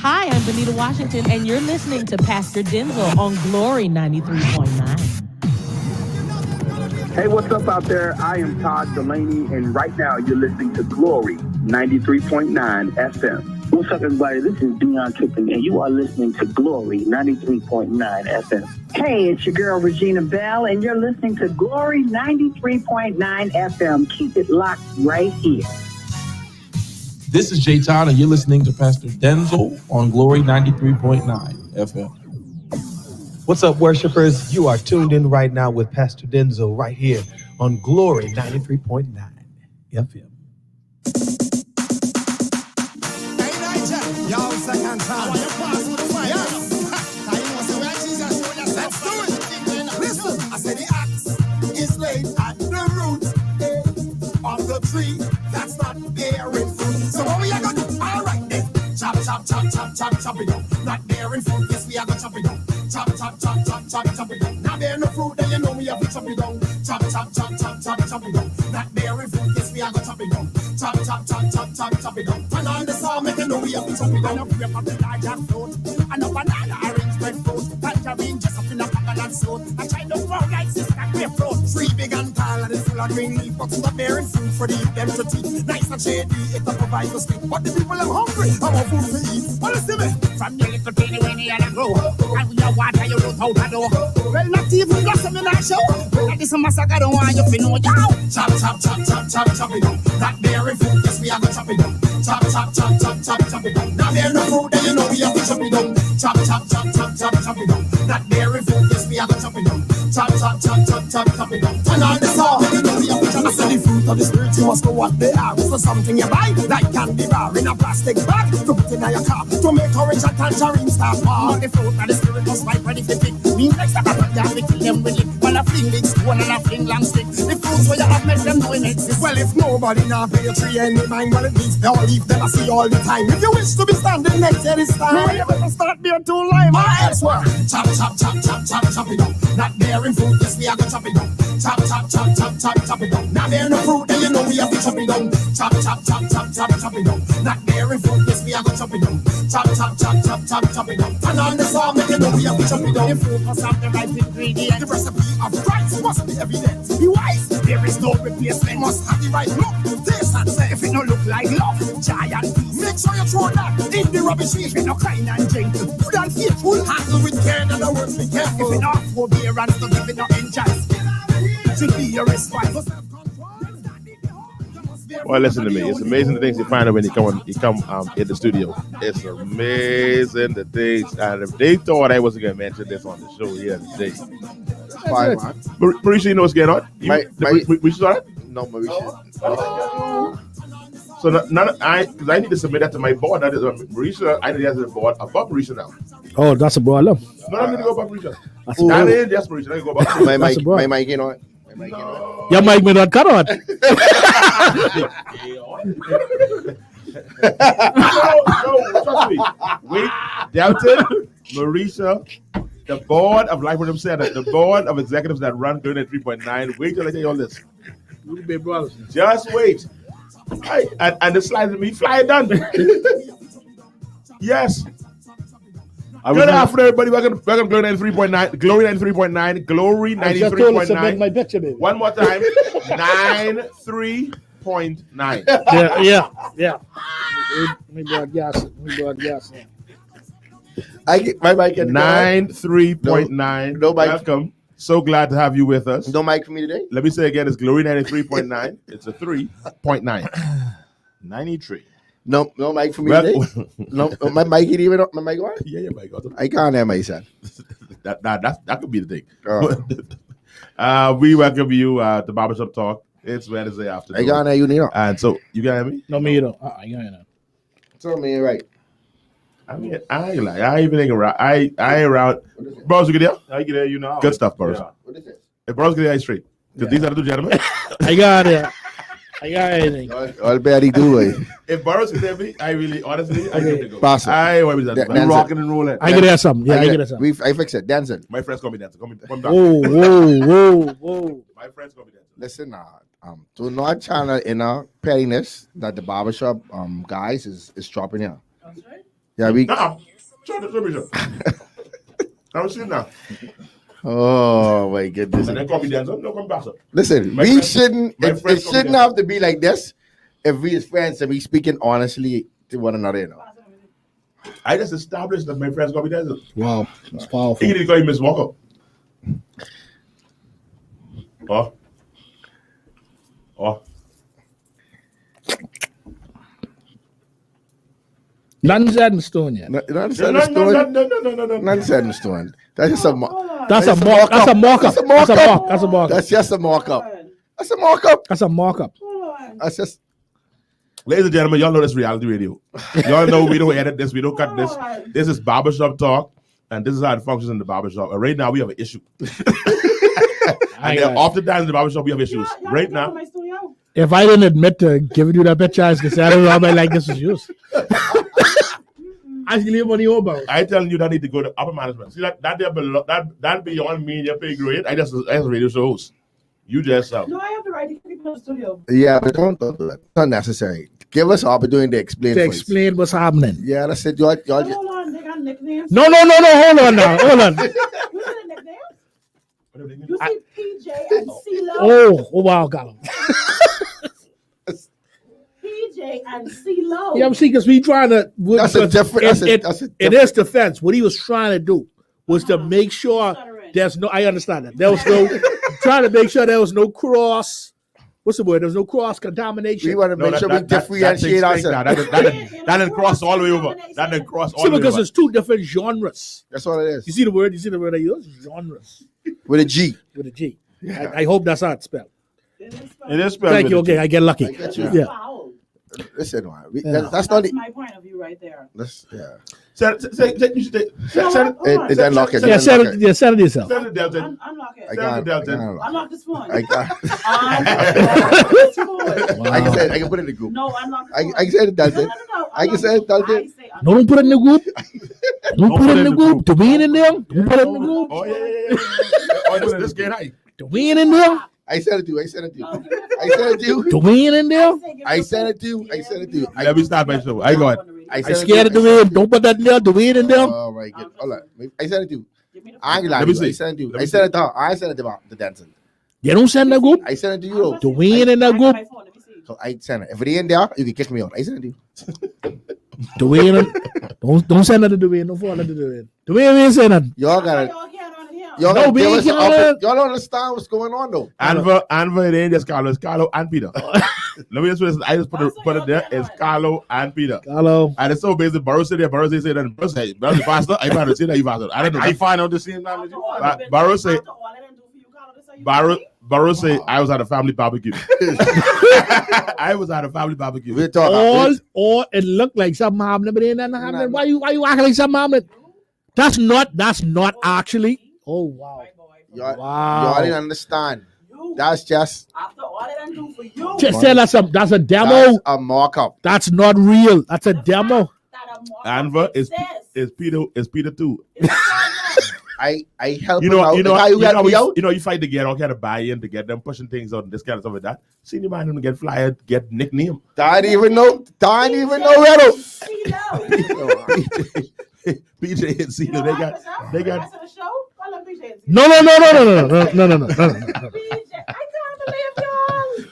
Hi, I'm Benita Washington, and you're listening to Pastor Denzel on Glory 93.9. Hey, what's up out there? I am Todd Delaney, and right now you're listening to Glory 93.9 FM. What's up, everybody? This is Dion Kippen, and you are listening to Glory 93.9 FM. Hey, it's your girl, Regina Bell, and you're listening to Glory 93.9 FM. Keep it locked right here. This is Jay Todd, and you're listening to Pastor Denzel on Glory 93.9 FM. What's up, worshipers? You are tuned in right now with Pastor Denzel right here on Glory 93.9 FM. Y'all second time. Let's do it. Listen, I said the axe is laid at the root of the tree that's not bearing fruit. So what we are gonna do? All right then. Chop, chop, chop, chop, chop, chop it down. Not bearing fruit. Yes, we are gonna chop it down. Chop, chop, chop, chop, chop, chop it down. Not bearing no fruit, then you know we have to chop it down. Chop, chop, chop, chop, chop, chop it down. Not bearing fruit. Yes, we are gonna chop it down. Chop, chop, chop, chop, chop, chop it down. Turn on the saw, make you know we have to chop it down. Up here for the large and float. And a banana orange breadfruit. Tangerine just up in a pocket and soda. I try to grow like sister grapefruit. Tree big and tall and it's full of green leaf. But not bearing fruit for the youth them to teach. Nice and shady, it a provide for sleep. But the people are hungry, I want food to eat. Well, listen me. From your little teeny weeny and a grow. And with your water you don't out the door. Well, not even blossom in our show. Like this a massacre, don't want you to know y'all. Chop, chop, chop, chop, chop, chop it down. Not bearing fruit, yes we are gonna chop it down. Chop, chop, chop, chop, chop, chop it down. Not bearing no fruit, then you know we have to chop it down. Chop, chop, chop, chop, chop, chop it down. Not bearing fruit, yes we are gonna chop it down. Chop, chop, chop, chop, chop, chop it down. Turn on the saw, you know we have to chop it down. I said the fruit of the spirit, you must know what they are. For something you buy, like candy bar in a plastic bag, to put in your car, to make orange and tangerine start fall. The fruit of the spirit must ripe ready for pick. Mean like that, but you have to kill them with it. When I fling big stone and I fling long stick. The fruits where you have make them know it exist. Well, if nobody now pay your tree any mind, well it means they all leave them I see all the time. If you wish to be standing next to this time, no, you better start being too lime. Or elsewhere. Chop, chop, chop, chop, chop, chop it down. Not bearing fruit, yes we are gonna chop it down. Chop, chop, chop, chop, chop, chop it down. Not bearing no fruit, then you know we have to chop it down. Chop, chop, chop, chop, chop, chop it down. Not bearing fruit, yes we are gonna chop it down. Chop, chop, chop, chop, chop, chop it down. Turn on the saw, make you know we have to chop it down. The fruit must have the right ingredients. The recipe of rice must be evident. Be wise, there is no replacement. Must have the right look, taste and say. If it no look like love, giant piece. Make sure you throw that in the rubbish heap. If it no kind and gentle, good and faithful. Handle with care, and the words be careful. If it not forbearance, don't give it no injustice. Should be your response. Well, listen to me. It's amazing the things you find out when you come in the studio. It's amazing the things. And if they thought I wasn't going to mention this on the show here today. Fine, man. Marisha, you know what's going on? We started? No, Marisha. So because I need to submit that to my board. That is Marisha. I need to get to the board above Marisha now. Oh, that's a board. No, I need to go above Marisha. That is just Marisha. I need to go above My mic, you know it. Your mic may not cut on. no, trust me. Wait, Delton, Marisha, the board of Life with Center, the board of executives that run 3.9. Wait till I tell you all this. Just wait. And the slide to me, fly done. Yes. Good afternoon, everybody. Welcome to Glory 93.9. Glory 93.9. Glory 93.9. One more time. 93.9. Yeah. We broadcast. I get my mic at 93.9. No mic. Welcome. So glad to have you with us. No mic for me today. Let me say again, it's Glory 93.9. It's a 3.9. 93. No mic for me today. No, my mic ain't even up. My mic on? Yeah, your mic on. I can't have my son. that could be the thing. We welcome you to Barbershop Talk. It's Wednesday afternoon. I can't hear you, Nino. And so, you got me? No, me, you don't. You don't. Tell me right. I mean, I ain't even thinking around. I ain't around. Bros, you get there? I get there, you know. Good stuff, bros. Yeah. What is this? Hey, bros, get there straight. Because these are the two gentlemen. I got it. I got anything. All barely do it. If Burroughs can tell me, I really, honestly, I need to go. Pass it. I want to That- be rocking and rolling. I get that something. Yeah, I get that something. I fix it. Dancing. My friends call me dancer. Come back. Whoa. My friends call me dancer. Listen, to not channel in a pettiness that the barbershop guys is dropping here. That's right. Yeah, we. Nah, show me. I'm seeing now. Oh my goodness! And then copy Denzel. No, come back, sir. Listen, My we friend- shouldn't. my It friend shouldn't have to be like this. If we as friends and we speaking honestly to one another, you know. I just established that my friends copy Denzel. Wow, that's powerful. He didn't call you Miss Walker. Oh. Nothing set in stone yet. Nothing set in stone. No. Nothing set in stone. That's just a. That's a mock-up. That's a mock-up. That's a mock-up. That's a mock-up. That's just a mock-up. That's a mock-up. That's a mock-up. That's just. Ladies and gentlemen, y'all know this reality radio. Y'all know we don't edit this, we don't cut this. This is Barbershop Talk, and this is how it functions in the barbershop. And right now, we have an issue. And then oftentimes in the barbershop, we have issues. Right now. If I didn't admit to giving you that picture, I was gonna say, I don't know how I like this is yours. I can leave money over. I telling you that need to go to upper management. See that beyond me and your pay grade. I just a radio show host. You just No, I have the right to keep people in the studio. Yeah, but don't do that. It's not necessary. Give us opportunity to explain. To explain what's happening. Yeah, that's it. Y'all Hold on, they got nicknames. No. Hold on now. Hold on. You see the nicknames? You see PJ and CeeLo. Oh wow, got him. PJ and CeeLo. Yeah, I'm seeing because we trying to. That's a different. In his defense, what he was trying to do was to make sure there's no. I understand that there was no trying to make sure there was no cross. What's the word? There's no cross contamination. We want to make sure we differentiate ourselves. That didn't cross all the way over. That didn't cross all the way over. Because there's two different genres. That's what it is. You see the word? I use? Genres. With a G. With a G. Yeah. I hope that's how it's spelled. It is spelled. Thank you. Okay, I get lucky. Yeah. Listen, man. That's my point of view right there. That's yeah. Is that lock it? Yeah, set it yourself. Send it, Delta. Unlock it. I got Unlock this phone. I got. Unlock this phone. I can put it in the group. No, unlock the phone. I can say it, Delta. No. I can say it, Delta. No, don't put it in the group. Don't put it in the group. Dwayne in there. Don't put it in the group. Oh yeah. Oh, this get high. Dwayne in there. I said it to you. I said it to you. Dwayne in there. I said it to you. Let me start my show. I got. I scared of Dwayne. Don't put that in there. Dwayne in there. Oh my god. Hold on. I said it to you. I ain't Let me lying. see. I said it to you. I said it to her. I said it about the dancing. You don't send that group. I sent it to you. Dwayne in that group. So I sent it. If it ain't there, you can kick me out. I sent it to you. Dwayne, don't send that to Dwayne. Don't fall into Dwayne. Dwayne ain't saying nothing. Y'all got it. Y'all No, we ain't y'all don't understand what's going on though. Anva, it ain't just Carlo. It's Carlo and Peter. Let me just listen. I just put it there. It's Carlo and Peter. Hello. And it's so basic. Barrow said there. Barrow said that. Barrow said, "Barrow faster." I better say that you faster. I don't know. I find out the same time as you. Barrow said. Barrow say I was at a family barbecue. I was at a family barbecue. We're talking. All it looked like something happening, but ain't nothing happening. Why you acting like something happening? That's not actually. Oh wow. Y'all didn't understand. That's just After all that I do for you. Just say that's a demo. That's a mock-up. That's not real. That's a demo. Anva is Peter too. I help You know, him out. you fight to get all kind of buy-in to get them pushing things out and this kind of stuff like that. Senior man to get flyer, get nickname. I didn't even know PJ and Cena, they got. No.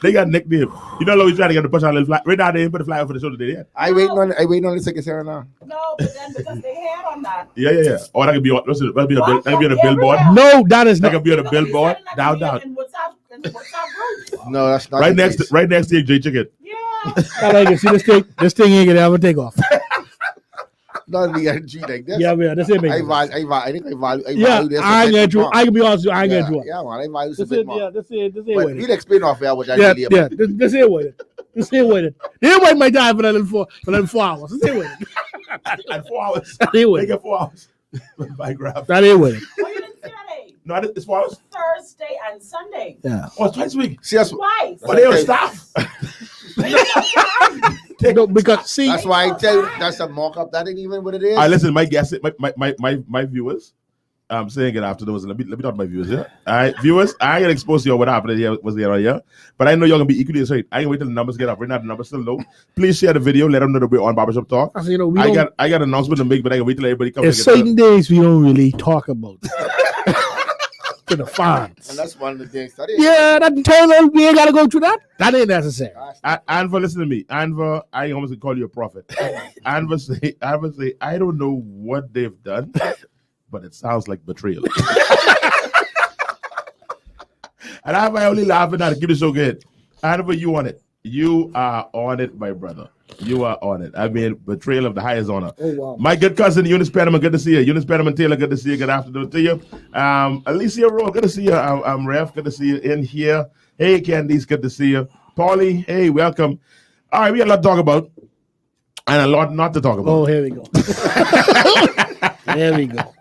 They got nickname. You know, he's trying to get the push on a little fly. Right now, they didn't put the flyer for the show today yet. I waiting on the second Sarah now. No, but then because they had on that. Yeah. Or that could be on. Listen, that could be on a billboard. No, that is That not. could be on a billboard. Down. No, that's not Right the next, case. right next to J Chicken. Yeah. I like it. See this thing ain't gonna ever take off. Not the energy like this. Yeah, man. This ain't I making. value Yeah, this. I ain't gonna do. I can be honest with you. I ain't gonna do it. Yeah, man, I value this a This bit is more. this ain't But with it. we'll explain off here what I Yeah, really about. This ain't with it. This ain't with it. They ain't wait my time for them 4 hours. This ain't with it. And 4 hours. That ain't with They it. get 4 hours. By grab. That ain't with it. Oh, you didn't Saturday. No, it's 4 hours. Thursday and Sunday. Yeah. Oh, it's twice a week. See, that's Twice. But they don't stop. No, because see, That's why I tell you that's a mock-up. That ain't even what it is. All right, listen, my guess, my viewers, saying good afternoon. Let me talk to my viewers. Yeah, all right, viewers. I ain't gonna expose you on what happened here. Was there right here? But I know y'all gonna be equally excited. I can wait till the numbers get up. Right now, the numbers still low. Please share the video. Let them know that we're on Barbershop Talk. I said, you know, I got an announcement to make, but I can wait till everybody comes. There's certain days we don't really talk about to the fans. And that's one of the things. Yeah, that Taylor, we ain't gotta go through that. That ain't necessary. Anva, listen to me. Anva, I almost call you a prophet. Anva say, I don't know what they've done, but it sounds like betrayal. And I'm only laughing at it. Give it so good. Anva, you on it. You are on it, my brother. You are on it. I mean, betrayal of the highest honor. Oh, wow. My good cousin, Eunice Penniman, good to see you. Eunice Penniman Taylor, good to see you. Good afternoon to you. Alicia Rowe, good to see you. I'm Ref, good to see you in here. Hey, Candice, good to see you. Paulie, hey, welcome. All right, we got a lot to talk about and a lot not to talk about. Oh, here we go. There we go.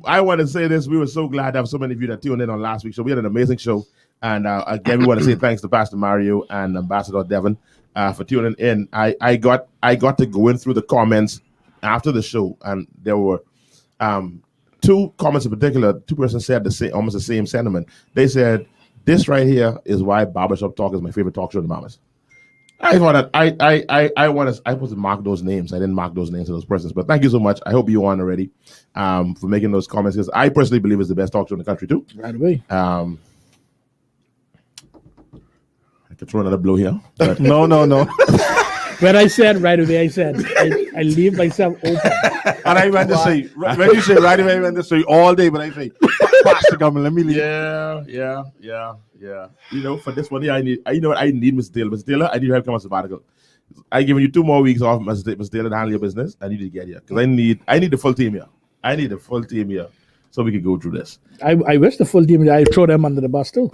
I want to say this. We were so glad to have so many of you that tuned in on last week. So we had an amazing show. And again, we want to say thanks to Pastor Mario and Ambassador Devon for tuning in. I got to go in through the comments after the show, and there were two comments in particular. Two persons said almost the same sentiment. They said, "This right here is why Barbershop Talk is my favorite talk show in the Bahamas." I thought that I supposed to mark those names. I didn't mark those names of those persons, but thank you so much. I hope you on already for making those comments, because I personally believe it's the best talk show in the country too. Right away. I could throw another blow here. But No. When I said right away, I said I leave myself open. And I went to say, when you say right away, I went to say all day, but I say, Pastor, come and let me leave. Yeah. You know, for this one here, I need Mr. Taylor. Mr. Taylor, I need help come on sabbatical. I giving you 2 more weeks off, Mr. Taylor, to handle your business. I need you to get here because I need the full team here. I need the full team here so we can go through this. I wish the full team. I throw them under the bus too.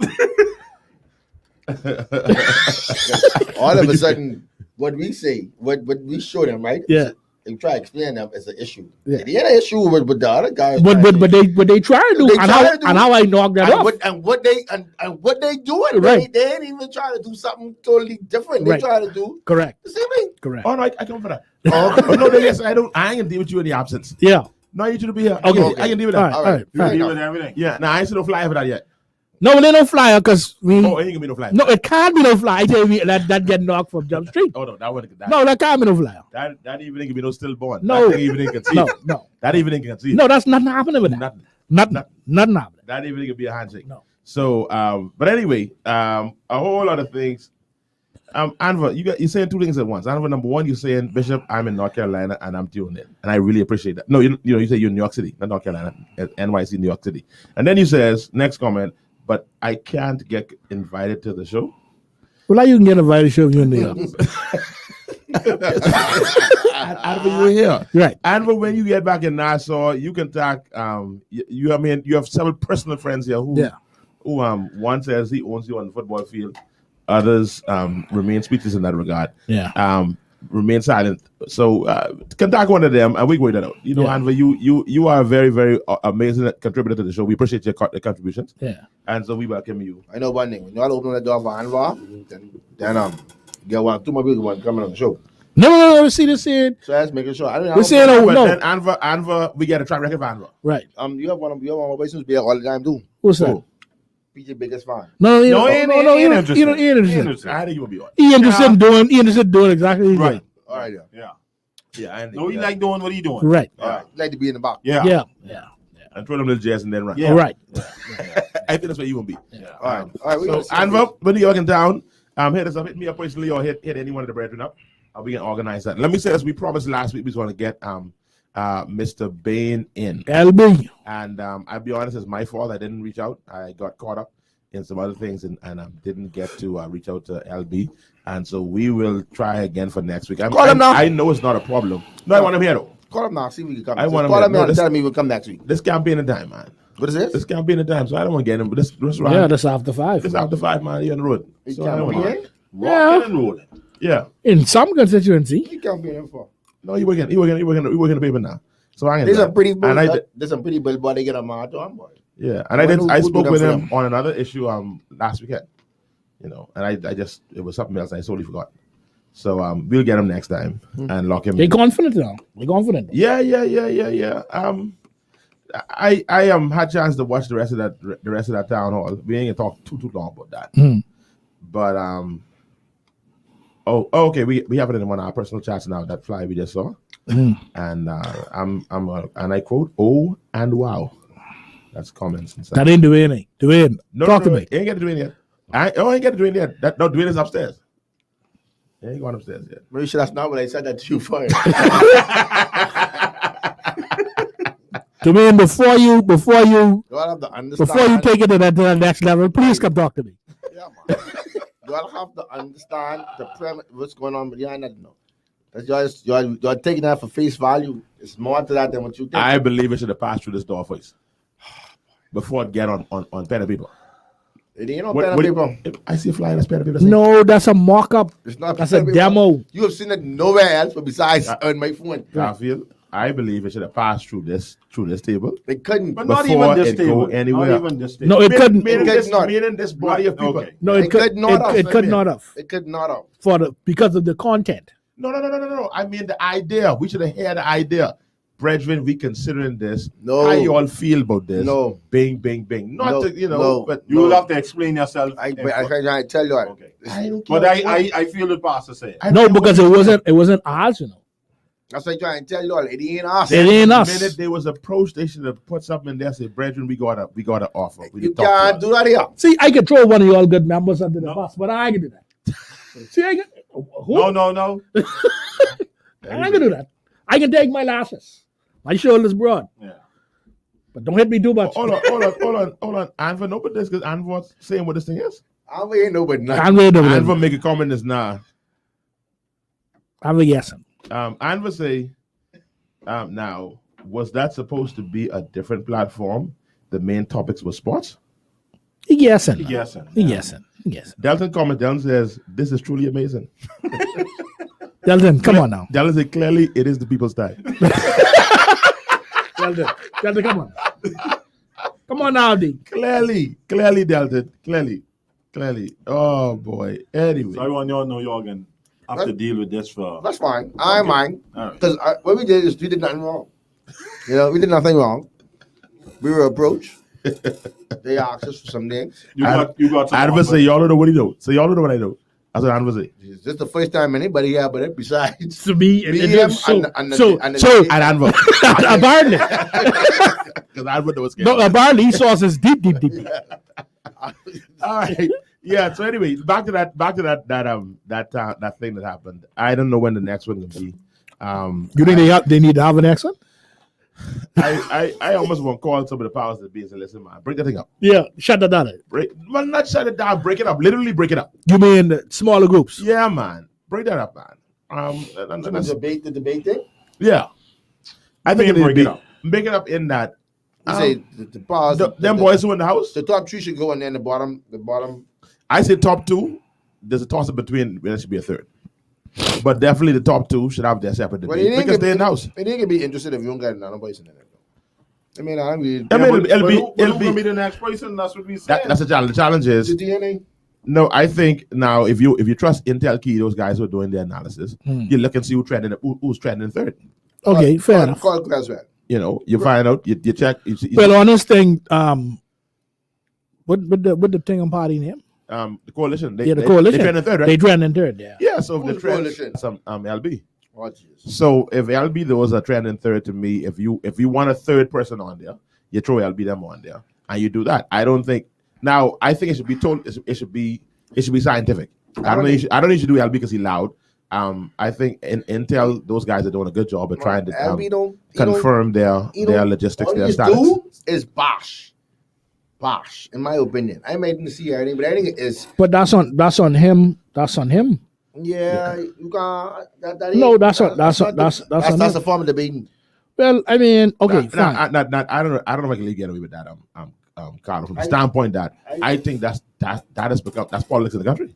All of a sudden, what we say, what we show them, right? Yeah. They try to explain them as an issue. Yeah. They had an issue with the other guys. But they try to do, and how I knock that off. What they doing? Right. They ain't even trying to do something totally different. They Right. try to do Correct. the same thing. Correct. Oh no, I come for that. Oh no, yes, I ain't gonna deal with you in the absence. Yeah. No, I need you to be here. Okay. I can deal with All that. right. All right. You deal with everything. Yeah, now I ain't seen no flyer for that yet. No, they don't fly because we. Oh, it ain't gonna be no flyer. No, it can't be no fly. I tell you, that get knocked from Jump Street. Oh no, that wouldn't. No, that can't be no flyer. That evening can be no stillborn. No. That evening can see. No. That evening can see. No, that's nothing happening with that. Nothing happening. That evening can be a handshake. No. So, but anyway, a whole lot of things. Anva, you're saying 2 things at once. Anva, number one, you're saying, Bishop, I'm in North Carolina and I'm tuned in, and I really appreciate that. No, you say you're in New York City, not North Carolina, at NYC, New York City. And then you says, next comment, but I can't get invited to the show. Well, you can get invited to show if you're in New York. Anva, you were here, Right. Anva, when you get back in Nassau, you can talk. You have several personal friends here who one says he owns you on the football field. Others remain speechless in that regard. Yeah. Remain silent. So contact one of them, and we go that out. You know, Anva, you are a very, very amazing contributor to the show. We appreciate your contributions. Yeah. And so we welcome you. I know one thing. When y'all open the door for Anwar, then get 2 more people coming on the show. No. See this in. So that's making sure. We're saying no. Then Anva, we get a track record of Anva. Right. You have one of my persons be here all the time too. What's that? PJ biggest fan. No, he ain't interested. I think you will be on. He interested in doing exactly what he's Right. doing. All right, Yeah. No, he like doing what he doing. Right. All right. Like to be in the box. Yeah. And throw them little jazz and then run. Yeah. Right. I think that's where you will be. Yeah. All right. So Anva, when you're in town, hit us up, hit me up personally, or hit any one of the brethren up. We can organize that. Let me say, as we promised last week, we just want to get Mr. Bain in. LB. And I'll be honest, it's my fault. I didn't reach out. I got caught up in some other things and didn't get to reach out to LB. And so we will try again for next week. Call him now. I know it's not a problem. No, I want him here though. Call him now. See if we can come. I want him Call here. him No, now and this- tell him he will come next week. This can't be in the time, man. What is this? This can't be in the time. So I don't want to get him. But this Yeah, that's after 5. This after 5, man. You're on the road. He So I can't don't be want in. Rocking and rolling. Yeah. In some constituency. He can't be in for. No, you working the paper now. So I There's some pretty and I bill. did- There's some pretty bill, but they get a mark on boy. Yeah, and I Who spoke do with that for him them? on another issue last weekend. You know, and I just it was something else I totally forgot. So we'll get him next time and lock him They in. confident now. They confident. Yeah. I had chance to watch the rest of that town hall. We ain't gonna talk too long about that. But okay. We have it in one of our personal chats now. That fly we just saw, and and I quote, "Oh and wow." That's comments inside. That ain't Dwayne. Dwayne, talk to me. Ain't get to Dwayne yet. I ain't get to Dwayne yet. Dwayne is upstairs. He ain't going upstairs yet. Marisha, that's not what I said that to you for. Dwayne, before you have to understand. before you take it to the next level, please come talk to me. Yeah, man. You all have to understand the premise, what's going on behind that. No, that's you're taking that for face value. It's more to that than what you think. I believe it should have passed through this door first before it get on pen and paper. It ain't no pen and paper. I see a flyer that's pen and paper. No, that's a mock-up. It's not. That's a demo. You have seen it nowhere else, but besides on my phone. I believe it should have passed through this table. It couldn't, but not even this table. Anywhere. Not even this table. No, it couldn't. Meaning this body of people. Okay. No, it could not have. It could not have. It could not have. Because of the content. No. I mean the idea. We should have had the idea. Brethren, we considering this. No. How you all feel about this? No. Bing. Not to, but you will have to explain yourself. I can tell you. Okay. But I feel the pastor saying. No, because it wasn't ours, That's what I'm trying to tell you all. It ain't us. It ain't us. The minute there was approach, they should have put something in there. Say, brethren, we got an offer. You can't do that here. See, I can throw one of y'all good members under the bus, but I can do that. See, I can. Who? No. I can do that. I can take my lashes. My shoulders broad. Yeah. But don't hit me too much. Hold on. Anva know about this because Anva's saying what this thing is. Anva ain't know about nothing. Anva make a comment is nah. I'm guessing. Anva say, now, was that supposed to be a different platform? The main topics were sports? He guessing. Delton comment down says, this is truly amazing. Delton, come on now. Delton said, clearly, it is the people's time. Delton, come on. Come on now, D. Clearly, Delton. Clearly. Oh, boy. Anyway. So I want y'all to know y'all can have to deal with this for... That's fine. I mind. Because what we did is we did nothing wrong. We did nothing wrong. We were approached. They asked us for some things. You got some... Anva say, y'all don't know what he knows. So y'all don't know what I know. That's what Anva say. Is this the first time anybody here but it besides to me and Anva. Apparently. Because Anva knows. No, apparently he saw us deep. All right. Yeah. So anyway, back to that thing that happened. I don't know when the next one will be. You think they need to have an next one? I almost want to call some of the powers that be and say, listen, man, break that thing up. Yeah, shut that down. Well, not shut it down, break it up. Literally break it up. You mean the smaller groups? Yeah, man. Break that up, man. The debate thing? Yeah. I think break it up. Make it up in that. You say the powers. Them boys who in the house. The top three should go and then the bottom. I say top two. There's a toss up between. There should be a third. But definitely the top two should have their separate debate because they're in the house. It ain't gonna be interested if you don't got none voice in it. I mean, it'll be the next person. That's what we said. That's the challenge. The challenge is the DNA. No, I think now if you trust Intel Key, those guys who are doing their analysis, you look and see who's trending third. Okay, fair enough. You find out, you check. Well, on this thing, what the thing on party name? The coalition. The coalition. They trending third, right? They trending third, yeah. Yeah, so if the trend, some LB. So if LB those are trending third to me, if you want a third person on there, you throw LB them on there and you do that. I don't think now. I think it should be told. It should be scientific. I don't think you should do LB because he's loud. I think in Intel those guys are doing a good job of trying to confirm their logistics. Their status. Do is bosh, in my opinion. I made didn't see anything, but I think it is. But that's on him. That's on him. Yeah, you got that. No, that's a form of debating. Well, I mean, okay, fine. I don't know if I can get away with that. Carl, from the standpoint that I think that has become that's politics in the country.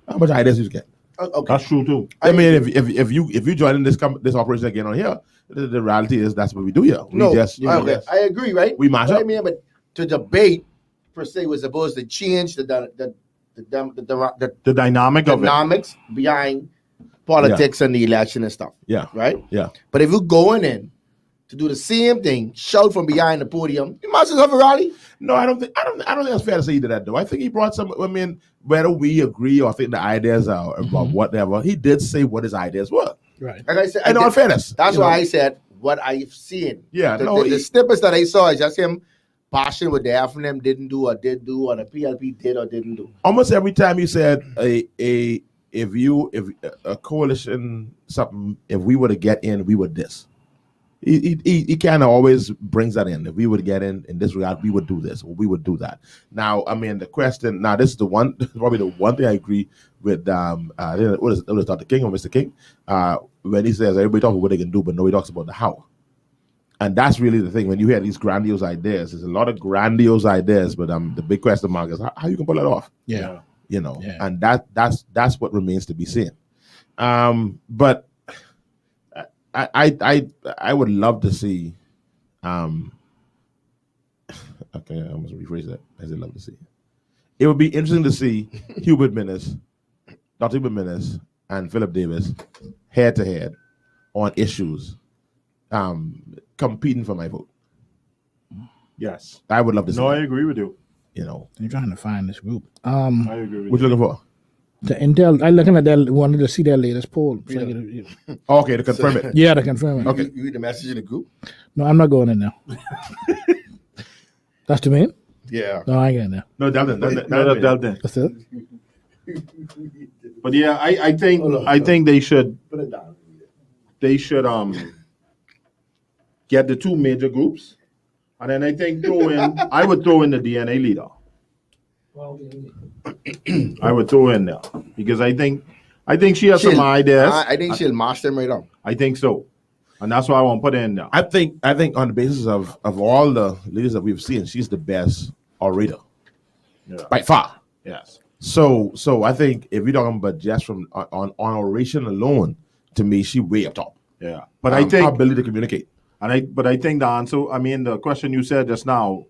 How much ideas you get? Okay. That's true too. I mean, if you join in this operation again on here, the reality is that's what we do here. I agree, right? We mash up. I mean, but to debate per se was supposed to change the dynamics of behind politics and the election and stuff. Yeah. Right? Yeah. But if you're going in to do the same thing, shout from behind the podium, you must have a rally. No, I don't think that's fair to say he did that though. I think he brought some. I mean, whether we agree or think the ideas are about whatever, he did say what his ideas were. Right. Like I said, In all fairness, that's why I said what I've seen. Yeah, the snippets that I saw is just him passion what the FNM didn't do or did do, or the PLP did or didn't do. Almost every time you said if a coalition something, if we were to get in, we would this. He kind of always brings that in. If we would get in this regard, we would do this or we would do that. Now, I mean, the question. Now, this is the one, probably the one thing I agree with. What is Dr. King or Mr. King? When he says everybody talks about what they can do, but nobody talks about the how. And that's really the thing. When you hear these grandiose ideas, there's a lot of grandiose ideas, but the big question mark is how you can pull that off. Yeah. You know, and that's what remains to be seen. But I would love to see. Okay, I must rephrase that. I said love to see. It would be interesting to see Hubert Minnis, Dr. Hubert Minnis, and Philip Davis head to head on issues, competing for my vote. Yes, I would love to see. No, that. I agree with you. You know, I'm trying to find this group. I agree with what you looking for? The Intel, I looking at that, wanted to see their latest poll. So Okay, to confirm it. Yeah, to confirm it. Okay. You read the message in the group? No, I'm not going in now. That's the man? Yeah. No, I ain't getting there. No, Delvin. That's it. But yeah, I think they should get the two major groups, and then I think I would throw in the DNA leader. I would throw in there because I think she has some ideas. I think she'll master them right on. I think so, and that's why I want to put her in there. I think on the basis of all the leaders that we've seen, she's the best orator by far. Yes. So I think if you're talking about just from on oration alone, to me, she way up top. Yeah, but I think her ability to communicate. But I think the answer. I mean, the question you said just now,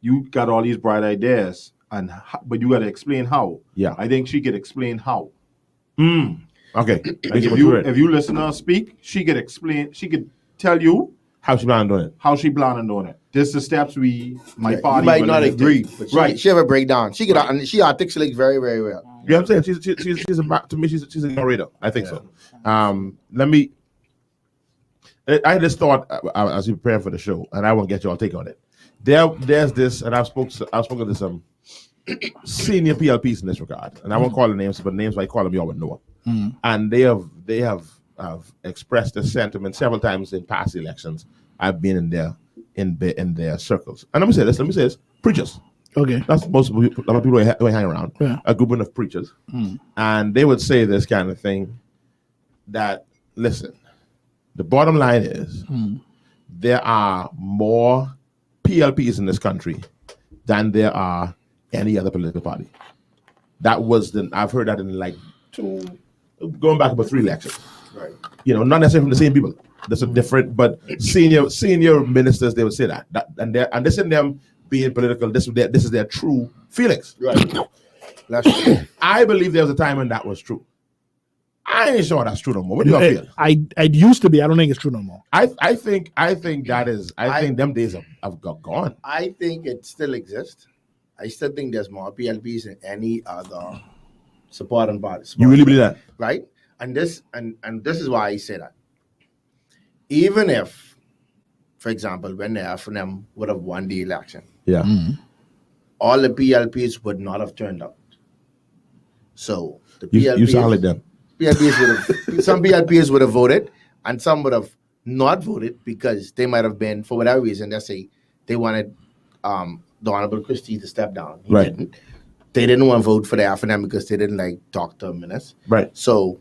you got all these bright ideas, but you got to explain how. Yeah, I think she could explain how. Okay. Like if you listen to her speak, she could explain. She could tell you how she plan on doing it. How she plan on doing it. This is the steps my party. You might not agree, but she have a breakdown. She she articulates very, very well. You know what I'm saying? She's to me she's an orator. I think so. I had this thought as we prepare for the show, and I want to get your take on it. There's this, and I've spoken to some senior PLPs in this regard, and I won't call the names, but names I call them, y'all would know them. And they have expressed this sentiment several times in past elections. I've been in their circles, and let me say this: preachers. Okay, that's most of the people who hang around. Yeah. A group of preachers, and they would say this kind of thing: that listen, the bottom line is there are more PLPs in this country than there are any other political party. That was I've heard that in like going back about 3 elections. Right. You know, not necessarily from the same people. That's a different, but senior ministers, they would say that and this in them being political. This is their true feelings. Right. That's true. I believe there was a time when that was true. I ain't sure that's true no more. What do y'all feel? I used to be. I don't think it's true no more. I think that is. I think them days have gone. I think it still exists. I still think there's more PLPs than any other supporting party. You really believe that? Right? And this is why I say that. Even if, for example, when the FNM would have won the election, all the PLPs would not have turned out. So the PLPs, you sound like them. Some PLPs would have voted, and some would have not voted because they might have been, for whatever reason, let's say they wanted the Honorable Christie to step down. He didn't. They didn't want to vote for the FNM because they didn't like Dr. Minnis. Right. So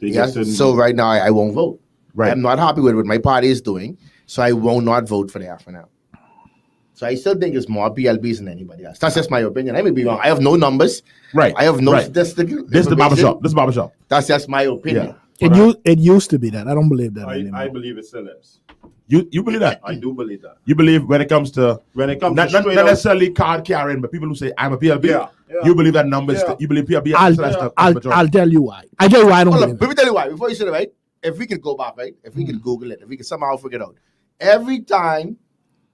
right now I won't vote. Right. I'm not happy with what my party is doing, so I will not vote for the FNM. So I still think it's more PLPs than anybody else. That's just my opinion. I may be wrong. I have no numbers. Right. I have no statistical. This is the barbershop. This is barbershop. That's just my opinion. Yeah. It used to be that. I don't believe that anymore. I believe it still is. You believe that? I do believe that. You believe when it comes to not necessarily card carrying, but people who say I'm a PLP. You believe that number? You believe PLP? I'll tell you why. I tell you why I don't believe it. Let me tell you why. Before you say it, right? If we could go back, right? If we could Google it, if we could somehow figure it out, every time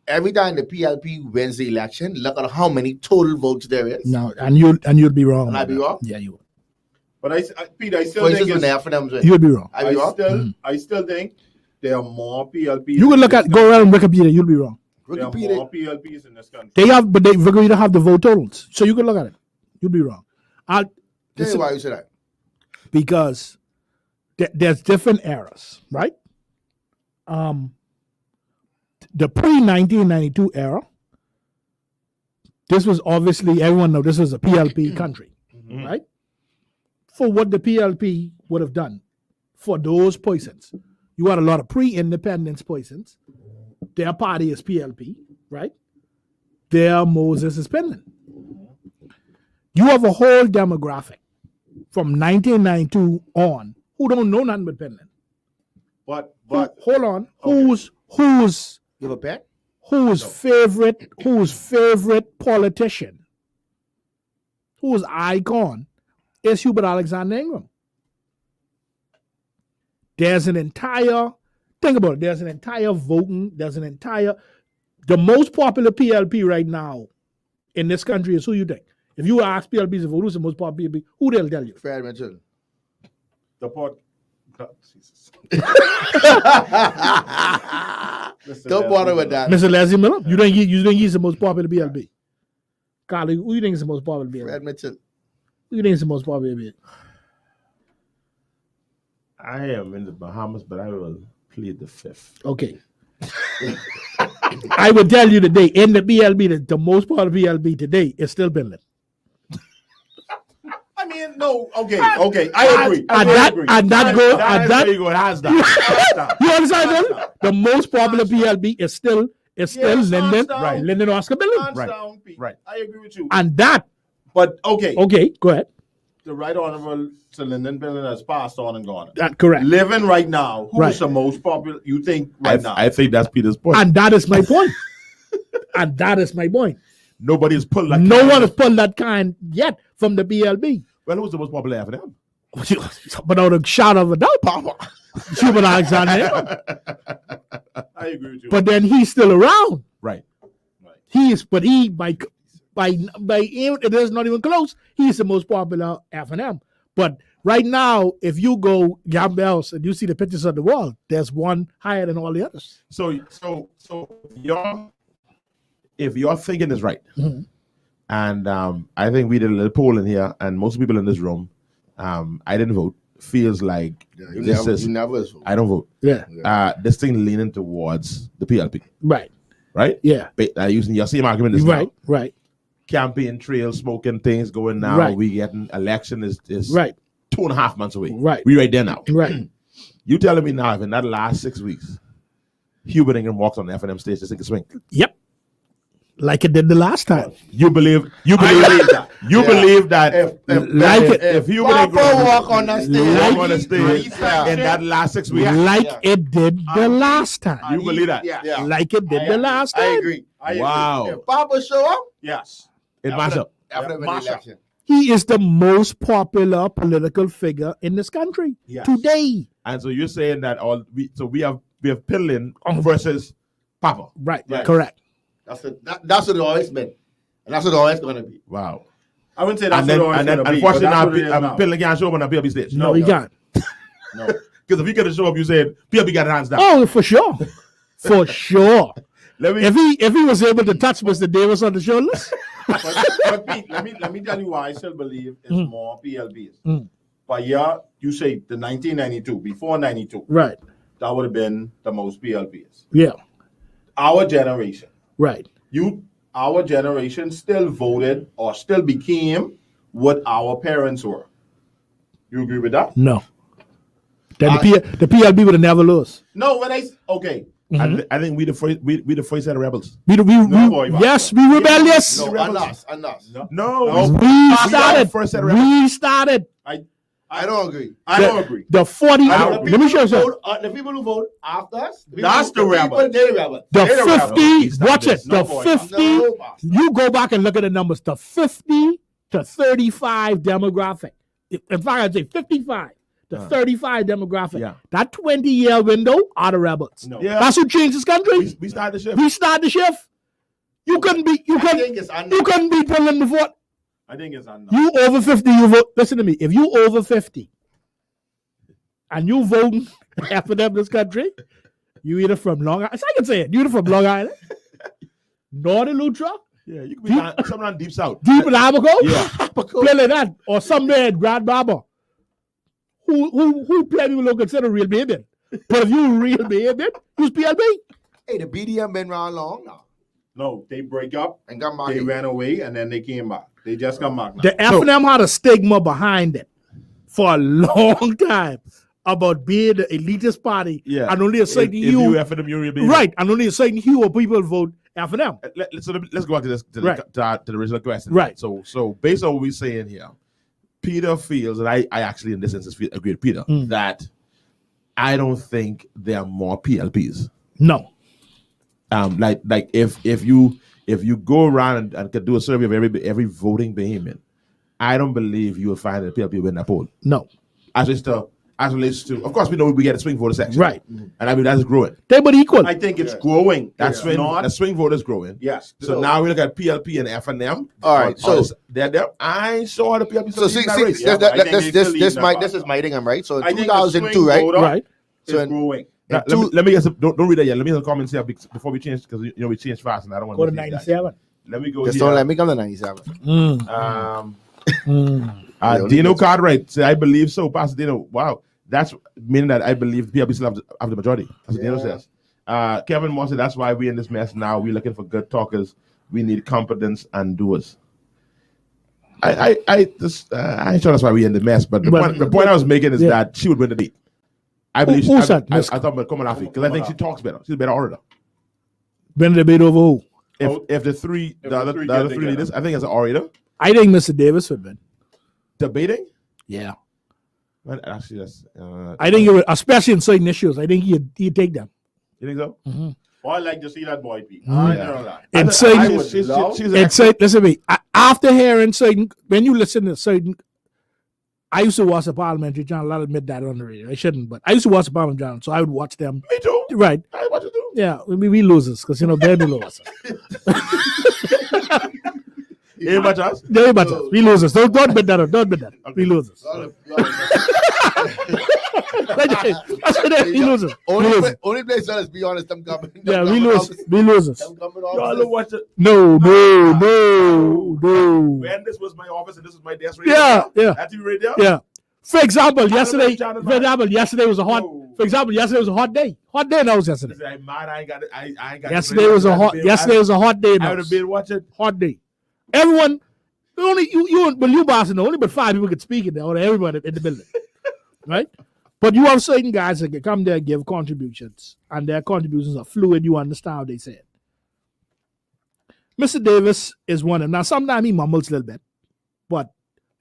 the PLP wins the election, look at how many total votes there is. No, and you'll be wrong. And I'd be wrong. Yeah, you would. But Peter, I still think you'd be wrong. I still think there are more PLPs. You can go around Wikipedia. You'll be wrong. There are more PLPs in this country. They have, but they don't have the vote totals. So you can look at it. You'll be wrong. Tell you why you say that. Because there's different eras, right? The pre-1992 era, this was obviously, everyone knows this was a PLP country, right? For what the PLP would have done for those persons. You had a lot of pre-independence persons. Their party is PLP, right? Their Moses is Penland. You have a whole demographic from 1992 on who don't know nothing but Penland. But hold on, okay. who's you have a bet? Whose favorite politician, whose icon is Hubert Alexander Ingram? There's an entire, think about it, there's an entire voting, the most popular PLP right now in this country is who you think? If you ask PLPs to vote, who's the most popular PLP, who they'll tell you? Fred Mitchell. The pot. Jesus. Don't bother with that. Mr. Leslie Miller, you think he's the most popular PLP? Carly, who you think is the most popular PLP? Fred Mitchell. Who you think is the most popular PLP? I am in the Bahamas, but I will plead the fifth. Okay. I would tell you today, in the BLB, the most popular BLB today is still Penland. I mean, no, okay, I agree. There you go, hands down. You understand? The most popular PLB is still Lyndon, right? Lyndon Oscar Penland. Right. I agree with you. And that, but okay, go ahead. The Right Honorable Sir Lyndon Penland has passed on and gone. That correct. Living right now, who's the most popular? You think now? I think that's Peter's point. And that is my point. Nobody has pulled that. No one has pulled that kind yet from the BLB. Well, who's the most popular after them? Without a shadow of a doubt, Papa. Hubert Alexander. I agree with you. But then he's still around. Right. By it is not even close. He's the most popular F&M. But right now, if you go Gambel's and you see the pictures on the wall, there's one higher than all the others. So if your thinking is right, and I think we did a little poll in here, and most people in this room, I didn't vote. Feels like I don't vote. Yeah. This thing leaning towards the PLP. Right. Yeah. Using your same argument. Right. Campaign trail, smoking things going now. Right. We getting election is right 2.5 months away. Right. We right there now. Right. You telling me now if in that last 6 weeks, Hubert Ingram walks on the F&M stage to take a swing? Yep. Like it did the last time. You believe that? You believe that if Hubert Ingram walk on the stage, in that last 6 weeks, it did the last time. You believe that? Yeah. Like it did the last time. I agree. Wow. If Papa show up, yes. It mash up. After the election. He is the most popular political figure in this country today. And so you're saying that we have Penland versus Papa. Right. Correct. That's what it always been. And that's what it always going to be. Wow. I wouldn't say that's what it always going to be. Unfortunately, Penland can't show up on the PLP stage. No, he can't. No. Because if he could show up, you said PLP got hands down. Oh, for sure. For sure. If he was able to touch Mr. Davis on the shoulders. but Pete, let me tell you why I still believe it's more PLBs. But you say the 1992, before 92. Right. That would have been the most PLBs. Yeah. Our generation. Right. Our generation still voted or still became what our parents were. You agree with that? No. Then the PLB would have never lost. No, okay. I think we the first set of rebels. We rebellious. No, we started. I don't agree. I don't agree. The 40. Let me show you something. The people who vote after us. That's the rebel. The 50. Watch it. The 50. You go back and look at the numbers. The 50 to 35 demographic. In fact, I'd say 55 to 35 demographic. Yeah. That 20-year window are the rebels. No. Yeah. That's who changed this country. We started the shift. We started the shift. You couldn't be Poland before. I think it's enough. You over 50, you vote. Listen to me. If you over 50 and you voting after them this country, you either from Long Island. I can say it. You either from Long Island, Northern Lutra, Yeah, you could be someone deep south. deep in Abaco, Yeah. play like that, or somewhere in Grand Barber. Who play people don't consider real baby. But if you real baby, use PLB. Hey, the BDM been around long now. No, they break up and come back. They ran away and then they came back. They just come back now. The F&M had a stigma behind it for a long time about being the elitist party, Yeah. and only a certain If hue. you F&M, you're real baby. Right, and only a certain hue of people vote F&M. Let's go back to this to the original question. Right. So based on what we're saying here, Peter feels, and I actually in this instance agree with Peter, that I don't think there are more PLPs. No. Like if you go around and could do a survey of every voting Bahamian, I don't believe you will find that PLP win that poll. No. As relates to, of course, we know we get a swing voter section, Right? And I mean that's growing. They but equal. I think it's growing. That's It's not. the swing vote is growing. Yes. So now we look at PLP and F&M. All right, so they're there. I ain't sure the PLP. So see, this is my thing, I'm right. So I in think the 2002, swing right? voter Right. So is growing. Now, let me get some. Don't read that yet. Let me get some comments here before we change because we change fast and I don't want Go to miss these guys. 97. Let me go Just here. don't let me come to 97. Dino Cartwright said, I believe so. Pastor Dino, wow. That's meaning that I believe the PLP still have the majority. That's what Dino says. Kevin Moore said, that's why we're in this mess now. We're looking for good talkers. We need competence and doers. I ain't sure that's why we're in the mess, but the point I was making is that she would win the debate. I believe Who said I thought about Komalafi because I think she talks better. She's a better orator. Win the debate over who? If the other three leaders, I think as an orator. I think Mr. Davis would win. Debating? Yeah. Well, actually, that's. I think, it would, especially in certain issues, I think he'd take them. You think so? Mm-hmm. Well, I like to see that boy Pete. And listen to me. After hearing certain, when you listen to certain, I used to watch the parliamentary channel. I'll admit that on the radio. I shouldn't, but I used to watch the parliamentary channel, so I would watch them. Me too. Right. I watch it too. Yeah, we losers because they're below us. You ain't about us? They ain't about us. We losers. Don't bet that. Don't bet that. Okay. We losers. We losers. Only place, let's be honest, I'm coming. Yeah, we losers. We losers. Y'all don't watch it. No. When this was my office and this was my desk radio. Yeah. That TV radio? Yeah. For example, yesterday was a hot. For example, yesterday was a hot day. Hot day in the house yesterday. I'm mad. I ain't got it. I ain't got Yesterday was a hot day in the I would house. have been watching. Hot day. Everyone, only you boss know, only but 5 people could speak in there, or everyone in the building, right? But you have certain guys that can come there and give contributions, and their contributions are fluid. You understand how they say it. Mr. Davis is one of them. Now, sometimes he mumbles a little bit, but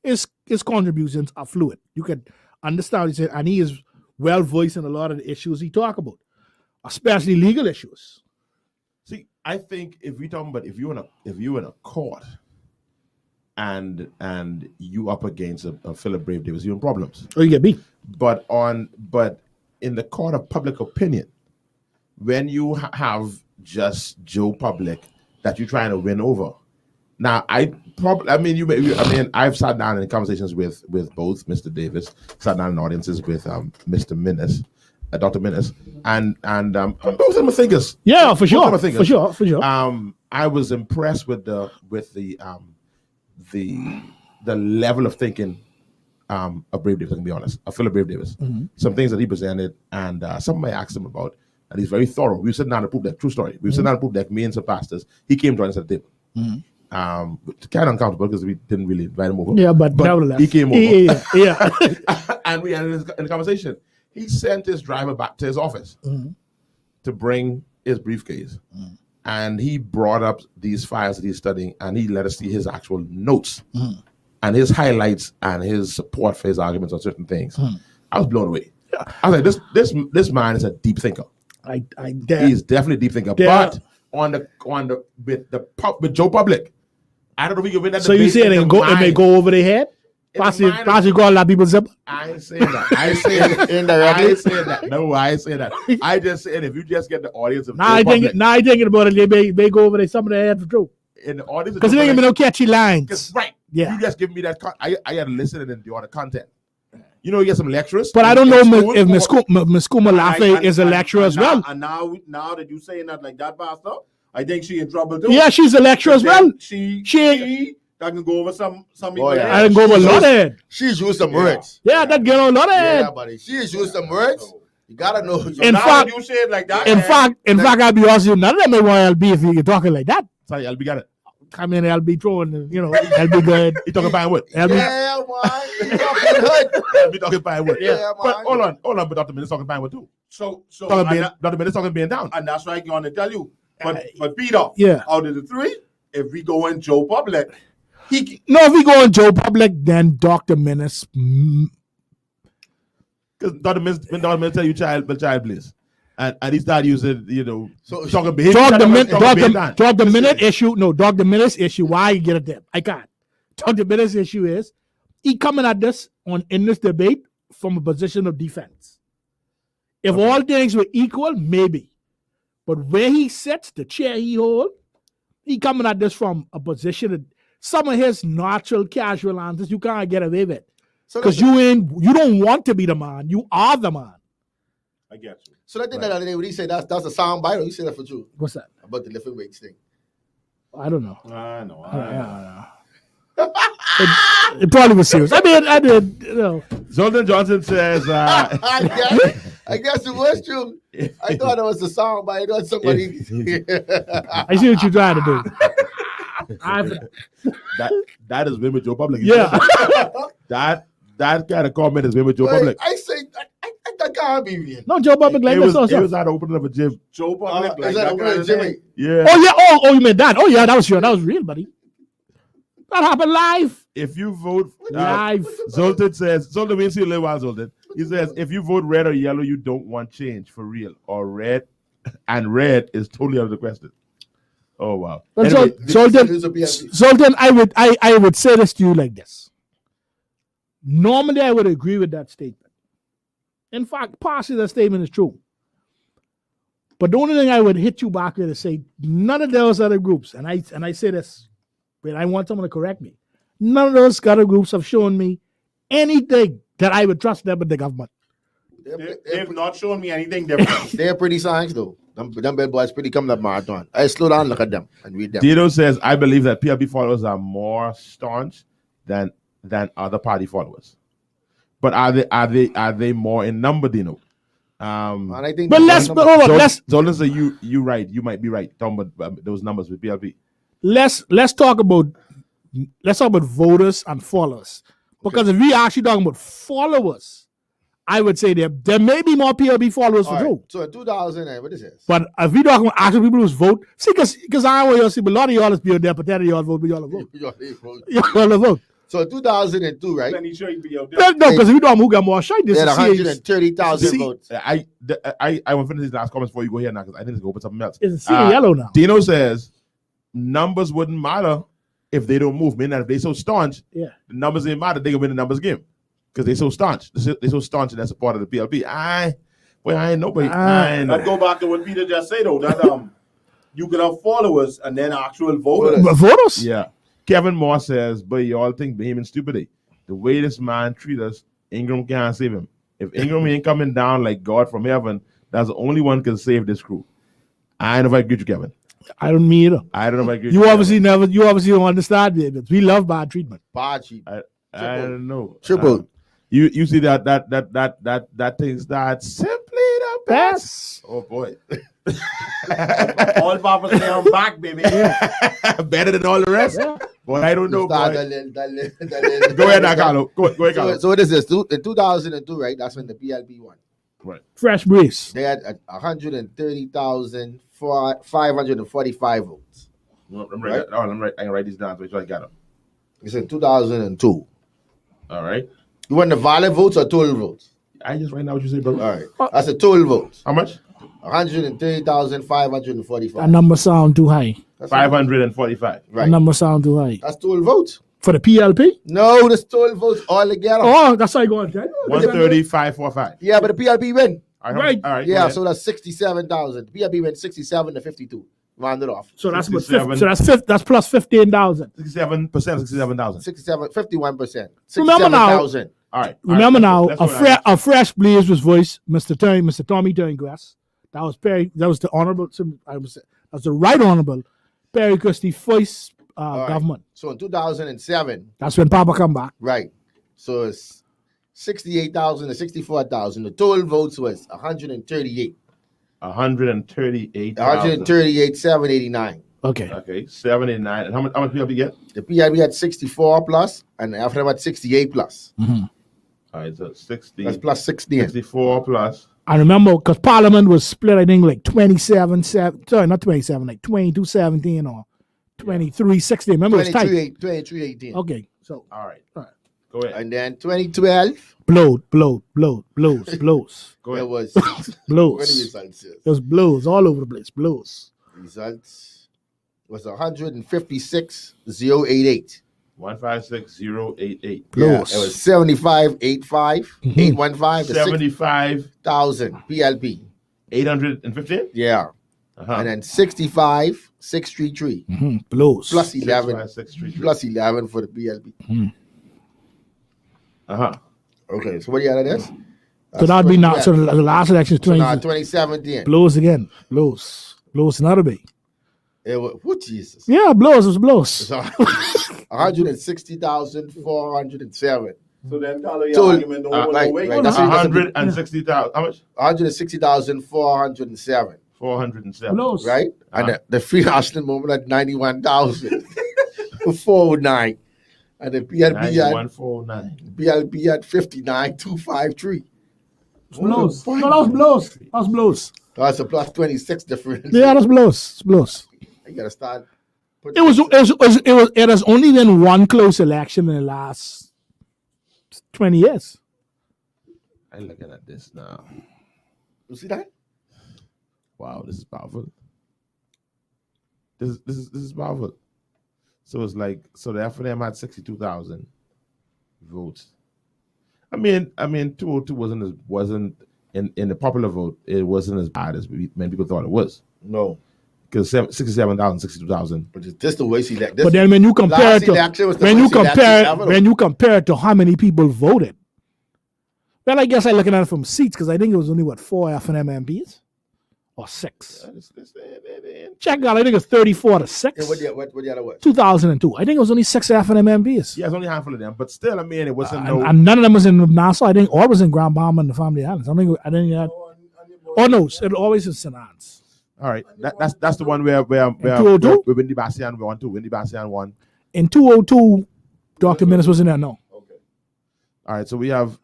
his contributions are fluid. You can understand what he said, and he is well voiced in a lot of the issues he talk about, especially legal issues. See, I think if you're talking about if you're in a court and you up against a Philip Brave Davis, you're in problems. Or you get beat. But in the court of public opinion, when you have just Joe Public that you're trying to win over. Now, I've sat down in conversations with both Mr. Davis, sat down in audiences with Mr. Minnis, Dr. Minnis, and both of them are thinkers. Yeah, for sure. For sure. I was impressed with the level of thinking of Brave Davis, I can be honest, of Philip Brave Davis. Mm-hmm. Some things that he presented, and something I asked him about, and he's very thorough. We were sitting down at the poop deck, true story. We were sitting down at the poop deck, me and some pastors. He came join us at the table. Mm-hmm. Kind of uncomfortable because we didn't really invite him over. Yeah, but nevertheless. He came over. Yeah. And we ended in the conversation. He sent his driver back to his office to bring his briefcase. And he brought up these files that he's studying, and he let us see his actual notes and his highlights and his support for his arguments on certain things. I was blown away. I was like, this man is a deep thinker. He's definitely a deep thinker. But with Joe Public, I don't know if we can win that So you debate saying in it may mind. go over their head? In the Possibly mind. call a lot of people zip. I ain't saying that. I ain't saying that. Indirectly? I ain't saying that. No, I ain't saying that. I just saying if you just get the audience of Now I thinking about it. They may go over there. Some of their head for true. in the audience, Because there ain't gonna be no catchy lines. right. Yeah. You just give me that. I had to listen and enjoy the content. You know, you get some lecturers. But I don't know if Miss Kuma And Lafe is a lecturer as well. And now that you saying that like that, Pastor, I think she in trouble too. Yeah, she's a lecturer as well. She that can go over some Oh, yeah. I can go over a lot of head. She's used some words. Yeah, that girl a lot of head. Yeah, buddy. She's used some words. You gotta know. In fact, you say it like that. in fact, I'll be honest with you, none of them are LB if you're talking like that. Sorry, LB got it. I mean, LB throwing, LB good. You talking about what? LB. Yeah, man. You talking hood. LB talking about what? Yeah, But man. hold on, but Dr. Minnis talking about what too? So Dr. Minnis talking being down. and that's what I'm going to tell you. But Peter, Yeah. out of the three, if we go in Joe Public, If we go in Joe Public, then Dr. Minnis. Because Dr. Minnis tell you child please. And he started using, So talking behavior. Dog the Listen. minute issue. No, dog the minute issue. Why you get it there? I can't. Dog the minute issue is he coming at this in this debate from a position of defense. If all things were equal, maybe. But where he sits, the chair he hold, he coming at this from a position of some of his natural casual answers you can't get away with. Because you don't want to be the man. You are the man. I get you. So that thing that other day when he said that's a sound bite, or you say that for true? What's that? About the lifting weights thing. I don't know. I know. It probably was serious. I did. Zoltan Johnson says, I guess it was true. I thought it was a sound bite. I thought somebody. I see what you're trying to do. that is women Joe Public. Yeah. that kind of comment is women Joe Public. I say that can't be real. No, Joe Public like it that. was out opening up a gym. Joe Public like Is that that kind of Jimmy? thing. Yeah. Oh yeah. Oh, you meant that? Oh yeah, that was real, buddy. That happened live. If you vote Live. Zoltan says, Zoltan, we see a little while, Zoltan. He says, if you vote red or yellow, you don't want change for real. Or red, and red is totally out of the question. Oh wow. But Anyway, Zoltan, I would say this to you like this. Normally, I would agree with that statement. In fact, partially that statement is true. But the only thing I would hit you back with is say none of those other groups, and I say this, but I want someone to correct me. None of those other groups have shown me anything that I would trust them with the government. They've not shown me anything different. They're pretty signs though. Them bad boys pretty coming up marathon. I slow down, look at them, and read them. Dino says, I believe that PLP followers are more staunch than other party followers. But are they more in number, Dino? And I think But let's Zoltan said you right. You might be right. Talking about those numbers with PLP. let's talk about voters and followers. Because if we actually talking about followers, I would say there may be more PLP followers for Joe. So in 2000, what is this? But if we talking about actual people who vote, see, because I want y'all see, but a lot of y'all is be there, but that y'all vote, but y'all vote. Y'all vote. So in 2002, right? Then he should be out there. No, because if we don't who got more shine, this They had is 130,000 votes. I want to finish these last comments before you go here now because I need to go open something else. It's a yellow now. Dino says numbers wouldn't matter if they don't move. Meaning that if they so staunch, Yeah. the numbers didn't matter. They can win the numbers game because they so staunch. They so staunch and that's a part of the PLP. I ain't nobody. I ain't I'd go back to what Peter just said though. That you can have followers and then actual voters. But voters? Yeah. Kevin Moore says, but y'all think Bahamian stupidity. The way this man treat us, Ingram can't save him. If Ingram ain't coming down like God from heaven, that's the only one can save this crew. I don't know if I agree with you, Kevin. I don't mean either. I don't know if I agree with You obviously don't understand it. We love bad treatment. Bad treatment. I don't know. Triple. You see that thing starts simply the best. Oh boy. All Papa say I'm back, baby. Better than all the rest. Yeah. Boy, I don't know. Boy. Go ahead, Carlo. Go ahead, Carlo. So what is this? In 2002, right? That's when the PLP won. Right. Fresh breeze. They had 130,545 votes. I'm right. I can write these down so I got them. It's in 2002. All right. You want the valid votes or total votes? I just write down what you say, bro. All right. That's the total votes. How much? 130,545. That number sound too high. 545. That Right. number sound too high. That's total votes. For the PLP? No, the total votes all together. Oh, that's how you go on. 130,545. Yeah, but the PLP win. Right. All right. Yeah, so that's 67,000. PLP went 67 to 52. Rounded off. So that's what 67. that's plus 15,000. 67%, 67,000. 67, 51%. Remember now- 67,000. All right. Remember now, That's what I- a fresh blaze was voiced, Mr. Tommy Turngrass. That was the honorable. That was the right honorable Perry Christie first All right. government. So in 2007, That's when Papa come back. right. So it's 68,000 to 64,000. The total votes was 138. 138. 138,789. Okay. Okay, 79. And how much PLP get? The PIB had 64 plus, and after that, 68 plus. All right, so 60. That's plus 60. 64 plus. I remember because Parliament was split, I think, like 22-17 or 23-16. Remember, it was tight. 23-18. Okay, so All right. All right. Go ahead. And then 2012, blows. Go it ahead. was what the blows. results is. It was blows all over the place. Blows. Results was 156,088. 156088. Yeah, it Close. was 7585, 815 to 75, 6,000 PLP. 815? Yeah. Uh-huh. And then 65, 633. Blows. Plus 11. 65633. Plus 11 for the PLP. Uh-huh. Okay, so what do you out of this? So that'd be now. So the last election is So 20. now 2017. Blows again. Blows. Blows another bit. It was, what Jesus? Yeah, blows was blows. So 160,407. So then tell her your So, argument don't want right, no weight. right, that's it. 160,000. How much? 160,407. 407. Blows. Right? And the free Austin moment at 91,409. And the PLP 9149. at 59,253. Blows. No, that was blows. That was blows. That's a plus 26 difference. Yeah, that's blows. It's blows. You gotta start. It has only been one close election in the last 20 years. I'm looking at this now. You see that? Wow, this is powerful. This is powerful. So it's like, so the FNM had 62,000 votes. I mean 202 wasn't in the popular vote, it wasn't as bad as many people thought it was. No. Because 67,000, 62,000. But it's just the way she like this. But then when you compare it to how many people voted, well, I guess I'm looking at it from seats because I think it was only 4 FNM MPs or 6. Check out, I think it's 34 to 6. Yeah, what the other was? 2002. I think it was only 6 FNM MPs. Yeah, it's only a handful of them, but still, I mean, it wasn't And none of them was in Nassau. I think all was in Grand Bahama and the Family Islands. I think oh no, it always is St. Anne's. All right, that's the one where 202? Wendy Bastian won too. Wendy Bastian won. In 202, Dr. Minnis was in there. No. Okay. All right, so we have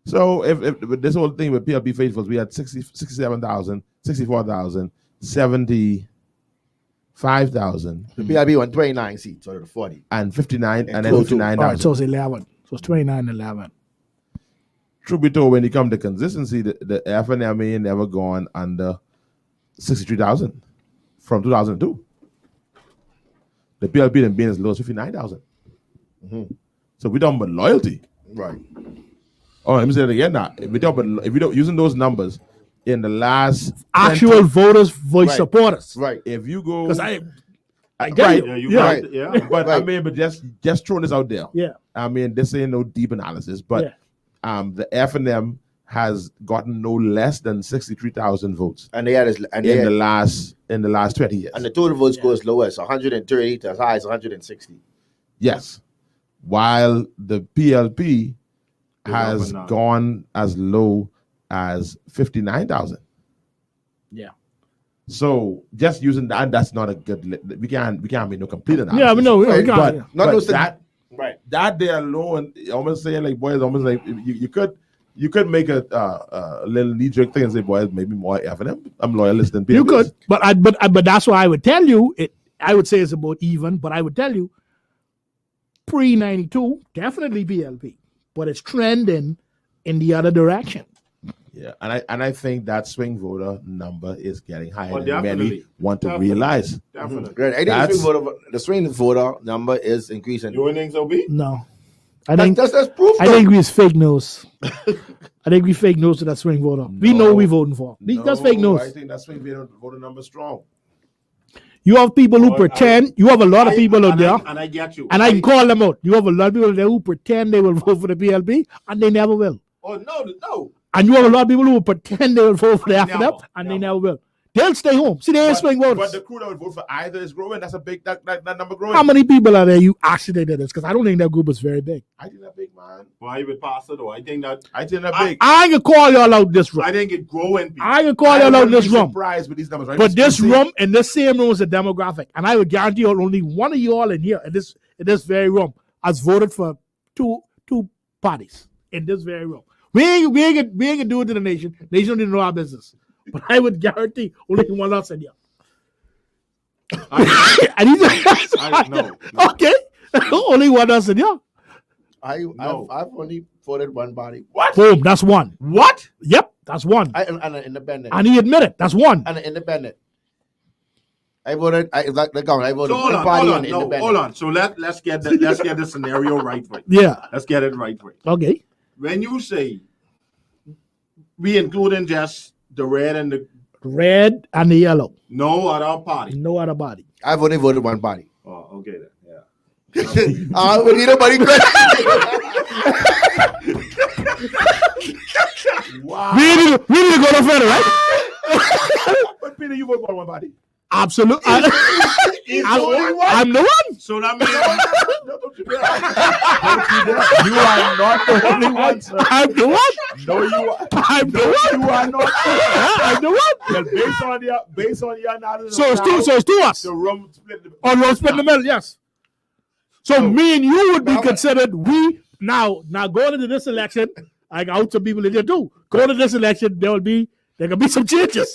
so if with this whole thing with PLP faithfuls, we had 67,000, 64,000, 75,000. The PIB won 29 seats out of the 40. And 59, and then 202. 59,000. All right, so it's 11. So it's 29-11. Truth be told, when it comes to consistency, the FNM ain't never gone under 63,000 from 2002. The PLP then being as low as 59,000. So we talking about loyalty. Right. Oh, let me say it again now. If we don't using those numbers in the last Actual voters, voice Right. supporters. Right. if you go Because I get right, you. Yeah, you Yeah. right. Yeah. but I Right. mean, but just throwing this out there. Yeah. I mean, this ain't no deep analysis, but the FNM has gotten no less than 63,000 votes And they had in the last 20 years. and the total votes go as low as 130 to as high as 160. Yes, while the PLP Goes has up and down. gone as low as 59,000. Yeah. So just using that's not a good. We can't make no complete analysis. Yeah, but no, we Right, got Not but those that Right. that there alone, almost saying like boys, almost like you could make a little knee jerk thing and say boys, maybe more FNM. I'm loyalist than PLP. You could, but that's why I would tell you it. I would say it's about even, but I would tell you pre-92 definitely PLP, but it's trending in the other direction. Yeah, and I think that swing voter number is getting higher Oh, than many definitely. want to realize. Definitely. Right. I think the swing voter number is increasing. You think so, B? No. I think That's proof. I think it's fake news. I think we fake news to that swing voter. We know who we voting for. That's fake news. I think that swing voter number is strong. You have people who pretend. You have a lot of people out there. And I get you. And I can call them out. You have a lot of people there who pretend they will vote for the PLP and they never will. Oh, no. And you have a lot of people who will pretend they will vote for the AFNF and they never will. They'll stay home. See, they ain't swing voters. But the crew that would vote for either is growing. That's a big, that number growing. How many people are there you actually did this? Because I don't think that group is very big. I think that big, man. Why would pass it, though? I think that big. I ain't gonna call y'all out this room. I think it growing. I ain't gonna call y'all out this room. Surprised with these numbers, right? But this room, in this same room, is a demographic. And I would guarantee you only one of you all in here, in this very room, has voted for two parties in this very room. We ain't gonna do it to the nation. Nation don't even know our business. But I would guarantee only one of us in here. No. Okay. Only one of us in here. I've only voted one body. What? Boom, that's one. What? Yep, that's one. And an independent. And he admitted, that's one. And an independent. I voted. I voted So one party and independent. hold on. So let's get the scenario right. Yeah. Let's get it right. Okay. When you say we including just the red and the yellow. No other party. No other body. I've only voted one party. Oh, okay then. Yeah. We need nobody question. Wow. We need to go to further, right? But Peter, you vote for one party. Absolutely. I'm the one. So that means You are not the only one, sir. I'm the one. No, you are. I'm the one. You are not. I'm the one. Well, based on your analysis, So it's two us. the room split. Room split in the middle, yes. So me and you would be considered now going into this election. I got some people in there too. Going to this election, there can be some changes.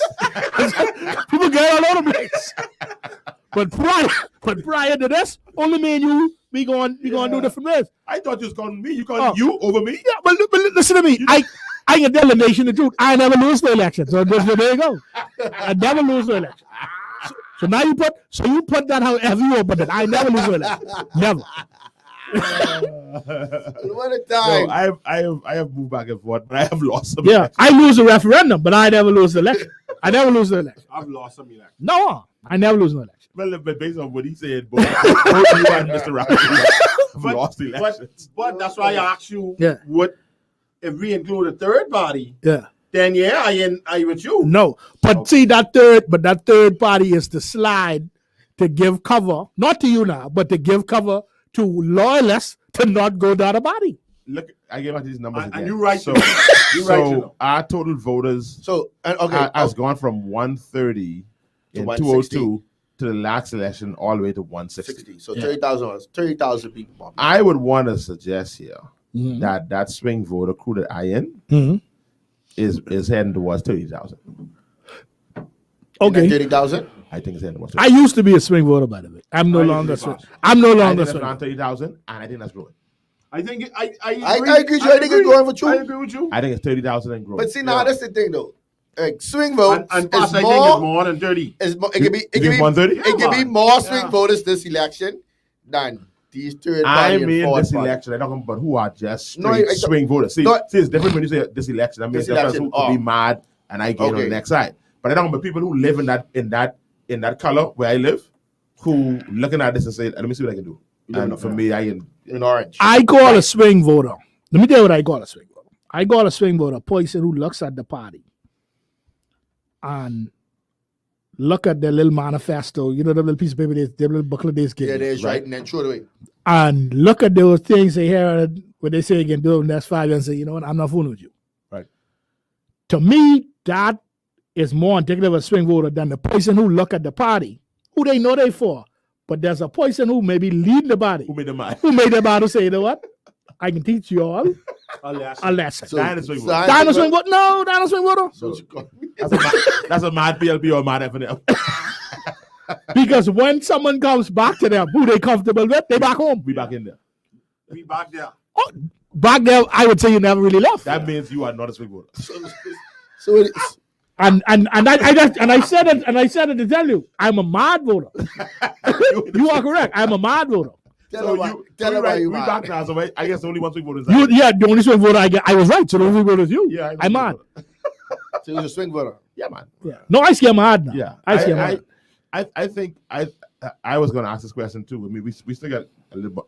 People get all over the place. But prior to this, only me and you, we going do different ways. I thought you was calling me. You calling you over me? Yeah, but listen to me. I can tell the nation the truth. I never lose the election. So there you go. I never lose the election. So now you put that however you want, but I never lose the election. Never. What a time. No, I have moved back and forth, but I have lost some. Yeah, I lose the referendum, but I never lose the election. I never lose the election. I've lost some election. No, I never lose the election. Well, but based on what he said, both you and Mr. Rocky have lost the elections. But that's why I asked you. Yeah. What if we include a third body? Yeah. Then I with you. No, but see that third party is to slide to give cover, not to you now, but to give cover to loyalists to not go to the other body. Look, I gave out these numbers again. And you're right. So, So our total voters has gone from 130 To in 160. 202 to the last election all the way to 160. So 30,000 people. I would want to suggest here that swing voter crew that I in is heading towards 30,000. Okay. 30,000? I think it's heading towards I used to be a swing voter, by the way. I'm no longer swing. I'm no I longer think swing. around 30,000, and I think that's growing. I think I agree. I think it's going for true. I agree with you. I think it's 30,000 and growing. But see, now that's the thing, though. Swing vote And is plus, I think it's more than 30. It can be. It You can be 130? It can be more swing voters this election than these third I party and mean fourth this party. election. I don't know about who are just No, straight I- swing voters. See, no, it's different when you say this election. I mean, This the person election, who could be mad and I get on the Okay. next side. But I don't know about people who live in that color where I live, who looking at this and say, let me see what I can do. And for me, in orange. I call a swing voter. Let me tell you what I call a swing voter. I call a swing voter a person who looks at the party and look at their little manifesto, the little piece of paper, their little booklet they give. Yeah, there's right, and then throw it away. And look at those things they hear what they say again, do it in the next 5 years and say, you know what, I'm not fooling with you. Right. To me, that is more indicative of a swing voter than the person who look at the party, who they know they for. But there's a person who maybe lead the body. Who made the mind? Who made the body say, you know what? I can teach you all a lesson. So, Dinosaur vote. Dinosaur vote? No, dinosaur voter. So you call me. That's a mad PLP or mad FNL. Because when someone comes back to them, who they comfortable with, they back home. We back in there. We back there. Oh, back there, I would say you never really left. That means you are not a swing voter. So it's, And I said it to tell you, I'm a mod voter. You are correct. I'm a mod voter. tell her why you we mad. back now, so I guess the only one swing voter is Yeah, the only swing voter I was right. So the only voter is you. Yeah, I'm mod. So you're a swing voter. Yeah, man. Yeah. No, I see I'm mod now. Yeah, I see I'm mod. I think I was going to ask this question too. I mean, we still got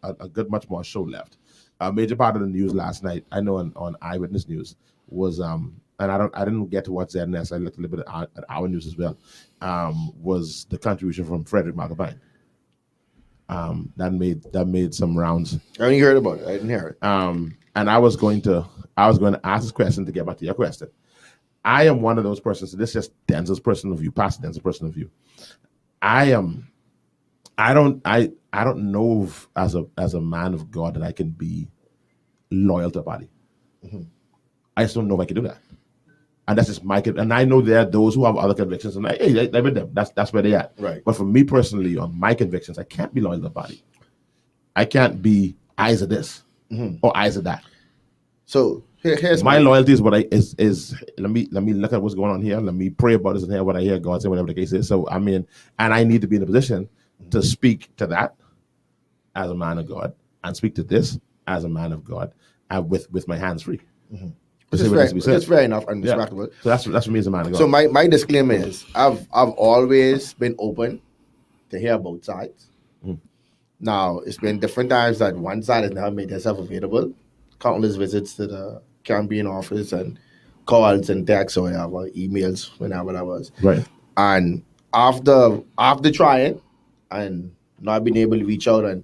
a good much more show left. A major part of the news last night, I know on Eyewitness News was and I didn't get to watch ZNS. I looked a little bit at our news as well. Was the contribution from Frederick Markabine. That made some rounds. I only heard about it. I didn't hear it. And I was going to ask this question to get back to your question. I am one of those persons. This is just Denzel's personal view, Pastor Denzel's personal view. I don't know if, as a man of God, that I can be loyal to a body. Mm-hmm. I just don't know if I can do that. And that's just my and I know there are those who have other convictions, and hey, they're with them. That's where they at. Right. But for me personally, on my convictions, I can't be loyal to a body. I can't be eyes of this or eyes of that. So here's my loyalty is what is let me look at what's going on here. Let me pray about this and hear what I hear God say, whatever the case is. So I mean, and I need to be in a position to speak to that as a man of God and speak to this as a man of God and with my hands free. Mm-hmm. It's fair enough and respectable. So that's for me as a man of God. So my disclaimer is I've always been open to hear both sides. Now it's been different times that one side has never made themselves available. Countless visits to the campaign office and calls and texts or whatever, emails, whenever that was. Right. And after trying and not being able to reach out and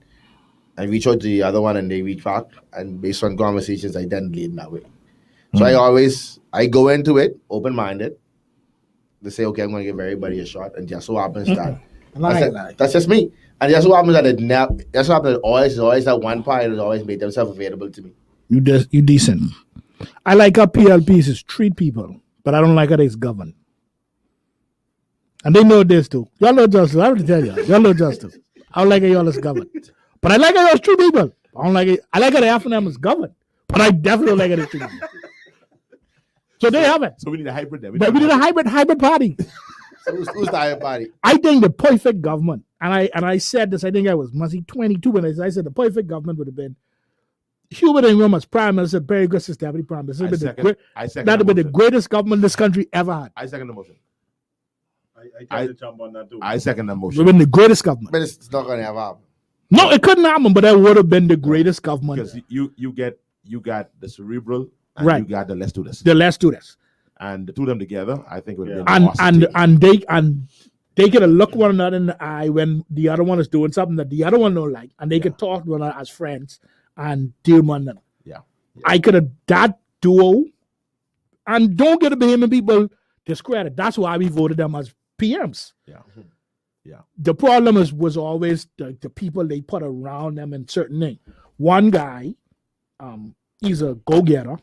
reach out to the other one and they reach back, and based on conversations, I then lead in that way. So I go into it open-minded to say, okay, I'm going to give everybody a shot, and just so happens that's just me. And just so happens that always that one party has always made themselves available to me. You decent. I like how PLPs is treat people, but I don't like how it's governed. And they know this too. Y'all know justice. I have to tell you. Y'all know justice. I don't like how y'all is governed. But I like how y'all treat people. I don't like it. I like how the Afro is governed. But I definitely don't like how they treat people. So they have it. So we need a hybrid then. We need a hybrid party. So who's the hybrid party? I think the perfect government, and I said this, I think I was 22 when I said the perfect government would have been Hubert Ingram as prime minister, very good sister, prime minister. That would be the greatest government this country ever had. I second the motion. I to jump on that too. I second the motion. It would have been the greatest government. But it's not going to have happen. No, it couldn't happen, but that would have been the greatest government. Because you got the cerebral and you got the let's do this. The let's do this. And the two of them together, I think would be an awesome team. and they could look one another in the eye when the other one is doing something that the other one don't like, and they could talk to one another as friends and deal with one another. Yeah. I could have that duo, and don't get the Bahamian people discredit. That's why we voted them as PMs. Yeah. Yeah. The problem was always the people they put around them in certain things. One guy, he's a go-getter.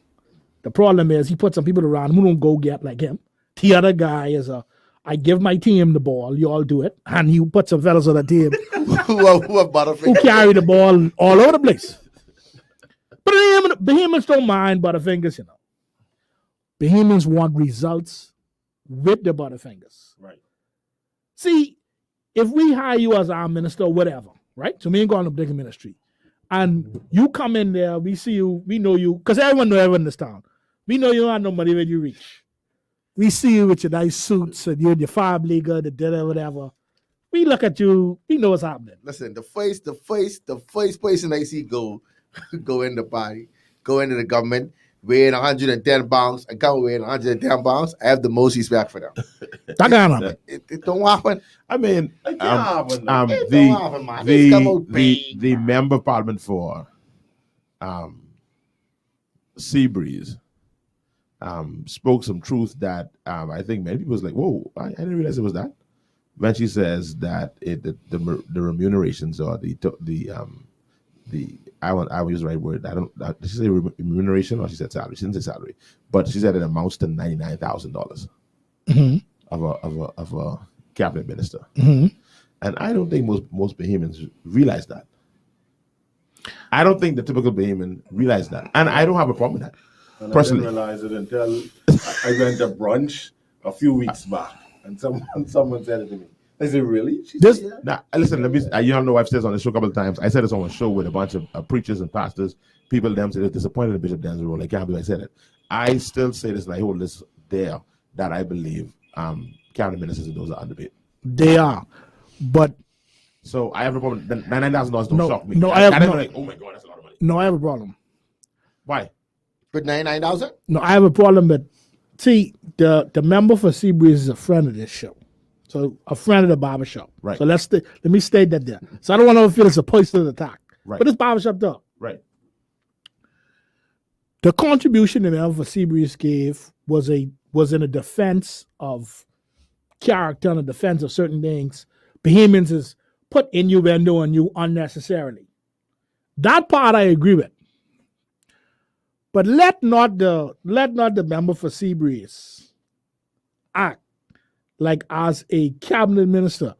The problem is he put some people around him who don't go get like him. The other guy is I give my team the ball, you all do it. And he put some fellas on the team who carry the ball all over the place. But Bahamians don't mind Butterfingers, you know. Bahamians want results with the Butterfingers. Right. See, if we hire you as our minister or whatever, right? So me ain't going to big ministry. And you come in there, we see you, we know you, because everyone knows everyone in this town. We know you don't have no money when you reach. We see you with your nice suits and you're in your farm leaguer, the dinner, whatever. We look at you, we know what's happening. Listen, the first person I see go in the party, go into the government, weighing 110 pounds, and come weighing 110 pounds, I have the most respect for them. That can't happen. It don't happen. I mean, the member of parliament for Seabreeze spoke some truth that I think many people was like, whoa, I didn't realize it was that. When she says that the remunerations or the I will use the right word. Did she say remuneration or she said salary? She didn't say salary, but she said it amounts to $99,000 of a cabinet minister. Mm-hmm. And I don't think most Bahamians realize that. I don't think the typical Bahamian realize that, and I don't have a problem with that. And personally. I didn't realize it until I went to brunch a few weeks back, and someone said it to me. I said, "Really?" She said, "Yeah." Now, listen, let me. You all know I've said this on the show a couple of times. I said this on a show with a bunch of preachers and pastors. People them say they're disappointed in Bishop Denzel's role. They can't believe I said it. I still say this, and I hold this there, that I believe cabinet ministers and those are underpaid. They are, but so I have a problem. $99,000 don't shock me. No, I have no. Like, oh my God, that's a lot of money. No, I have a problem. Why? With 99,000? No, I have a problem. But see, the member for Seabreeze is a friend of this show. So a friend of the Barbershop. Right. So let me state that there. So I don't want to feel it's a personal attack. Right. But it's Barbershop Talk. Right. The contribution the member for Seabreeze gave was in a defense of character and a defense of certain things. Bohemians is put innuendo on you unnecessarily. That part I agree with. But let not the member for Seabreeze act like as a cabinet minister,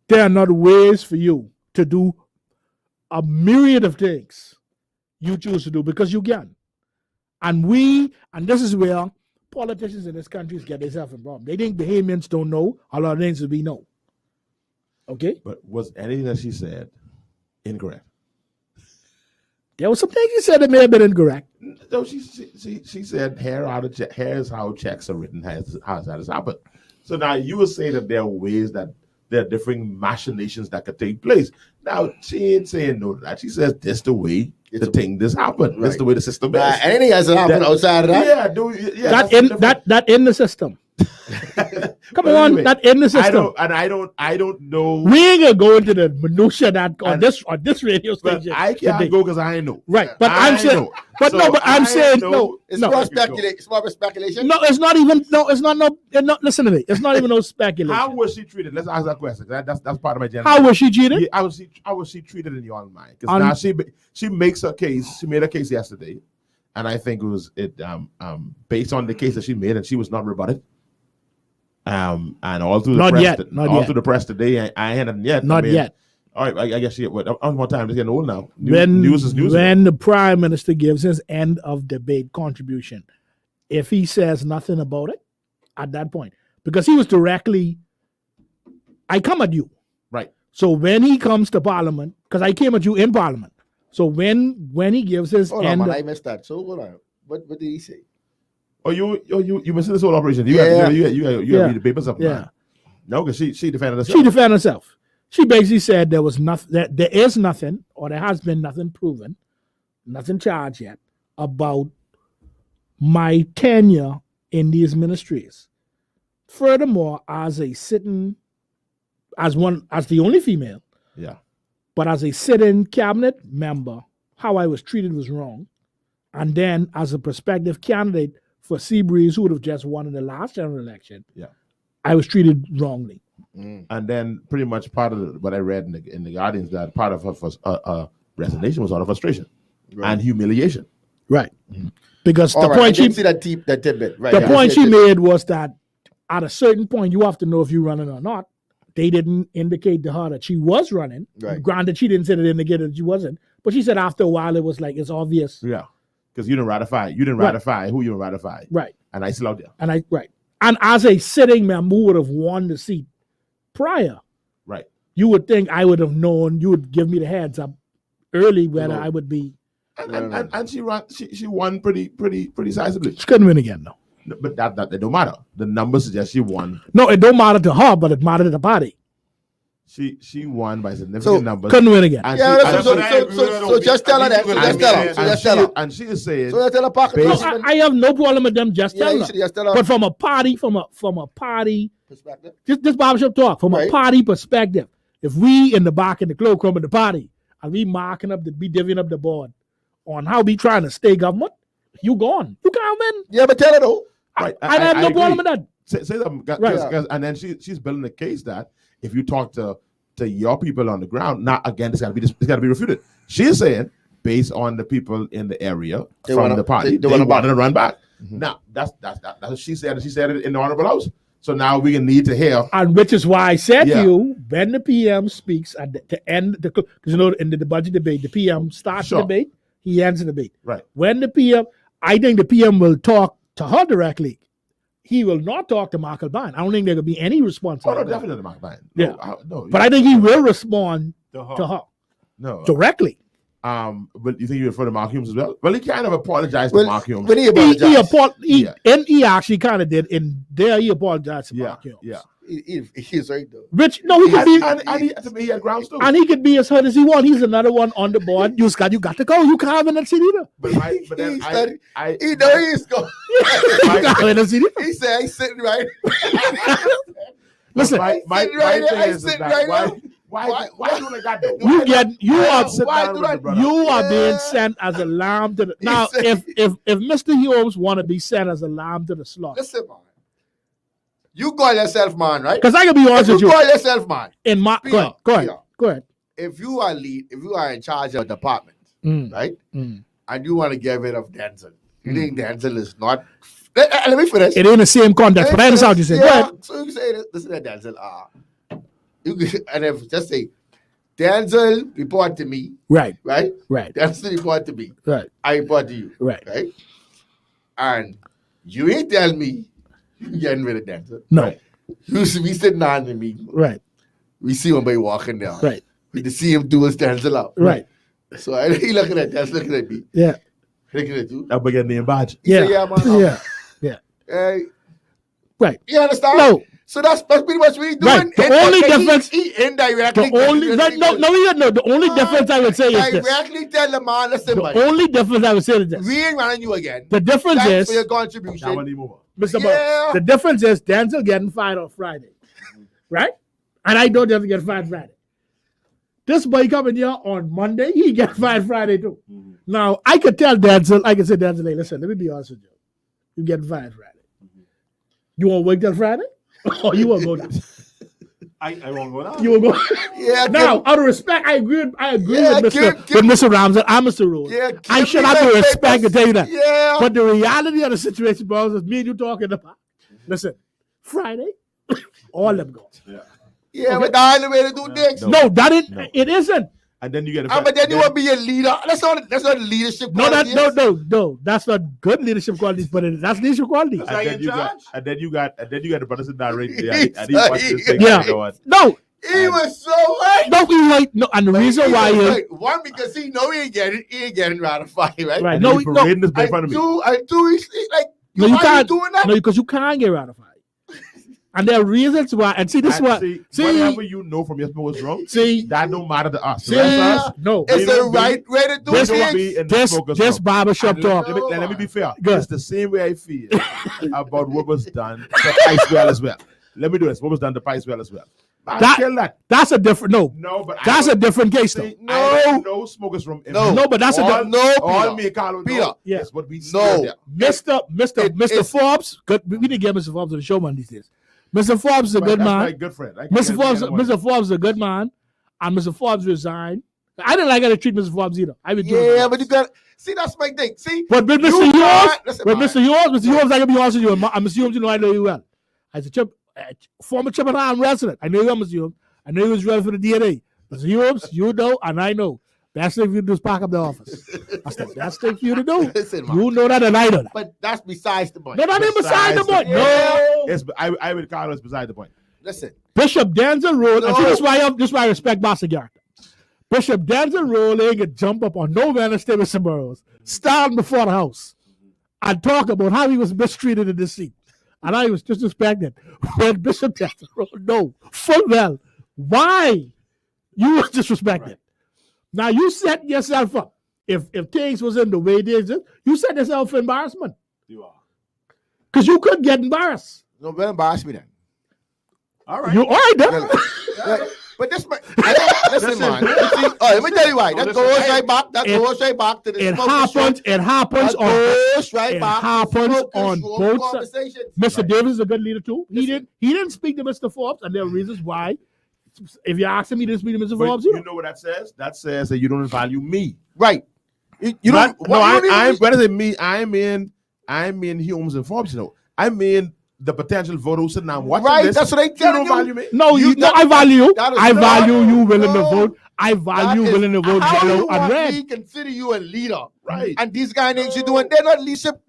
there are not ways for you to do a myriad of things you choose to do because you can. And this is where politicians in this country get themselves in problem. They think Bahamians don't know a lot of things that we know. Okay? But was anything that she said incorrect? There was some things she said that may have been incorrect. No, she said here's how checks are written, how that has happened. So now you would say that there are ways that there are different machinations that could take place. Now she ain't saying no to that. She says this the way this happened. Right. That's the way the system is. Anything has to happen outside of that? Yeah, that in the system. Come on, anyway, that in the system. I don't know. We ain't gonna go into the minutia that on this radio station. I can't go because I know. Right, but I'm saying, but I'm saying no. It's more speculation. It's more speculation. No, it's not even. No, it's not. No, listen to me. It's not even no speculation. How was she treated? Let's ask that question. That's part of my agenda. How was she treated? Yeah, how was she treated in your own mind? Because now she makes her case. She made a case yesterday, and I think it was based on the case that she made, and she was not rebutted. And all through the press, through the press today, I hadn't yet. Not yet. All right, I guess she. On more time, it's getting old now. News is news. When the prime minister gives his end of debate contribution, if he says nothing about it at that point, because he was directly, I come at you. Right. So when he comes to Parliament, because I came at you in Parliament. So when he gives his end, man, I missed that. So hold on. What did he say? Oh, you missed this whole operation. You have to read the papers up. Yeah. No, because she defended herself. She defended herself. She basically said there was nothing. That there is nothing, or there has been nothing proven, nothing charged yet about my tenure in these ministries. Furthermore, as the only female, but as a sitting cabinet member, how I was treated was wrong, and then as a prospective candidate for Seabreeze, who would have just won in the last general election, I was treated wrongly. And then pretty much part of what I read in the Guardians, that part of her resignation was out of frustration and humiliation. Right. Because the point she see that tidbit. Right. The point she made was that at a certain point, you have to know if you're running or not. They didn't indicate to her that she was running. Right. Granted, she didn't say that indicated that she wasn't. But she said after a while, it was like, it's obvious. Yeah. Because you didn't ratify. You didn't ratify who you ratified. Right. And I still out there. And as a sitting member who would have won the seat prior, right, you would think I would have known, you would give me the heads up early whether I would be. And she won pretty sizably. She couldn't win again, though. No, but that don't matter. The numbers suggest she won. No, it don't matter to her, but it mattered to the party. She won by significant numbers. Couldn't win again. So just tell her that. Just tell her. And she is saying. So tell her I have no problem with them just telling her. But from a party, from a party perspective, this Barbershop Talk, from a party perspective, if we in the back in the cloakroom of the party and we marking up, we divvying up the board on how we trying to stay government, you gone. You can't win. Yeah, but tell her though. I have no problem with that. Say that, and then she's building a case that if you talk to your people on the ground, now again, it's got to be refuted. She is saying, based on the people in the area from the party, they wanted to run back. Mm-hmm. Now that's what she said. She said it in the Honorable House. So now we need to hear, and which is why I said to you, when the PM speaks to end the, because in the budget debate, the PM starts the debate, he ends the debate. Right. When the PM, I think the PM will talk to her directly. He will not talk to Michael Bond. I don't think there could be any response. Oh, no, definitely not Michael Bond. Yeah. No, but I think he will respond to her. No. Directly. But you think you refer to Mark Humes as well? Well, he kind of apologized to Mark Humes. But he actually kind of did. And there he apologized to Mark Humes. Yeah. He's right though. Rich, no, he could be, and he had grounds too. and he could be as hurt as he wants. He's another one on the board. You got to go. You can't have in that city either. But then he know he's going. He said he's sitting right. Listen, my thing is that why do they got that? You are being sent as a lamb to the now. If Mr. Humes want to be sent as a lamb to the slaughter, listen, man. You call yourself man, right? Because I can be honest with you. You call yourself man. In my go ahead. If you are in charge of a department, right? And you want to get rid of Denzel, you think Denzel is not? Let me finish. It ain't the same context, but I understand what you say. Yeah, go ahead. so you can say this is Denzel. And if just say Denzel report to me, right. Denzel report to me, right. I report to you, right. And you ain't tell me you getting rid of Denzel. No. Right. We sitting down in the meeting. Right. We see somebody walking down. Right. We see him do his Denzel out. Right. So he looking at Denzel, looking at me. Yeah. Looking at you. I'm getting the badge. Yeah. Say, yeah, man. Yeah. Hey. Right. You understand? No. So that's pretty much what he's doing. Right. The only difference. He indirectly. The only difference I would say is this. Directly tell the man, listen, the only difference I would say is this. We ain't running you again. The difference Thanks is for your contribution. Mr. Bo, the difference is Denzel getting fired on Friday, right? And I know Denzel get fired Friday. This boy coming here on Monday, he get fired Friday too. Now I could tell Denzel, hey, listen, let me be honest with you. You get fired Friday. You want to wait till Friday, or you want to go down? I won't go down. You will go. Yeah. Now, out of respect, I agree with Mr. Ramsey and Mr. Rose. Yeah, I should have the respect to tell you that. Yeah. But the reality of the situation, bro, is me and you talking about. Listen, Friday, all them go. Yeah, but that's the way to do things. No, that ain't. It isn't. And then you get. But then you want to be a leader. That's not leadership. No, that's not good leadership qualities, but that's leadership qualities. And then you got the brothers in that right there. And he watched this thing. No. He was so right. No, he right. No, and the reason why is one, because he know he ain't getting ratified, right? Right. No, parading this in front of me. I do. He's like, you can't doing that? No, because you can't get ratified. And there are reasons why. And see, this is what. See, whatever you know from your was wrong. See, that don't matter to us. See, no, it's the right way to do it. This barbershop talk. Let me be fair. Good. It's the same way I feel about what was done to Picewell as well. Let me do this. What was done to Picewell as well. That's a different. No, but that's a different case though. No smokers from no, but that's all me, Carlo. Peter. Yes, what we Mr. Forbes. We didn't get Mr. Forbes on the show man these days. Mr. Forbes is a good man. My good friend. Mr. Forbes is a good man, and Mr. Forbes resigned. I didn't like how to treat Mr. Forbes either. But you got see that's my thing. See, but with Mr. Humes, I can be honest with you. And Mr. Humes, you know I know you well. As a former Chippenham resident, I know you well, Mr. Humes. I know he was ready for the DNA. Mr. Humes, you know, and I know. Best thing for you to do is pack up the office. That's the best thing for you to do. Listen, you know that and I know that. But that's besides the point. No, that ain't beside the point. No. I would call it beside the point. Listen. Bishop Denzel Road, and this is why I respect Boss Garrett. Bishop Denzel Road ain't gonna jump up on no man and stay with some burrows, stand before the house, and talk about how he was mistreated in this seat. And I was disrespected. When Bishop Denzel Road, no, full well, why you was disrespected. Now you set yourself up. If things was in the way they exist, you set yourself for embarrassment. You are. Because you could get embarrassed. No, don't embarrass me then. All right. You all right then? But this, listen, man. Let me tell you why. That goes right back. That goes right back to the. It happens on both sides. Mr. Davis is a good leader too. He didn't speak to Mr. Forbes, and there are reasons why. If you ask him, he didn't speak to Mr. Forbes. You know what that says? That says that you don't value me. Right. You don't. No, I'm. What is it? Me. I'm in Humes and Forbes. You know. I mean the potential voter who's sitting down watching this. That's what I tell you. Value me. No, I value you. I value you willing to vote. I value willing to vote how yellow you and want red. me consider you a leader, Right. And these guys ain't you doing. They're not leadership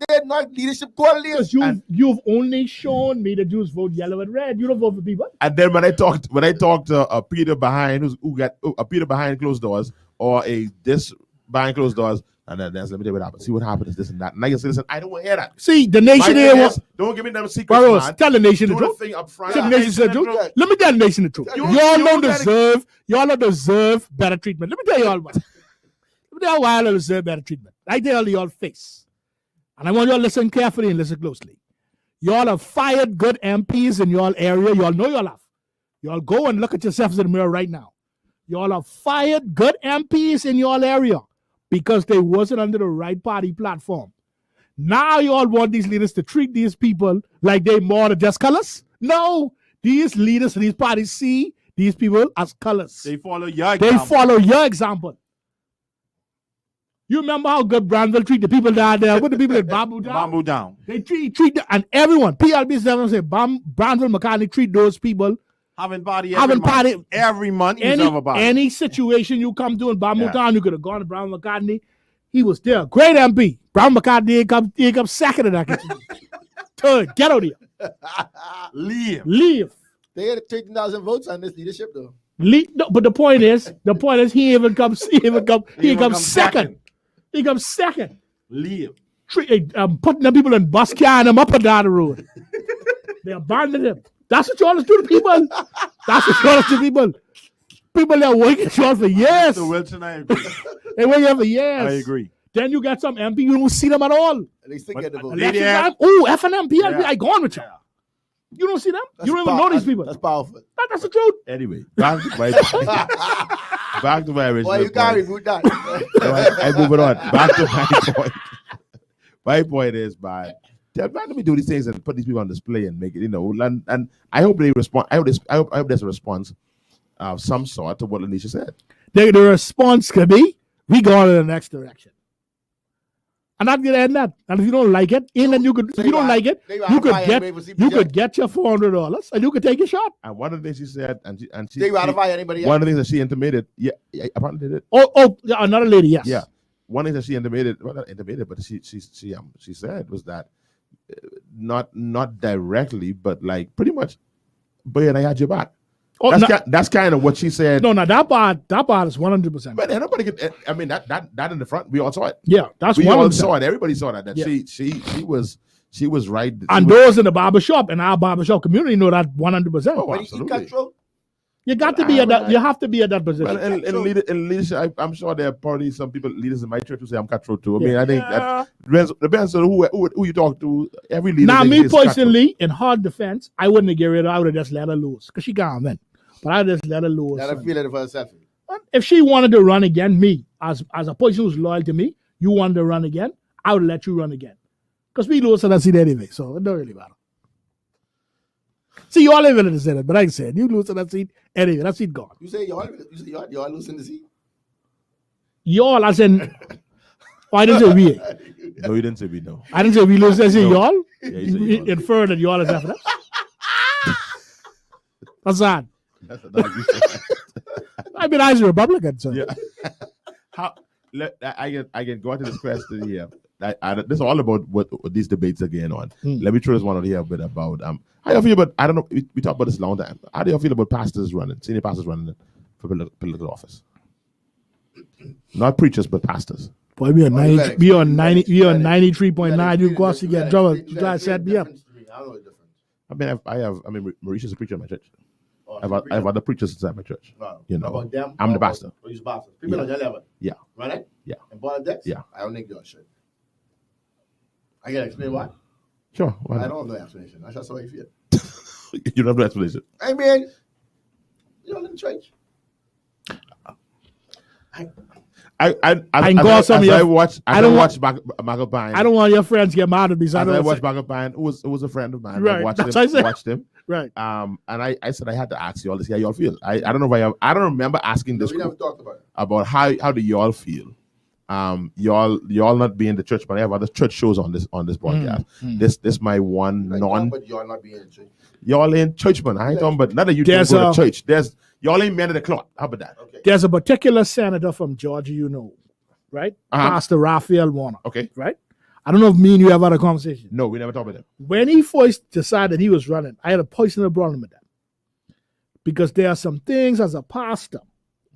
qualities. Because you've only shown me that you vote yellow and red. You don't vote for people. And then when I talked to Peter behind Peter behind closed doors or this behind closed doors, and then let me tell you what happened. See what happened is this and that. And I can say, listen, I don't want to hear that. See, the nation My here thing wants. is, don't give me them secrets, Burroughs, man. tell the nation the Do truth. thing up front. Tell the nation the truth. Let me tell the nation the truth. Y'all don't deserve better treatment. Let me tell y'all what. Let me tell you why I don't deserve better treatment. I tell y'all face. And I want y'all to listen carefully and listen closely. Y'all have fired good MPs in y'all area. Y'all know y'all have. Y'all go and look at yourselves in the mirror right now. Y'all have fired good MPs in y'all area because they wasn't under the right party platform. Now y'all want these leaders to treat these people like they more than just colors? No. These leaders of these parties see these people as colors. They follow your example. They follow your example. You remember how good Brandville treat the people down there? What the people at Bamboo Down? Bamboo Down. They treat them, and everyone, PLB 7 say, Brandville McCartney treat those people. Having party every month. Any situation you come to in Bamboo Town, you could have gone to Brown McCartney. He was there. Great MP. Brown McCartney ain't come second in that kitchen. Third. Get out of here. Leave. They had 13,000 votes on this leadership, though. No, but the point is, he even comes second. He comes second. Leave. Putting the people in bus carrying them up and down the road. They abandoned him. That's what y'all do to people. That's what y'all do to people. People that working for y'all for years. So Wilson, I agree. They work here for years. I agree. Then you got some MP, you don't see them at all. At least they get the vote. Oh, FNM, PLP, I gone with you. You don't see them? You don't even know these people. That's powerful. That's the truth. Anyway, back to my original Boy, you got to reboot that. I move it on. Back to my point. My point is, let me do these things and put these people on display and make it, and I hope they respond. I hope there's a response of some sort to what Lanisha said. The response could be, we go in the next direction. And I'm gonna end that. And if you don't like it, if you don't like it, you could get your $400 and you could take your shot. And one of the things she said, and she they ratify anybody else. One of the things that she intimated, apparently did it. Another lady, yes. Yeah. One thing that she intimated, well, not intimated, but she said was that not directly, but like pretty much, but I had your back. That's kind of what she said. No, that part is 100%. But nobody could. I mean, that in the front, we all saw it. Yeah, that's we 100%. all saw it. Everybody saw that. She was right. And those in the barbershop and our barbershop community know that 100%. Oh, absolutely. You got to be at that. You have to be at that position. Well, in leadership, I'm sure there are probably some people, leaders in my church, who say I'm cutthroat too. I mean, I think that depends on who you talk to. Every leader. Now, me personally, in hard defense, I wouldn't have get rid of her. I would have just let her lose because she gone then. But I just let her lose. Let her feel it for herself. If she wanted to run again, me as a person who's loyal to me, you wanted to run again, I would let you run again. Because we lose that seat anyway, so it don't really matter. See, you all live in the Senate, but I said you lose that seat anyway. That seat gone. You say y'all losing the seat? Y'all, as in, I didn't say we. No, you didn't say we. No, I didn't say we lose. I said y'all. Yeah, you infer that y'all is after that. That's that. I mean, I was a Republican, so. Yeah. I can go into this question here. This is all about what these debates are going on. Let me throw this one out here a bit about how you feel about, I don't know, we talked about this a long time. How do you feel about senior pastors running for political office? Not preachers, but pastors. Boy, we on 93.9. You go to get trouble. Try to set me up. I mean, Mauritius is a preacher in my church. I have other preachers inside my church. Wow. About them, I'm the pastor. People on your level. Yeah. Right? Yeah. And Bangladesh? Yeah. I don't think you should. I can explain why. Sure. I don't have no explanation. That's just how I feel. You don't have no explanation. I mean, you're in the church. I don't watch Magapine. I don't want your friends to get mad at me. I watched Magapine, who was a friend of mine. Right. I watched him. Right. And I said I had to ask you all to see how y'all feel. I don't know if I don't remember asking this. We never talked about it. About how do y'all feel? Y'all not being the church, but I have other church shows on this podcast. This my one but y'all not being in church. Y'all in church, man. I ain't talking about not that you go to church. Y'all ain't men of the cloth. How about that? Okay. There's a particular senator from Georgia, you know, right? Pastor Raphael Warner. Okay. Right? I don't know if me and you have had a conversation. No, we never talked about him. When he first decided he was running, I had a personal problem with that. Because there are some things as a pastor,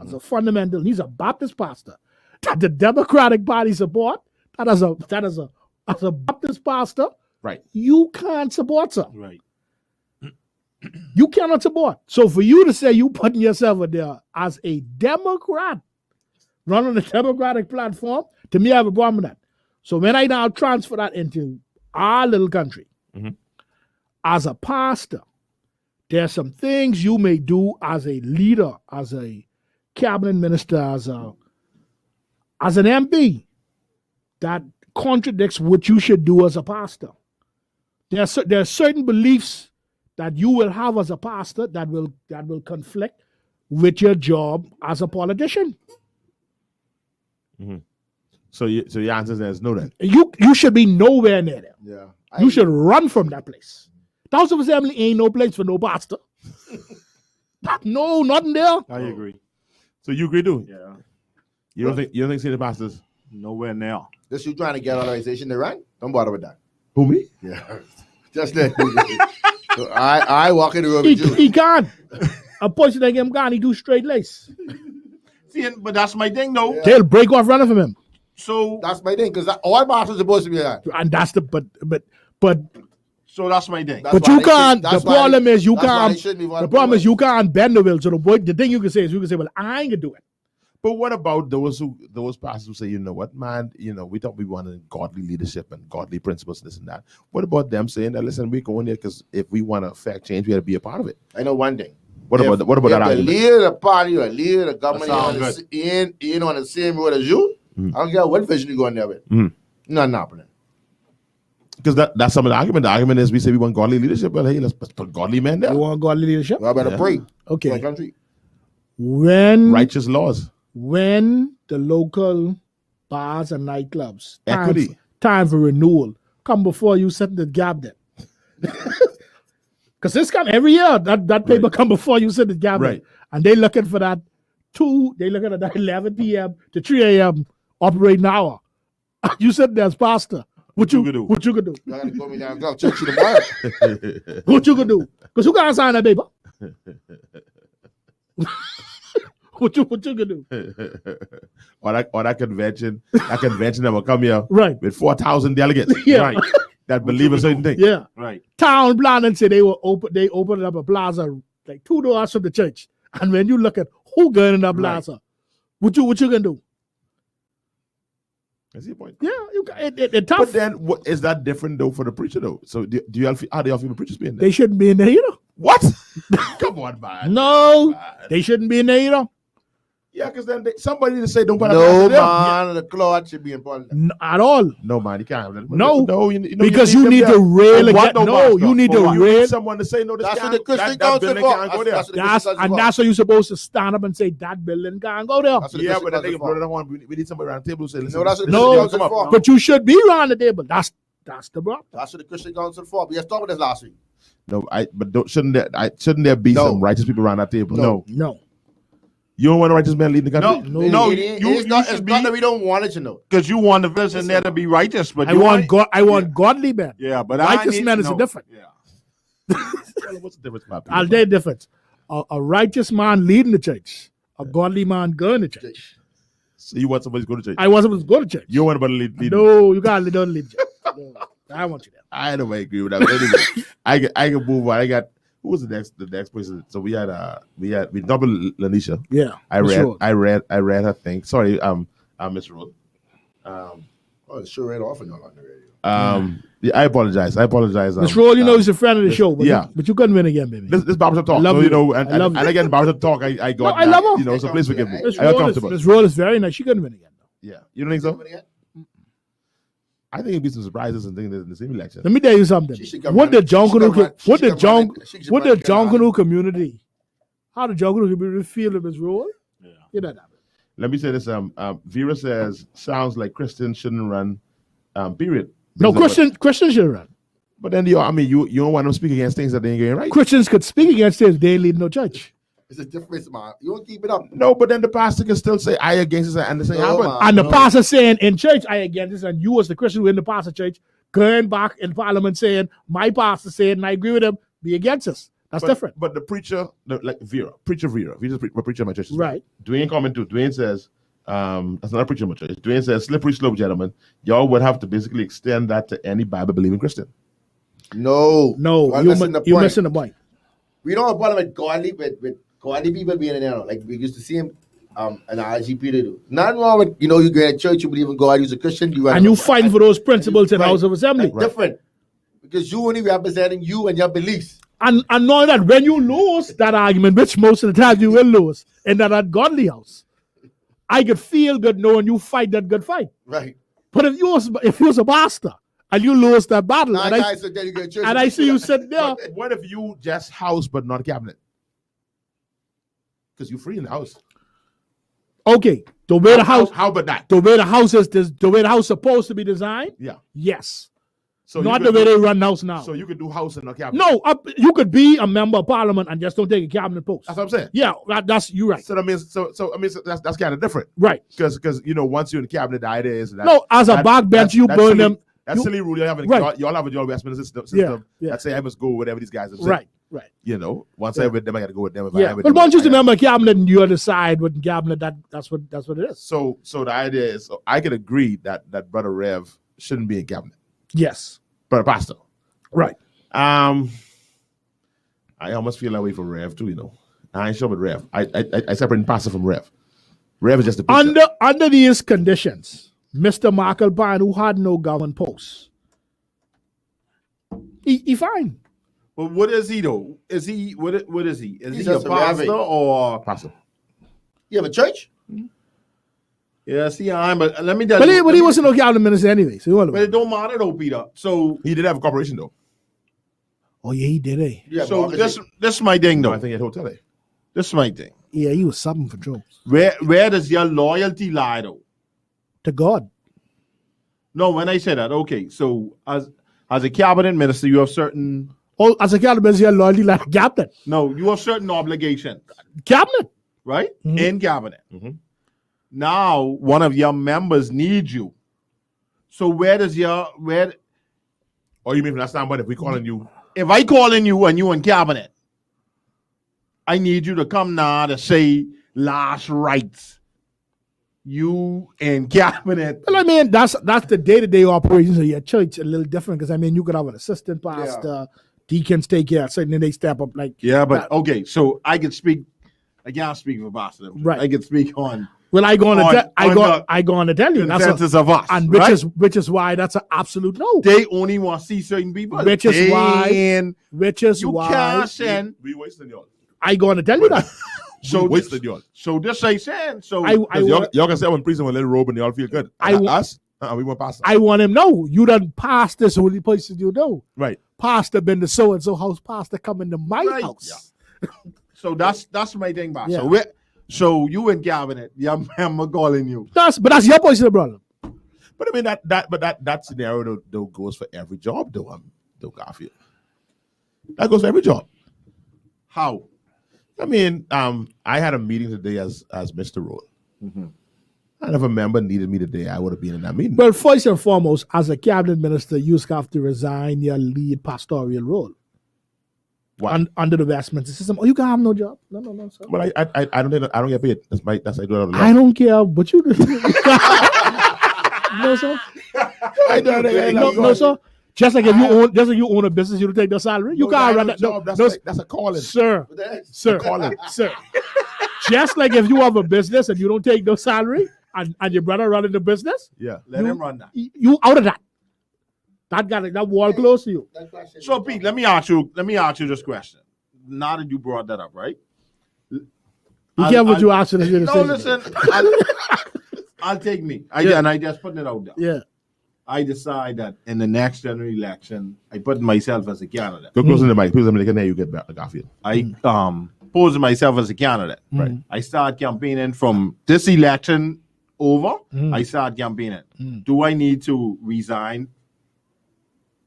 as a fundamental, he's a Baptist pastor, that the Democratic Party support, that as a Baptist pastor, right, you can't support him. Right. You cannot support. So for you to say you putting yourself in there as a Democrat, running the Democratic platform, to me, I have a problem with that. So when I now transfer that into our little country, as a pastor, there are some things you may do as a leader, as a cabinet minister, as an MP, that contradicts what you should do as a pastor. There are certain beliefs that you will have as a pastor that will conflict with your job as a politician. So your answer is no then? You should be nowhere near them. Yeah. You should run from that place. The House of Assembly ain't no place for no pastor. No, nothing there. I agree. So you agree too? Yeah. You don't think senior pastors? Nowhere now. This you trying to get authorization to run? Don't bother with that. Who, me? Yeah. Just let me. So I walk in the room with you. He can't. A person like him can't. He do straight lace. See, but that's my thing, though. Yeah. They'll break off running from him. So that's my thing, because all pastors are supposed to be that. And that's the but. So that's my thing. But you can't. The problem is you can't. The problem is you can't bend the will. So the thing you can say is well, I ain't gonna do it. But what about those pastors who say, you know what, man, we thought we wanted godly leadership and godly principles, this and that. What about them saying that, listen, we're going here because if we want to affect change, we got to be a part of it? I know one thing. What about that argument? The leader of the party or leader of the government on the same road as you, I don't care what vision you go in there with. Nothing happening. Because that's some of the argument. The argument is we say we want godly leadership. Well, hey, let's put godly men there. You want godly leadership? Well, I better pray. Okay. For my country. When righteous laws. When the local bars and nightclubs equity time for renewal come before you set the gap then. Because this come every year. That paper come before you set the gap then. And they looking for that they looking at that 11 p.m. to 3 a.m. operating hour. You said there's pastor. What you gonna do? You gotta go me down to church tomorrow. What you gonna do? Because who gonna sign that paper? What you gonna do? or that convention that will come here with 4,000 delegates. Yeah. That believe a certain thing. Yeah. Right. Town planning said they opened up a plaza like 2 doors from the church. And when you look at who going in that plaza, what you gonna do? That's your point. Yeah, it's tough. But then, is that different though for the preacher though? So do you how do y'all feel the preachers being there? They shouldn't be in there either. What? Come on, man. No, they shouldn't be in there either. Yeah, because then somebody to say don't put no man, the cloth should be important. At all. No man, you can't. No, because you need to rail again. No, you need to rail. Someone to say no. That's what the Christian Council for. That's what you're supposed to stand up and say that building can't go there. Yeah, but they can put it on. We need somebody around the table to say, listen. No, that's what the Christian Council for. But you should be around the table. That's the problem. That's what the Christian Council for. We just talked about this last week. No, shouldn't there be some righteous people around that table? No. You don't want a righteous man leading the country? No. It's not that we don't want it to know. Because you want the person there to be righteous, but I want godly men. Yeah, but righteous men is different. Yeah. What's the difference, Papa? I'll tell you the difference. A righteous man leading the church, a godly man going to church. So you want somebody to go to church? I want somebody to go to church. You want somebody to lead? No, you can't lead church. No, I want you there. I don't agree with that. Anyway, I can move on. I got. Who was the next person? So we double Lanisha. Yeah. I read her thing. Sorry, Miss Rose. It's sure read off on the radio. Yeah, I apologize. Miss Rose, he's a friend of the show, but you couldn't win again, baby. This Barbershop Talk. Love so, and again, Barbershop Talk, I got I love her. so please forgive me. Miss Rose is very nice. She couldn't win again. Yeah. You don't think so? I think it'd be some surprises and things in the same election. Let me tell you something. What the John Canoe community, how the John Canoe community feel of Miss Rose? Yeah. You know that. Let me say this. Vera says, sounds like Christians shouldn't run, period. No, Christians should run. But then, you don't want them to speak against things that they ain't getting right. Christians could speak against things, they ain't leading no church. It's a difference, man. You don't keep it up. No, but then the pastor can still say, I against this, and the same happen. And the pastor saying in church, I against this, and you as the Christian who in the pastor church, going back in parliament saying, my pastor said, and I agree with him, be against us. That's different. But the preacher, like Preacher Vera, preacher in my church. Right. Dwayne comment too. Dwayne says, that's not a preacher in my church. Dwayne says, slippery slope, gentlemen. Y'all would have to basically extend that to any Bible-believing Christian. No, you're missing the point. We don't have a problem with godly people being in there. Like we used to see him an RGP to do. Nothing wrong with, you go to church, you believe in God, you're a Christian. You fight for those principles in the House of Assembly. That's different. Because you only representing you and your beliefs. And knowing that when you lose that argument, which most of the time you will lose in that godly house, I could feel good knowing you fight that good fight. Right. But if you was a pastor and you lose that battle, and I see you sitting there. But what if you just house but not cabinet? Because you're free in the house. Okay, the way the house. How about that? The way the house is the way the house is supposed to be designed. Yeah. Yes. So not the way they run the house now. So you could do house and not cabinet. No, you could be a member of parliament and just don't take a cabinet post. That's what I'm saying. Yeah, that's you right. So that means that's kind of different, right? Because once you're in the cabinet, the idea is that as a backbench you burn them. That's silly rule. Y'all have your Westminster system. Yeah. That say I must go with whatever these guys have said. Right. Once I'm with them, I got to go with them. But once you're a member of cabinet and you're decide with cabinet, that's what it is. So the idea is, I can agree that Brother Rev shouldn't be in cabinet. Yes. Brother Pastor. Right. I almost feel that way for Rev too. I ain't sure with Rev. I separate Pastor from Rev. Rev is just a preacher. Under these conditions, Mr. Michael Pine, who had no government post, he fine. But what is he though? Is he what is he? Is He's he a just a pastor rabbi. or pastor? You have a church? Yeah, see, but let me tell you. But he wasn't no cabinet minister anyway. So but it don't matter though, Peter. So he did have a corporation though. Oh yeah, he did. Yeah, so this is my thing though. I think at hotel. This is my thing. Yeah, he was something for Joe. Where does your loyalty lie though? To God. No, when I say that, okay. So as a cabinet minister, you have certain. Oh, as a cabinet minister, your loyalty like cabinet. No, you have certain obligations. Cabinet. Right? Mm-hmm. In cabinet. Mm-hmm. Now, one of your members needs you. So where does where? Oh, you mean from that standpoint? If we calling you, if I calling you and you in cabinet, I need you to come now to say last rites. You in cabinet. Well, I mean, that's the day-to-day operations of your church a little different because you could have an assistant pastor, deacons take care of certain, and they step up like. Yeah, but okay, so I can speak. I can't speak for pastor. Right. I can speak on. Well, I go on to tell you consensus of us, and which is why that's an absolute no. They only want to see certain people. Which is why can't send. We wasting y'all. I go on to tell you that. So wasted y'all. So this ain't saying. So y'all can say when prison with a little robe and y'all feel good. We want pastor. I want him no. You done passed this only places you know. Right. Pastor been to so and so house. Pastor coming to my house. Yeah. So that's my thing, boss. Yeah. So you in cabinet, your member calling you. That's your position, brother. But I mean that scenario though goes for every job though. Garfield. That goes for every job. How? I mean, I had a meeting today as Mr. Roll. Mm-hmm. And if a member needed me today, I would have been in that meeting. Well, first and foremost, as a cabinet minister, you have to resign your lead pastoral role. Under the Westminster system. Oh, you can have no job. No, sir. But I don't get paid. That's I do it out of I don't care, but you do. No, sir. No, sir. Just like if you own a business, you don't take no salary. You can't run that. No, that's a calling, sir. Sir. Just like if you have a business and you don't take no salary, and your brother running the business, let him run that. You out of that. That wall close to you. So Pete, let me ask you this question. Now that you brought that up, right? Be careful what you ask this. No, listen. I'll take me. And I just putting it out there. Yeah. I decide that in the next general election, I put myself as a candidate. Go close to the mic. Please let me can hear you get back, Garfield. I pose myself as a candidate. Right. I start campaigning from this election over. I start campaigning. Do I need to resign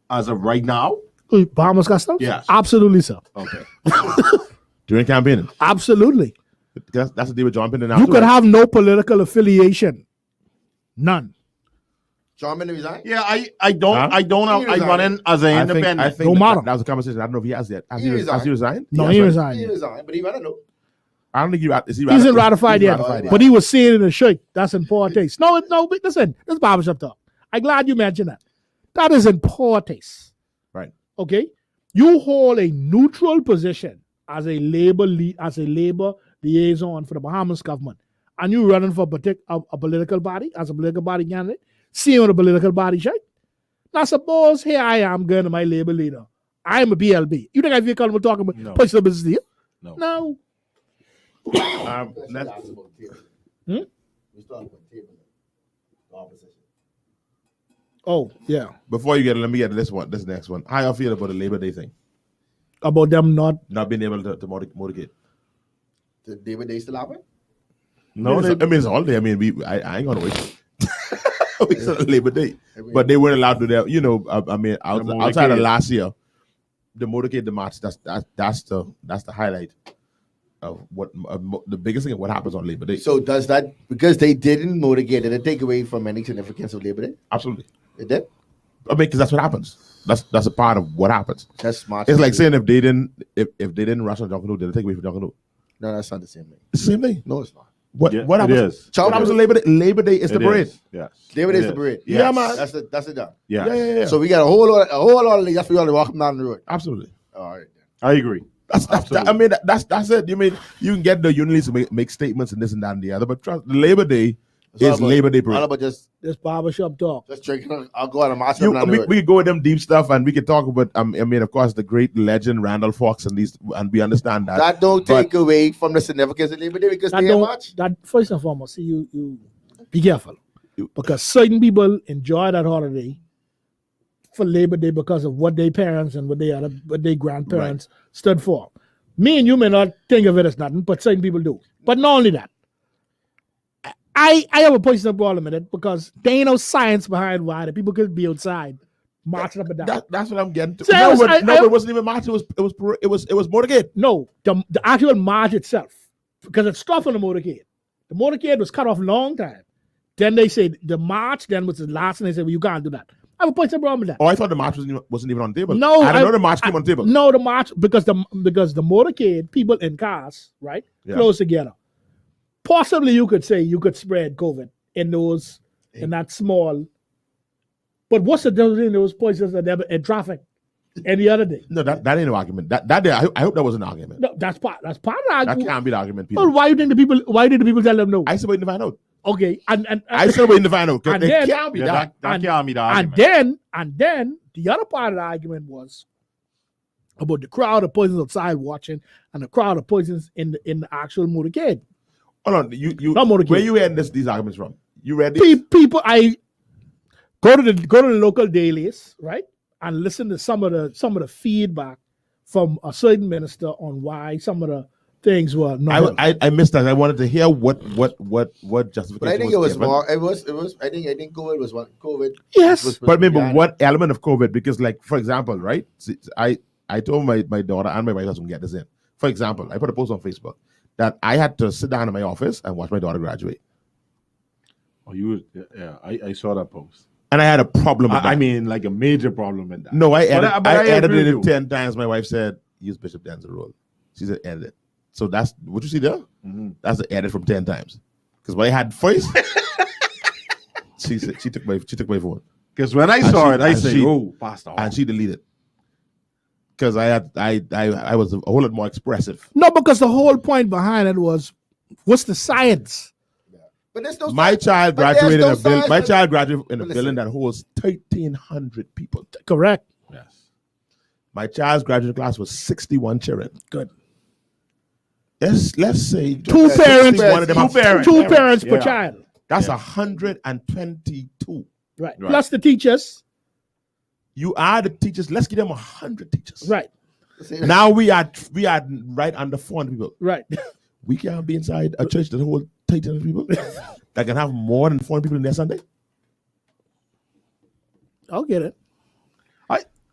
as of right now? Bahamas Customs? Yes. Absolutely, sir. Okay. during campaigning. Absolutely. That's the day with John Pinder now. You could have no political affiliation. None. John Pinder resigned? Yeah, I don't Huh? I run in as an independent. I think Don't matter. that was a conversation. I don't know if he has yet. Has He he resigned. resigned? No, he resigned. He resigned, but he rather know. I don't think is he He isn't ratified he's yet. ratified yet. But he was saying in the shirt, that's in poor taste. No, but listen, this is Barbershop Talk. I'm glad you mentioned that. That is in poor taste. Right. Okay? You hold a neutral position as a labor liaison for the Bahamas government, and you running for a political body, as a political body candidate, seeing on a political body shirt. Now suppose here I am going to my labor leader. I am a BLB. You think I feel comfortable talking about No. personal business deal? No. No. Let's- Oh, yeah. Before you get it, let me get this next one. How you feel about the Labor Day thing? About them not Not being able to motivate. The David Day still happen? No, I mean it's all day. I mean, I ain't gonna wait. It's a Labor Day, but they weren't allowed to do that. You know, I mean, outside of last year, the motorcade, the march. That's the highlight of what the biggest thing of what happens on Labor Day. So does that, because they didn't motivate, did it take away from any significance of Labor Day? Absolutely, It did? I mean, because that's what happens. That's a part of what happens. That's smart. It's like saying if they didn't rush on Junkanoo, did it take away from Junkanoo? No, that's not the same thing. It's the same thing. No, it's not. What Yeah, what it happens? is. What happens on Labor Day? Labor Day is the parade. Yes. Labor Day It is the is. parade. Yeah, man. That's it done. Yeah. Yeah. So we got a whole lot of that's for you all to walk them down the road. Absolutely. All right. I agree. I mean, that's it. You mean you can get the unions to make statements and this and that and the other, but trust, Labor Day is Labor Day All parade. about just this Barbershop Talk. drinking. I'll go out and march them down the We road. could go with them deep stuff, and we could talk about. I mean, of course, the great legend Randall Fox and these, and we understand that. That don't But- take away from the significance of Labor Day because That they don't, march. that first and foremost, see you be careful. Because certain people enjoy that holiday for Labor Day because of what their parents and what their grandparents stood for. Me and you may not think of it as nothing, but certain people do. But not only that, I have a personal problem with it because there ain't no science behind why the people could be outside marching up and down. That's what I'm getting to. See, it wasn't even march. It was motorcade. No, the actual march itself, because it stopped on the motorcade. The motorcade was cut off a long time. Then they said the march then was the last, and they said, well, you can't do that. I have a personal problem with that. Oh, I thought the march wasn't even on the table. No, I didn't know the march came on the table. No, the march because the motorcade, people in cars, right, close together. Possibly you could say you could spread COVID in that small. But what's the difference in those places that never in traffic any other day? No, that ain't no argument. That day, I hope that was an argument. No, that's part of the argument. That can't be the argument, Peter. Well, why did the people tell them no? I still waiting to find out. Okay, and I still waiting to find out. And It then- can't be that. That can't be the argument. and then the other part of the argument was about the crowd of persons outside watching and the crowd of persons in the actual motorcade. Hold on, you Not motorcade. where you hearing these arguments from? You read these? People, I go to the local dailies, right, and listen to some of the feedback from a certain minister on why some of the things were not. I missed that. I wanted to hear what justification. But I think it was given. more. It was. I think COVID was one. COVID. Yes. was But maybe behind it. what element of COVID? Because, like, for example, right? See, I told my daughter and my wife husband get this in. For example, I put a post on Facebook that I had to sit down in my office and watch my daughter graduate, Oh, I saw that post. and I had a problem with that. I mean, like a major problem with that. No, I I edited agree it with you. 10 times. My wife said, use Bishop Denzel role. She said, edit it. So that's what you see there? Mm-hmm. That's the edit from 10 times. Because what I had first, she said she took my phone. Because when I And saw she- it, I and said, she- "Oh, Pastor." And she deleted. Because I was a whole lot more expressive. No, because the whole point behind it was, what's the science? But there's no. My child but there's graduated no in a building. science My for- child graduated in a But building listen. that holds 1,300 people. Correct. Yes. My child's graduating class was 61 children. Good. Let's say Two parents. one of them have Two parents per Yeah. child. That's 122. Right. Right. Plus the teachers. You are the teachers. Let's give them 100 teachers. Right. Now we are right under 400 people. Right. We can't be inside a church that holds 1,300 people that can have more than 400 people in their Sunday. I'll get it.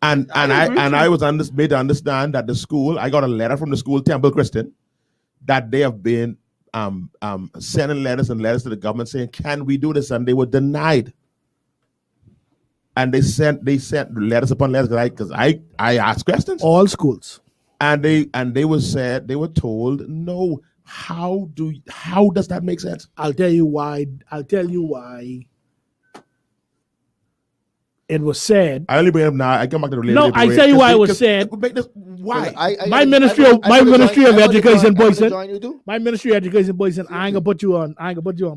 And I was made to understand that the school, I got a letter from the school, Temple Christian, that they have been sending letters to the government saying, can we do this? And they were denied. And they sent letters upon letters because I asked questions. All schools. And they were told no. How does that make sense? I'll tell you why. It was said. I only bring it up now. I come back to the later. No, I tell you why it was said. Why? My ministry of education, boys. My ministry of education, boys. I ain't gonna put you on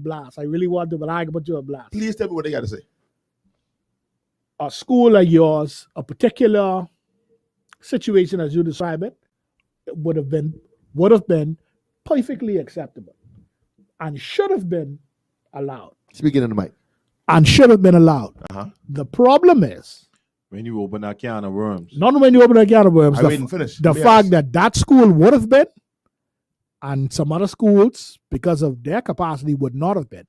blast. I really want to, but I ain't gonna put you on blast. Please tell me what they got to say. A school like yours, a particular situation as you describe it, would have been perfectly acceptable and should have been allowed. Speaking in the mic. And should have been allowed. The problem is when you open that can of worms. Not when you open that can of worms. The fact that school would have been, and some other schools, because of their capacity, would not have been.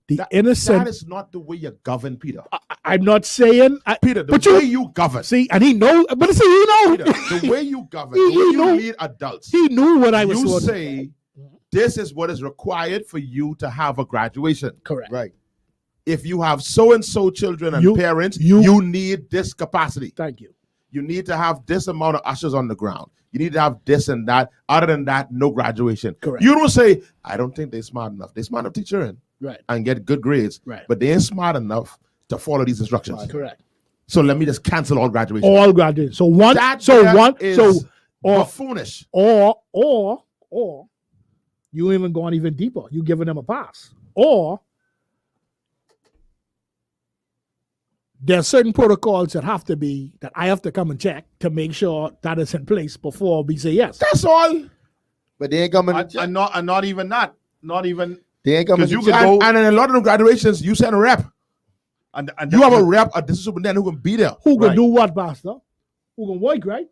That is not the way you govern, Peter. I'm not saying Peter. The way you govern. See, and he knows. But see, he knows. Peter, the way you govern, the way you lead adults. He knew what I was. You say this is what is required for you to have a graduation. Correct. Right. If you have so and so children and parents, you need this capacity. Thank you. You need to have this amount of ushers on the ground. You need to have this and that. Other than that, no graduation. Correct. You don't say, I don't think they're smart enough. They're smart enough to teach in. Right. And get good grades. Right. But they ain't smart enough to follow these instructions. Correct. So let me just cancel all graduation. All graduation. So buffoonish. Or you even going even deeper. You giving them a pass. Or there are certain protocols that I have to come and check to make sure that is in place before we say yes. That's all. But they ain't coming. And not even that. Not even. They ain't coming. And in a lot of them graduations, you send a rep. And you have a rep, a district superintendent who can be there. Who can do what, Pastor? Who can work, right?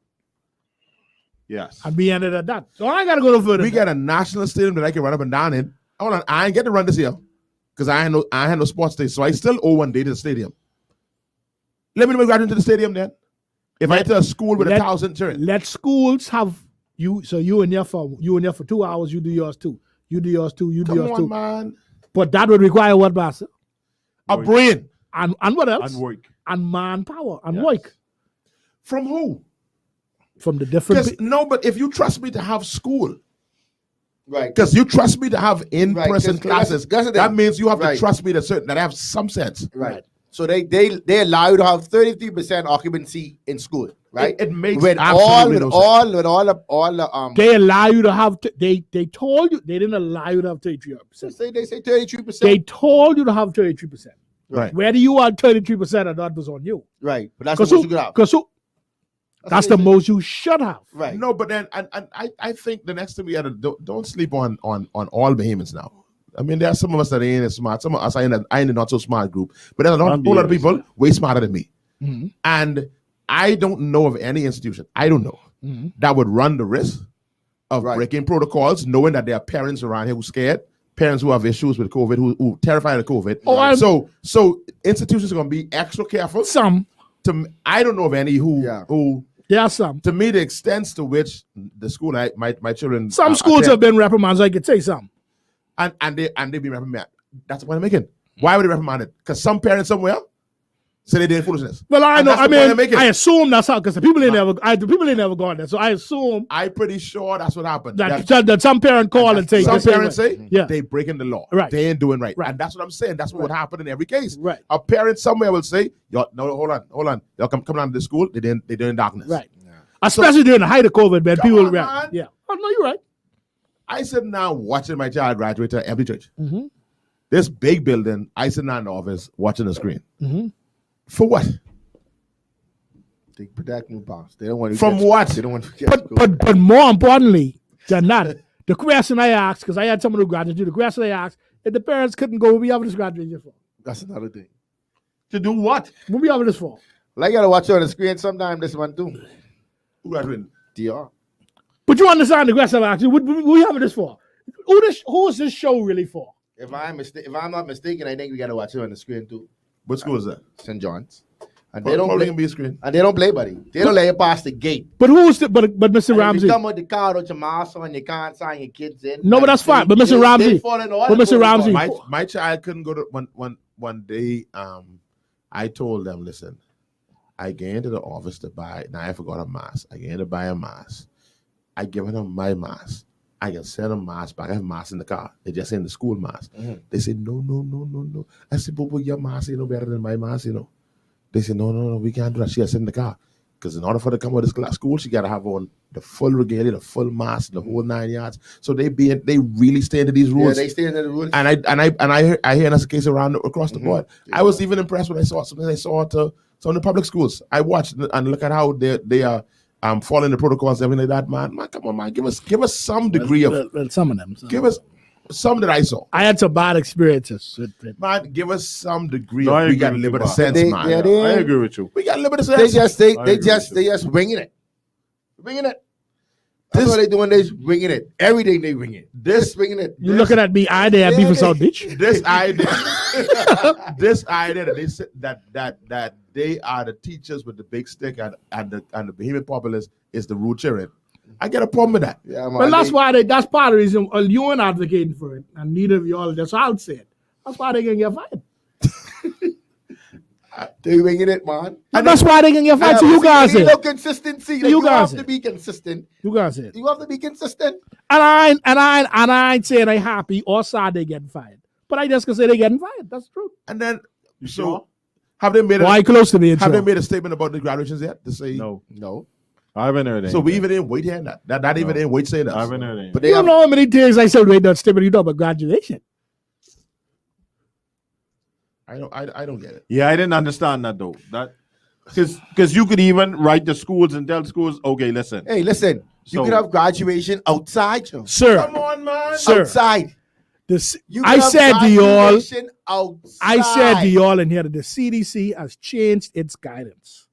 Yes. And be ended at that. So I ain't got to go no further. We got a national stadium that I can run up and down in. Hold on, I ain't get to run this year because I had no sports day. So I still owe one day to the stadium. Let me graduate to the stadium then. If I enter a school with 1,000 children. Let schools have you. So you in there for 2 hours. You do yours too. You do yours too. You do yours too. Man. But that would require what, Pastor? A brain. And what else? And work. And manpower and work. From who? From the different. No, but if you trust me to have school, right? Because you trust me to have in-person classes, that means you have to trust me that I have some sense, right? So they allow you to have 33% occupancy in school, right? It makes with all the they allow you to have they told you they didn't allow you to have 33%. They say 33%. They told you to have 33%. Right. Whether you are 33% or not was on you. Right. But that's the most you could have. That's the most you should have. Right. No, but then and I think the next thing we had to don't sleep on all behemoths now. I mean, there are some of us that ain't as smart. Some of us are in the not so smart group. But there's a whole lot of people way smarter than me. Mm-hmm. And I don't know of any institution, that would run the risk of breaking protocols, knowing that there are parents around here who scared, parents who have issues with COVID, who terrified of COVID. So institutions are going to be extra careful. Some. I don't know of any who there are some. To me, the extent to which the school, my children. Some schools have been reprimanded, so I could say some. And they be reprimanded. That's the point I'm making. Why would they reprimand it? Because some parents somewhere say they did foolishness. Well, I know. I mean, I assume that's how. Because the people ain't never gone there. So I assume. I'm pretty sure that's what happened. That some parent call and say. Some parents say, yeah, they breaking the law. Right. They ain't doing right. And that's what I'm saying. That's what would happen in every case. Right. A parent somewhere will say, "Yo, no, hold on. Y'all come down to the school. They in darkness." Right. Yeah. Especially during the height of COVID, man. People react. Yeah. Oh no, you're right. I sit now watching my child graduate to every church. Mm-hmm. This big building, I sit now in the office watching the screen. Mm-hmm. For what? They protect new boss. They don't want to. From what? They don't want to get. But more importantly than that, the question I asked, because I had someone who graduated, the question I asked, if the parents couldn't go, what we have this graduation for? That's another thing. To do what? What we have this for? Well, I gotta watch it on the screen sometime this one too. Who graduated? DR. But you understand the question I asked you. What we have this for? Who is this show really for? If I'm not mistaken, I think we gotta watch it on the screen too. What school is that? St. John's. And they don't Probably play, gonna be a screen. and they don't play, buddy. They don't let you pass the gate. But who's the, but Mr. And if Ramsey? you come with the car with your mask on, you can't sign your kids in. No, but that's fine. But Mr. Ramsey, but Mr. Ramsey, My child couldn't go to one day. I told them, listen, I get into the office to buy. Now I forgot a mask. I get in to buy a mask. I give them my mask. I can send them mask back. I have masks in the car. They just in the school mask. They said no. I said, but your mask ain't no better than my mask, you know. They said, no, we can't do that. She has in the car. Because in order for her to come out of this school, she got to have on the full regalia, the full mask, the whole 9 yards. So they really stay into these rules. Yeah, they stay into the rules. And I hear that's the case across the board. I was even impressed when I saw something I saw at some of the public schools. I watched and look at how they are following the protocols and everything like that, man. Man, come on, man. Give us some degree of some of them. Give us some that I saw. I had some bad experiences. Man, give us some degree of we got a little bit of sense, man. I agree with you. We got a little bit of sense. They just winging it. Winging it. That's what they doing. They winging it. Everything they wing it. This winging it. You looking at me? I there, Beaver South Beach. This idea, this idea that they said that they are the teachers with the big stick and the behemoth populace is the rude children. I get a problem with that. Yeah, man, Well, that's part of the reason you ain't advocating for it, and neither of y'all. That's how I'll say it. That's why they gonna get fired. They winging it, man. And that's why they gonna get fired. So you guys need say no consistency. Like, you you have guys to be consistent. You guys say You have to be consistent. And I ain't saying I happy or sad they getting fired, but I just can say they getting fired. That's true. And then You sure? have they made Why close to me? have they made a statement about the graduations yet to say No. I haven't heard anything. So we even didn't wait hearing that. Not even didn't wait saying that. I haven't heard anything. But You don't know how many days I celebrate that statement. You talk about graduation. I don't get it. Yeah, I didn't understand that though. That because you could even write the schools and tell schools, okay, listen. Hey, listen. You So- could have graduation outside, Joe. Sir, Come on, man. sir. Outside. I could have said to y'all, graduation outside. I said to y'all in here that the CDC has changed its guidance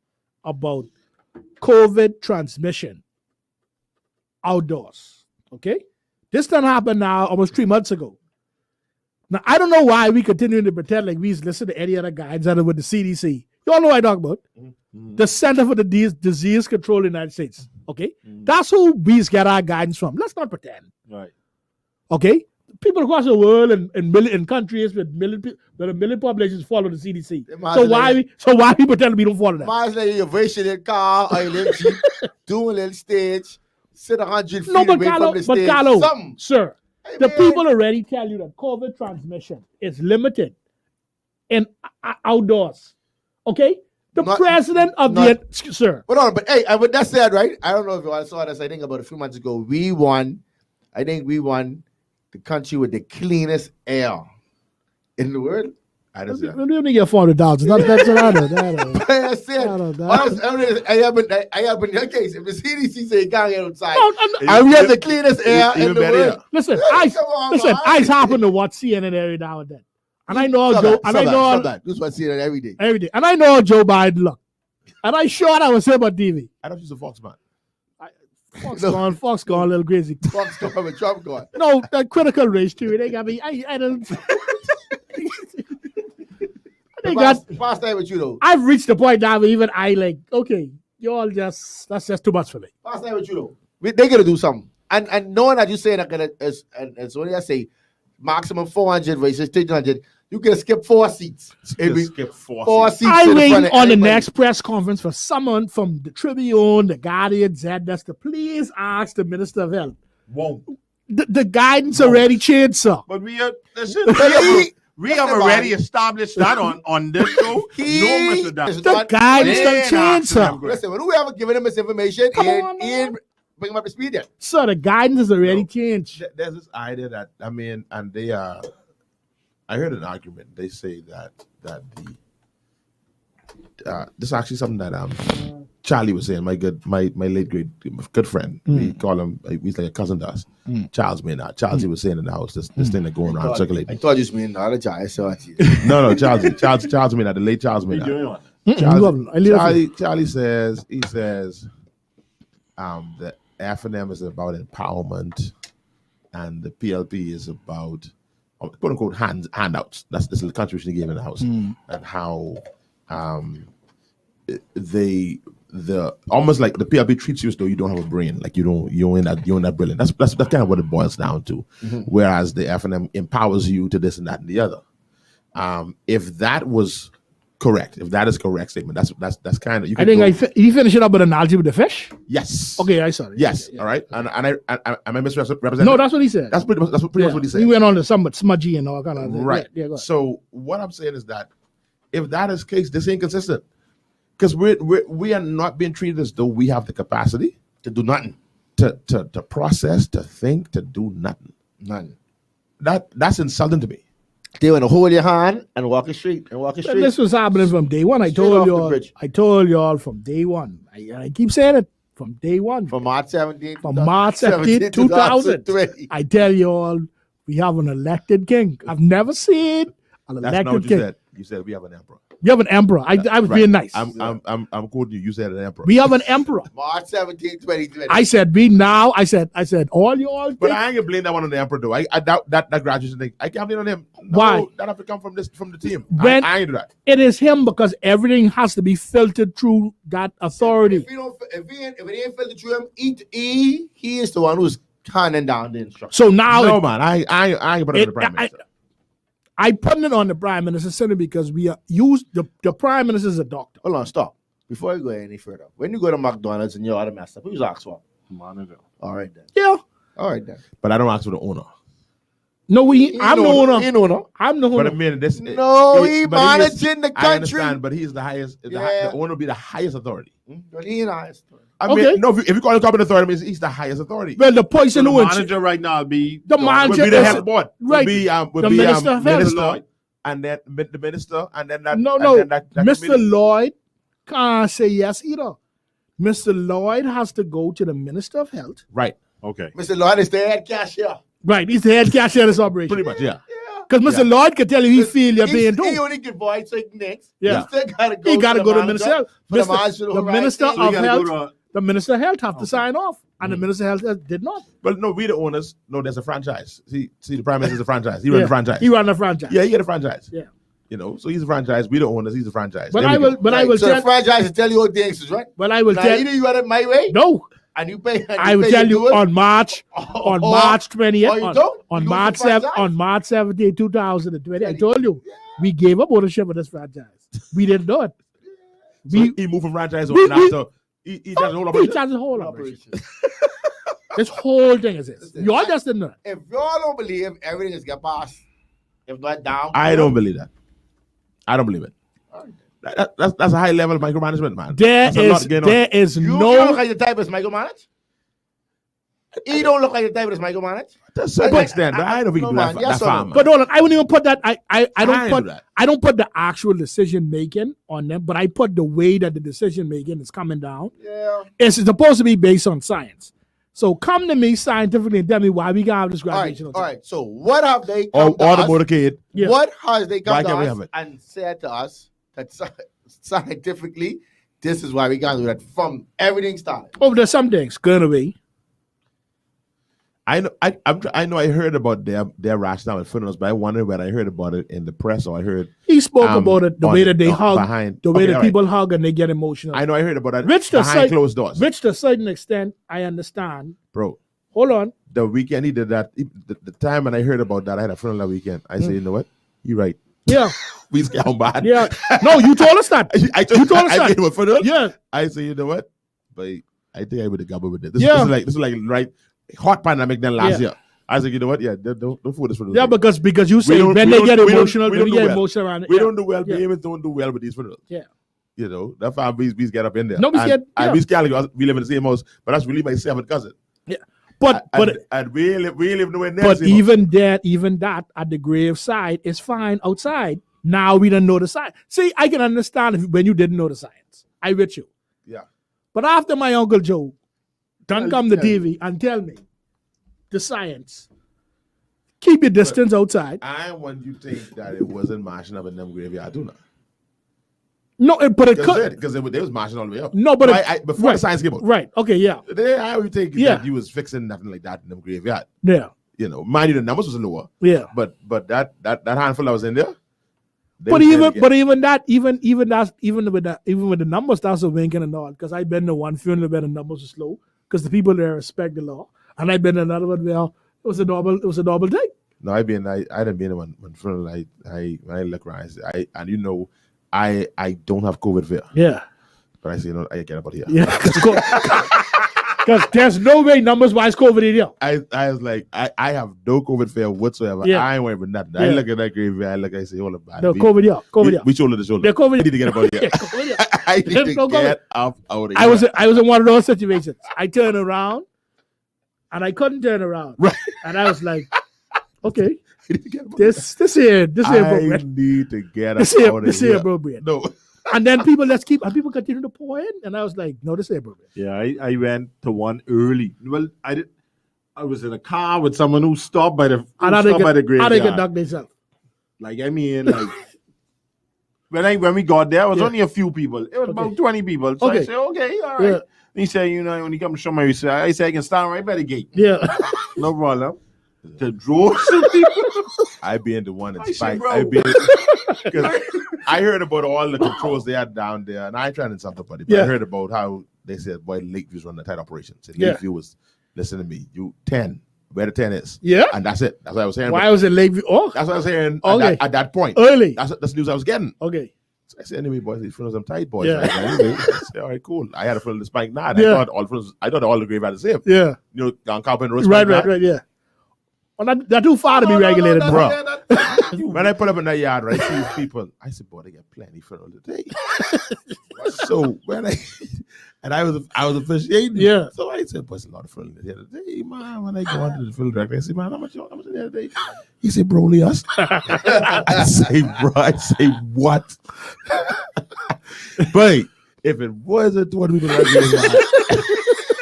about COVID transmission outdoors. Okay? This done happened now almost 3 months ago. Now, I don't know why we continue to pretend like we listen to any other guides other with the CDC. You all know what I talk about. The Center for the Disease Control in the United States. Okay? That's who we get our guidance from. Let's not pretend. Right. Okay? People across the world and in countries with a million populations follow the CDC. So why we pretend we don't follow that? Might as well you version in car or you live cheap, do a little stage, sit 100 feet No, but away Carlo, from the stage. Something. sir, Hey, the man. people already tell you that COVID transmission is limited in outdoors. Okay? The Not- president of sir. Hold on, but hey, with that said, right? I don't know if you all saw this. I think about a few months ago, we won the country with the cleanest air in the world. I just Let me get $400. That's what I know. I said, I have in your case, if the CDC say you can't get outside, and we have the cleanest air in the world. Listen, Come on, listen, man. I happen to watch CNN every now and then. And I know Stop Joe, that, and stop I that, know stop that. This is what I see that every day. every day. And I know how Joe Biden look. And I sure that was him on TV. I don't use a Fox man. Fox gone a little crazy. Fox going with Trump going. No, that critical race theory. They got me. I don't. They got. Fast time with you though. I've reached the point now where even I like. Okay, you all just that's just too much for me. Fast time with you though. They gotta do something. And knowing that you say that as only I say maximum 400 versus 300, you can skip 4 seats. Skip four seats. I in the waiting front of on the everybody. next press conference for someone from the Tribune, the Guardian, Zedness to please ask the Minister of Health. Won't. The guidance already changed, sir. But we have Listen, already man. established that on this show. No, Mr. Dan. The guidance done changed, sir. Listen, when we haven't given him this information, Come he on, ain't bring him up to speed yet. Sir, the guidance has already changed. There's this idea that and they are. I heard an argument. They say that the this is actually something that Charlie was saying. My late great good friend. We call him. He's like a cousin to us. Charles Maynard. Charles was saying in the house this thing that going around circulating. I thought you mean the other guy. I saw it. No, Charles Maynard, the late Charles Maynard. Charlie says the FNM is about empowerment and the PLP is about quote unquote handouts. This is the contribution he gave in the house and how the almost like the PLP treats you as though you don't have a brain, like you're in that brilliant. That's kind of what it boils down to. Whereas the F&M empowers you to this and that and the other. If that was correct, if that is correct statement, that's kind of. You I think you finish it up with an analogy with the fish. Yes. Okay, I saw it. Yes. Yeah. All right. And I misrepresenting. No, that's what he said. That's pretty much what he said. He went on to somewhat smudgy and all kind of thing. Right. Yeah, go ahead. So what I'm saying is that if that is the case, this ain't consistent. Because we are not being treated as though we have the capacity To do nothing. to process, to think, to do nothing. Nothing. That's insulting to me. They want to hold your hand and walk the street This was happening from day one. I Straight off the told bridge. y'all from day one. I keep saying it from day one. From March 17th. From March 17th, 2000. I tell y'all, we have an elected king. I've never seen an That's not elected what you king. said. You said we have an emperor. You have an emperor. I was Right. being nice. I'm quoting you. You said an emperor. We have an emperor. March 17th, 2020. I said we now. I said all y'all. But think- I ain't gonna blame that one on the emperor though. I doubt that graduation thing. I can't blame it on him. No, Why? That have to come from the team. When- I ain't do that. It is him because everything has to be filtered through that authority. If it ain't filtered through him, he is the one who's handing down the instructions. So now, No man, I ain't put it on the prime minister. I put it on the prime minister simply because we are used. The prime minister is a doctor. Hold on, stop. Before you go any further, when you go to McDonald's and you order messed up, who's asked for? Manager. All right then. Yeah. All right then. But I don't ask for the owner. No, I'm the owner. He no owner. I'm the owner. But I mean, this. No, he but he is- managing the I country. understand, but he's the highest. The owner will be the highest authority. But he ain't highest. I Okay. mean, no. If you call it competent authority, it means he's the highest authority. Well, the So person the who manager right now be the Would manager be the is- head of the board. right. Would The be minister of health. minister, and then the minister, and then that. No, and no. then that Mr. committee. Lloyd can't say yes either. Mr. Lloyd has to go to the Minister of Health. Right. Okay. Mr. Lloyd is the head cashier. Right, he's the head cashier of this operation. Pretty much, yeah. Because Mr. Lloyd can tell you he feel you're being He too. only can voice certain things. Yeah. He still gotta go. He got to go to the manager Minister of Health. for the manager to The write Minister things. of gotta Health. go to- The Minister of Health have to sign off, and the Minister of Health did not. But no, we the owners. No, there's a franchise. See, the prime minister is a franchise. He run Yeah. the franchise. He run the franchise. Yeah, he get a franchise. Yeah. You know, so he's a franchise. We the owners. He's a franchise. But There I we will. go. But I will So the tell. franchise will tell you what things is right. But I will Now, tell. either you run it my way, No, and you pay. And I will pay tell do you it, on March or March 20th, or you don't. on You lose March the 7th, franchise. on March 17th, 2020. I told you, we gave up ownership of this franchise. We didn't do it. So he moved from franchise we- over after he does the whole He operation. does the whole operation. This whole thing is this. You all just didn't know. If y'all don't believe everything is get passed, if not down, I don't believe that. I don't believe it. That's a high level of micromanagement, man. There That's a lot going on. is You don't no. look like the type that's micromanaged. He don't look like the type that's micromanaged. To a certain extent, but I don't think no, you do man, that, yes that or no? far, man. But hold on, I wouldn't even put that. I I don't ain't put do that. I don't put the actual decision making on them, but I put the way that the decision making is coming down. Yeah. It's supposed to be based on science. So come to me scientifically and tell me why we got this All right. graduation. on All time. right. So what have they Or come to the us? motorcade. Yeah. What has they Why come to can't we us have it? and said to us that scientifically this is why we can't do that from everything started? Oh, there's some things gonna be. I know. I know. I heard about their rationale and funerals, but I wonder whether I heard about it in the press or I heard. He spoke about it the way that they hug, behind the way okay, that all right. people hug and they get emotional. I know. I heard about that Which to behind say- closed doors, Which to a certain extent, I understand. bro. Hold on. The weekend he did that. The time when I heard about that, I had a funeral that weekend. I said, you know what? You're right. Yeah. We get on bad. Yeah. No, you told us that. I You told us I that. gave him a funeral. Yeah. I said, you know what? But I think I would have gobbled with it. This Yeah. is like right hot pandemic then last Yeah. year. I said, you know what? Yeah, don't fool this funeral. Yeah, because you say don't- when we they don't- get we don't- emotional, we when don't we do get well. emotional around it. We yeah. don't do well. Yeah. Babies don't do well with these funerals. Yeah. You know, that's why we get up in there. No, we and, scared, and yeah. we scared. We live in the same house, but that's really my seventh cousin. Yeah. But and we live nowhere near. but the same house. even that at the grave side is fine outside. Now we don't know the science. See, I can understand when you didn't know the science. I with you. Yeah. But after my Uncle Joe done come to yeah. TV and tell me the science, keep your distance outside. I want you to think that it wasn't marching up in them graveyard, do not. No, but it could. Because they was marching all the way up. No, but before right, the science came out. Right. Okay. Yeah. I would think Yeah. that you was fixing nothing like that in them graveyard. Yeah. You know, mind you, the numbers was lower. Yeah. But that handful that was in there, But even with the numbers, that's a wink and a nod. Because I've been to one funeral where the numbers were slow because the people there respect the law, and I've been to another one where it was a double thing. No, I didn't been in one funeral. I when I look around, I don't have COVID fear. Yeah. But I say, I get about here. Yeah. Because there's no way numbers wise COVID in here. I was like, I have no COVID fear whatsoever. Yeah. I ain't worried about nothing. Yeah. I look at that graveyard, I say, hold up, No, COVID here. We shoulder to shoulder. Yeah, COVID. I need to get up out of here. I need to get up out of here. I was in one of those situations. I turned around and I couldn't turn around. Right. And I was like, okay, this here appropriate. I need to get up This out of here. This here appropriate. No. And then people continue to pour in, and I was like, no, this ain't appropriate. Yeah, I went to one early. Well, I was in a car with someone who stopped by the graveyard. How they conduct themselves? Like, I mean, like when we got there, it was only a few people. It was about 20 people. So I said, okay, all right. Yeah. He said, when you come to show me, I said I can stand right by the gate. Yeah. No problem. The droves of people. I be in the one in spite. Because I heard about all the controls they had down there, and I ain't trying to insult nobody, but I heard about how they said, boy, Lakeview's running a tight operation. So Lakeview was, listen to me, you 10, where the 10 is. Yeah. And that's it. That's what I was hearing. Why was it Lakeview? Oh. That's what I was hearing at that point. Early. That's the news I was getting. Okay. So I said, anyway, boys, these funerals, I'm tight, boys. Yeah. Right? Anyway, I said, all right, cool. I had a funeral in Spike Nine. I thought all the grave had the same. Yeah. On Carpenter Road. Right, yeah. Well, they're too far to be regulated, bro. When I put up in that yard, right, see these people, I said, boy, they get plenty funeral today. So I was officiating. Yeah. So I said, boy, it's a lot of funeral here today, man. When I go on to the funeral director, I said, man, how much in there today? He said, bro, only us. I say, what? But if it wasn't 20 people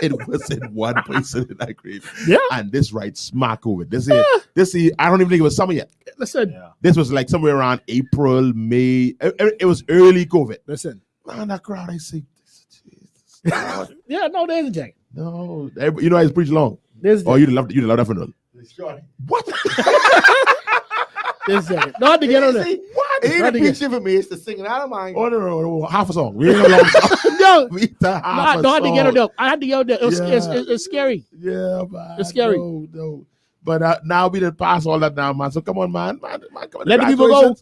it wasn't one person in that grave. Yeah. And this right smack over. This is I don't even think it was summer yet. Listen. This was like somewhere around April, May. It was early COVID. Listen. Man, that crowd, I say, Jesus. Yeah, no, there's a jacket. No. You know I preach long. You'd love that funeral. What? There's a jacket. No, to get on there. What? It ain't preaching for me. It's the singing out of mine. Oh, no. Half a song. We ain't a long song. No. I had to get on there. I had to get on there. It's scary. Yeah, man. It's scary. No. But now we done pass all that now, man. So come on, man. Come on. Let the people go.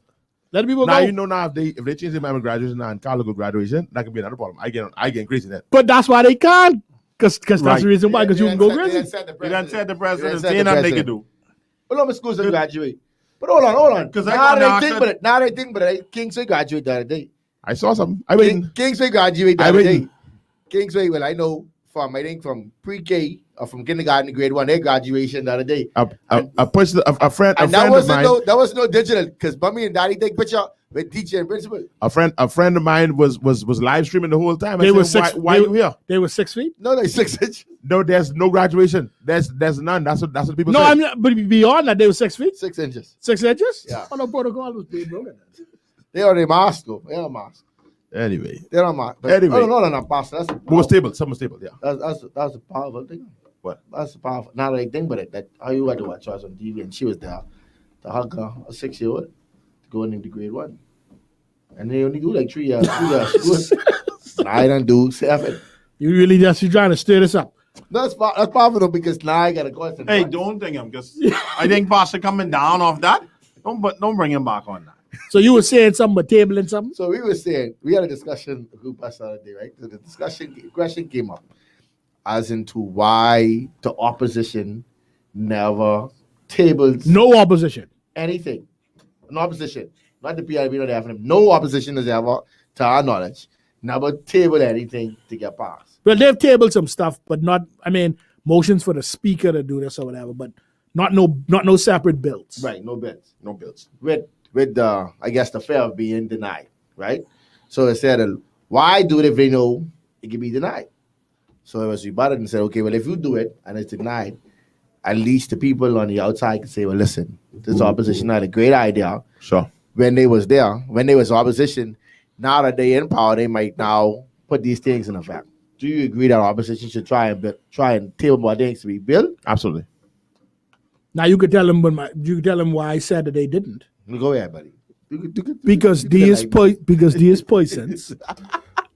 Let the people now, go. Now if they change their mind with graduation and college graduation, that could be another problem. I get crazy then. But that's why they can't. Because that's the reason why. Because you can go crazy. They done said the president. Ain't nothing they can do. Well, I'm schools to graduate. But hold on. Because now they think about it. Kingsway graduate the other day. I saw some. I mean, Kingsway graduate the other day. Kingsway, well, I know from pre-K or from kindergarten to grade 1, their graduation the other day. A friend of mine. That was no digital because mommy and daddy take picture with teacher and principal. A friend of mine was live streaming the whole time. Why are you here? They were 6 feet. No, they 6 inches. No, there's no graduation. There's none. That's what people say. No, I mean, but beyond that, they were 6 feet. 6 inches. 6 inches? Yeah. Oh, no, protocol was being broken. They are the mask though. They are mask. Anyway. They're on mask. Anyway. No, pastor. That's more stable. Somewhat stable. Yeah. That's a powerful thing. What? That's a powerful. Not like thing, but that how you had to watch us on TV, and she was there to hug a 6-year-old going into grade 1, and they only do like 3 years. 3 years. And I don't do 7. You trying to stir this up. That's powerful though, because now I got a question. Hey, don't think him because I think Pastor coming down off that. Don't bring him back on that. So you were saying something about tabling something? So we were saying, we had a discussion a group last Saturday, right? So the question came up as into why the opposition never tables. No opposition. Anything. No opposition. Not the PIB, not the FNM. No opposition has ever, to our knowledge, never tabled anything to get passed. Well, they've tabled some stuff, but not, motions for the speaker to do this or whatever, but not no separate bills. Right, no bills. No bills. With the, I guess, the fear of being denied, right? So it said, why do it if they know it can be denied? So it was rebutted and said, okay, well, if you do it and it's denied, at least the people on the outside can say, well, listen, this opposition had a great idea. Sure. When they was opposition, now that they're in power, they might now put these things in effect. Do you agree that opposition should try and table more things to be built? Absolutely. Now you could tell them why I said that they didn't. Go ahead, buddy. because these persons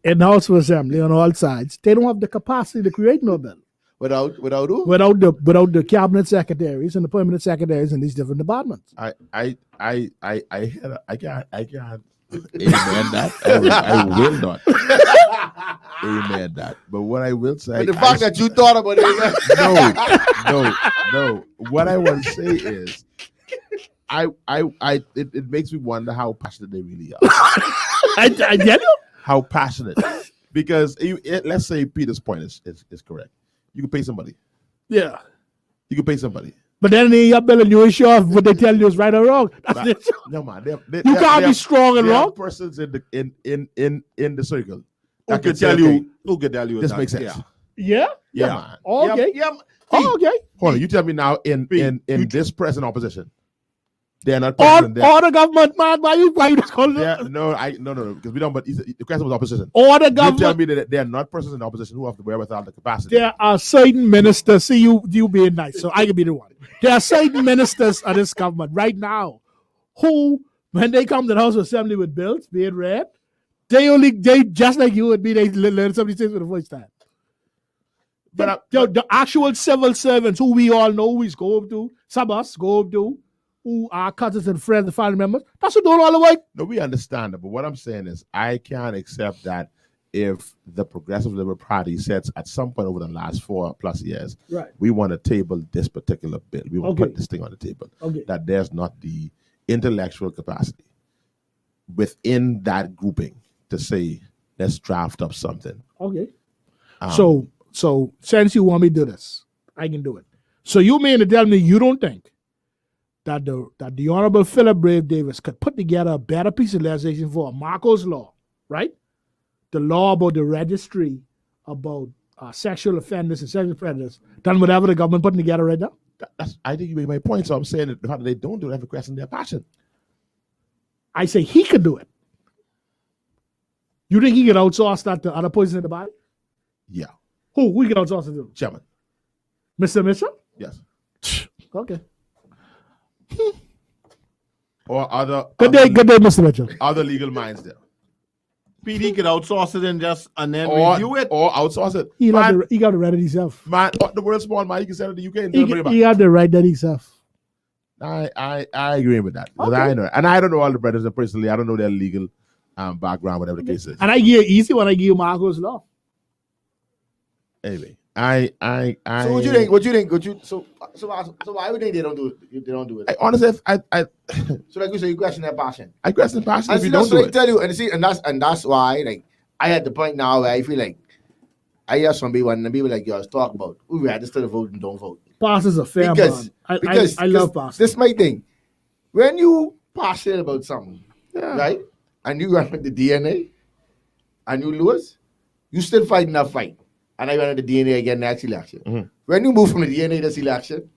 in the House of Assembly on all sides, they don't have the capacity to create no bill. Without who? Without the cabinet secretaries and the permanent secretaries in these different departments. I can't amen that. I will not amen that. But what I will say, but the fact that you thought about it, no. What I want to say is, it makes me wonder how passionate they really are. I get you. How passionate, because let's say Peter's point is correct. You can pay somebody. Yeah. You can pay somebody. But then they up and you ain't sure if what they tell you is right or wrong. No man, you can't be strong and wrong. Persons in the circle who can tell you this makes sense. Yeah. Yeah, man. Oh, okay. Yeah. Okay. Hold on, you tell me now in this present opposition, they're not all the government, man. Why you just calling them? No, because we don't. But the question was opposition. All the government. You tell me that they are not persons in the opposition who have the wherewithal, the capacity. There are certain ministers. See you being nice, so I can be the one. There are certain ministers of this government right now who, when they come to the House of Assembly with bills being read, they just like you would be. They learn somebody says for the first time. But the actual civil servants who we all know we go up to, some of us go up to, who are cousins and friends and family members, that's who doing all the work. No, we understand that, but what I'm saying is I can't accept that if the Progressive Liberal Party sets at some point over the last 4+ years, right, we want to table this particular bill, we want to put this thing on the table, that there's not the intellectual capacity within that grouping to say, let's draft up something. Okay. So since you want me to do this, I can do it. So you mean to tell me you don't think that the Honorable Philip Brave Davis could put together a better piece of legislation for Marco's law, right? The law about the registry about sexual offenders and sexual predators than whatever the government putting together right now? I think you made my point. So I'm saying that how they don't do it, I have a question their passion. I say he could do it. You think he could outsource that to other persons in the body? Yeah. Who we can outsource it to? Chairman. Mr. Mitchell? Yes. Okay. Or other Good day, Mr. Mitchell. Other legal minds there. PD could outsource it and then or, review it. Or outsource it. He got to write it himself. Man, the world's small, man. He can send it to the UK and bring it back. He got to write that himself. I agree with that. Okay. I know. And I don't know all the brothers personally. I don't know their legal background, whatever the case is. And I give easy when I give Marco's law. Anyway, I So what you think? So why would they don't do it? They don't do it. Honestly, so like you say, you question their passion. I question passion. If you don't do it, it. Tell you, and that's why like I had the point now where I feel like I hear some people and the people like yours talk about we register to vote and don't vote. Pass is a fair because I love pass. This is my thing. When you passionate about something, right, and you run with the DNA and you lose, you still fighting that fight. And I went to the DNA again next election. Mm-hmm. When you move from the DNA this election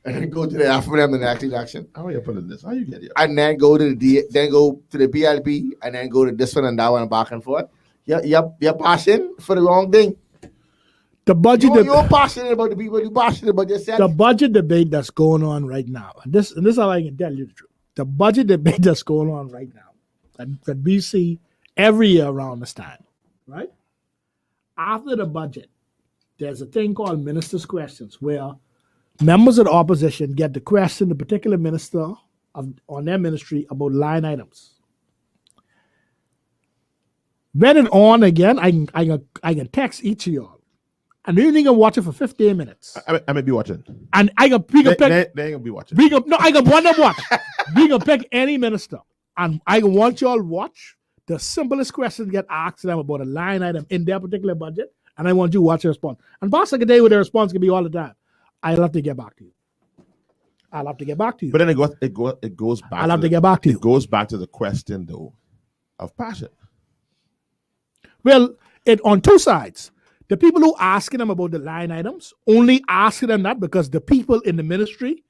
and then go to the AFRM the next election. How are you putting this? How you get here? And then go to the PLP and then go to this one and that one and back and forth. You're passionate for the wrong thing. The budget you're passionate about the people, you're passionate about yourself. The budget debate that's going on right now, and this is how I can tell you the truth. The budget debate that's going on right now, that we see every year around this time, right? After the budget, there's a thing called ministers' questions, where members of the opposition get to question the particular minister on their ministry about line items. When and on again, I can text each of y'all, and you can watch it for 15 minutes. I may be watching, and they ain't gonna be watching. I can want them watch. We can pick any minister, and I can want y'all watch. The simplest questions get asked them about a line item in their particular budget, and I want you to watch the response. And Pastor can tell you what the response can be all the time. I'll have to get back to you. But then it goes back. I'll have to get back to you. It goes back to the question though of passion. Well, it on two sides. The people who asking them about the line items only asking them that because the people in the ministry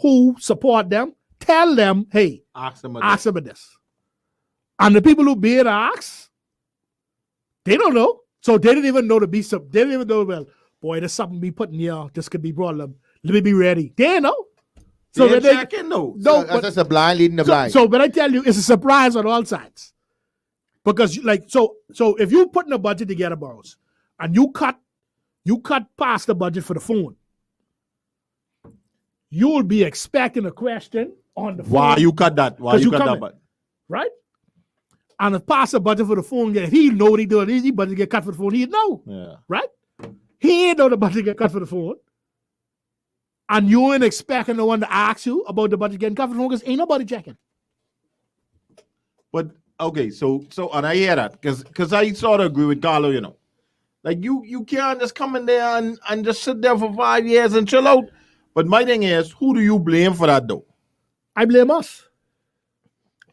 who support them tell them, hey, ask them about this. And the people who being asked, they don't know. So they didn't even know they didn't even know, well, boy, there's something we put in here. This could be problem. Let me be ready. They didn't know. So they're when checking though. No, That's just a blind leading the blind. So when I tell you, it's a surprise on all sides. Because so if you put in a budget together, Burroughs, and you cut past the budget for the phone, you will be expecting a question on the phone. Why you cut that? Why you cut that budget? Right? And if past the budget for the phone, if he know what he doing, his budget get cut for the phone, he'd know. Yeah. Right? He ain't know the budget get cut for the phone. And you ain't expecting no one to ask you about the budget getting cut for the phone because ain't nobody checking. But okay, so and I hear that because I sort of agree with Carlo, you know. Like you can't just come in there and just sit there for 5 years and chill out. But my thing is, who do you blame for that though? I blame us.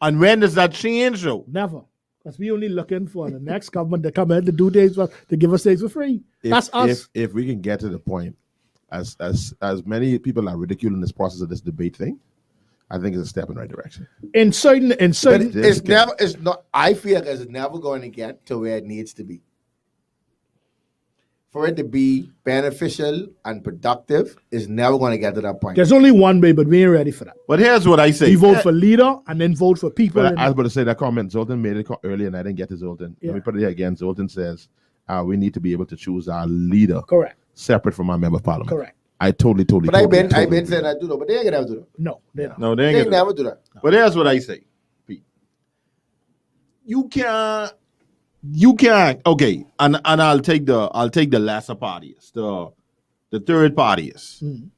And when does that change though? Never. Because we only looking for the next government to come in to do things to give us things for free. That's us. If we can get to the point, as many people are ridiculing this process of this debate thing, I think it's a step in the right direction. In certain it's not. I feel like it's never going to get to where it needs to be. For it to be beneficial and productive, is never going to get to that point. There's only one way, but we ain't ready for that. But here's what I say: we vote for leader and then vote for people. But I was about to say that comment. Zoltan made it earlier, and I didn't get to Zoltan. Yeah. Let me put it here again. Zoltan says we need to be able to choose our leader. Correct. Separate from our member of parliament. Correct. I totally. But I've been saying I do that, but they ain't gonna do that. No, they don't. No, they ain't never do that. But here's what I say, Pete. You can't. Okay, and I'll take the lesser parties, the third parties. Mm.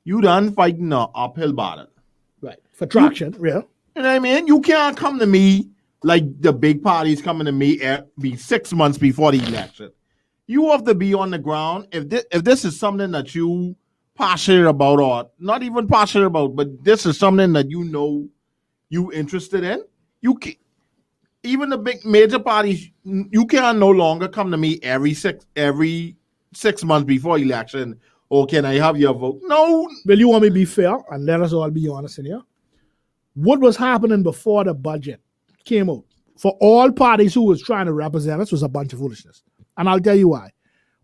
You done fighting an uphill battle. Right. For traction, yeah. You know what I mean? You can't come to me like the big parties coming to me be 6 months before the election. You have to be on the ground. If this is something that you passionate about, or not even passionate about, but this is something that you know you interested in, you can, even the big major parties, you can no longer come to me every 6 months before election. Or can I have your vote? No. Well, you want me to be fair and let us all be honest in here. What was happening before the budget came out for all parties who was trying to represent us was a bunch of foolishness. And I'll tell you why.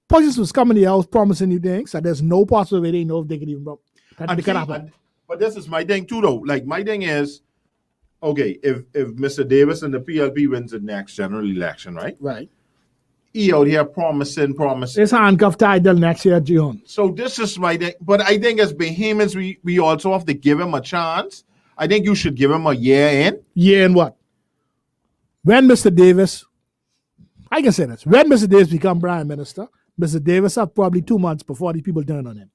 Politicians was coming to the house promising you things, and there's no possible way they know if they can even happen. But this is my thing too, though. Like, my thing is, okay, if Mr. Davis and the PLP wins the next general election, right? Right. He out here promising. It's handcuffed tied till next year, June. So this is my thing. But I think as Bahamians, we also have to give him a chance. I think you should give him a year in. Year in what? When Mr. Davis, I can say this, when Mr. Davis become Prime Minister, Mr. Davis have probably 2 months before these people turn on him.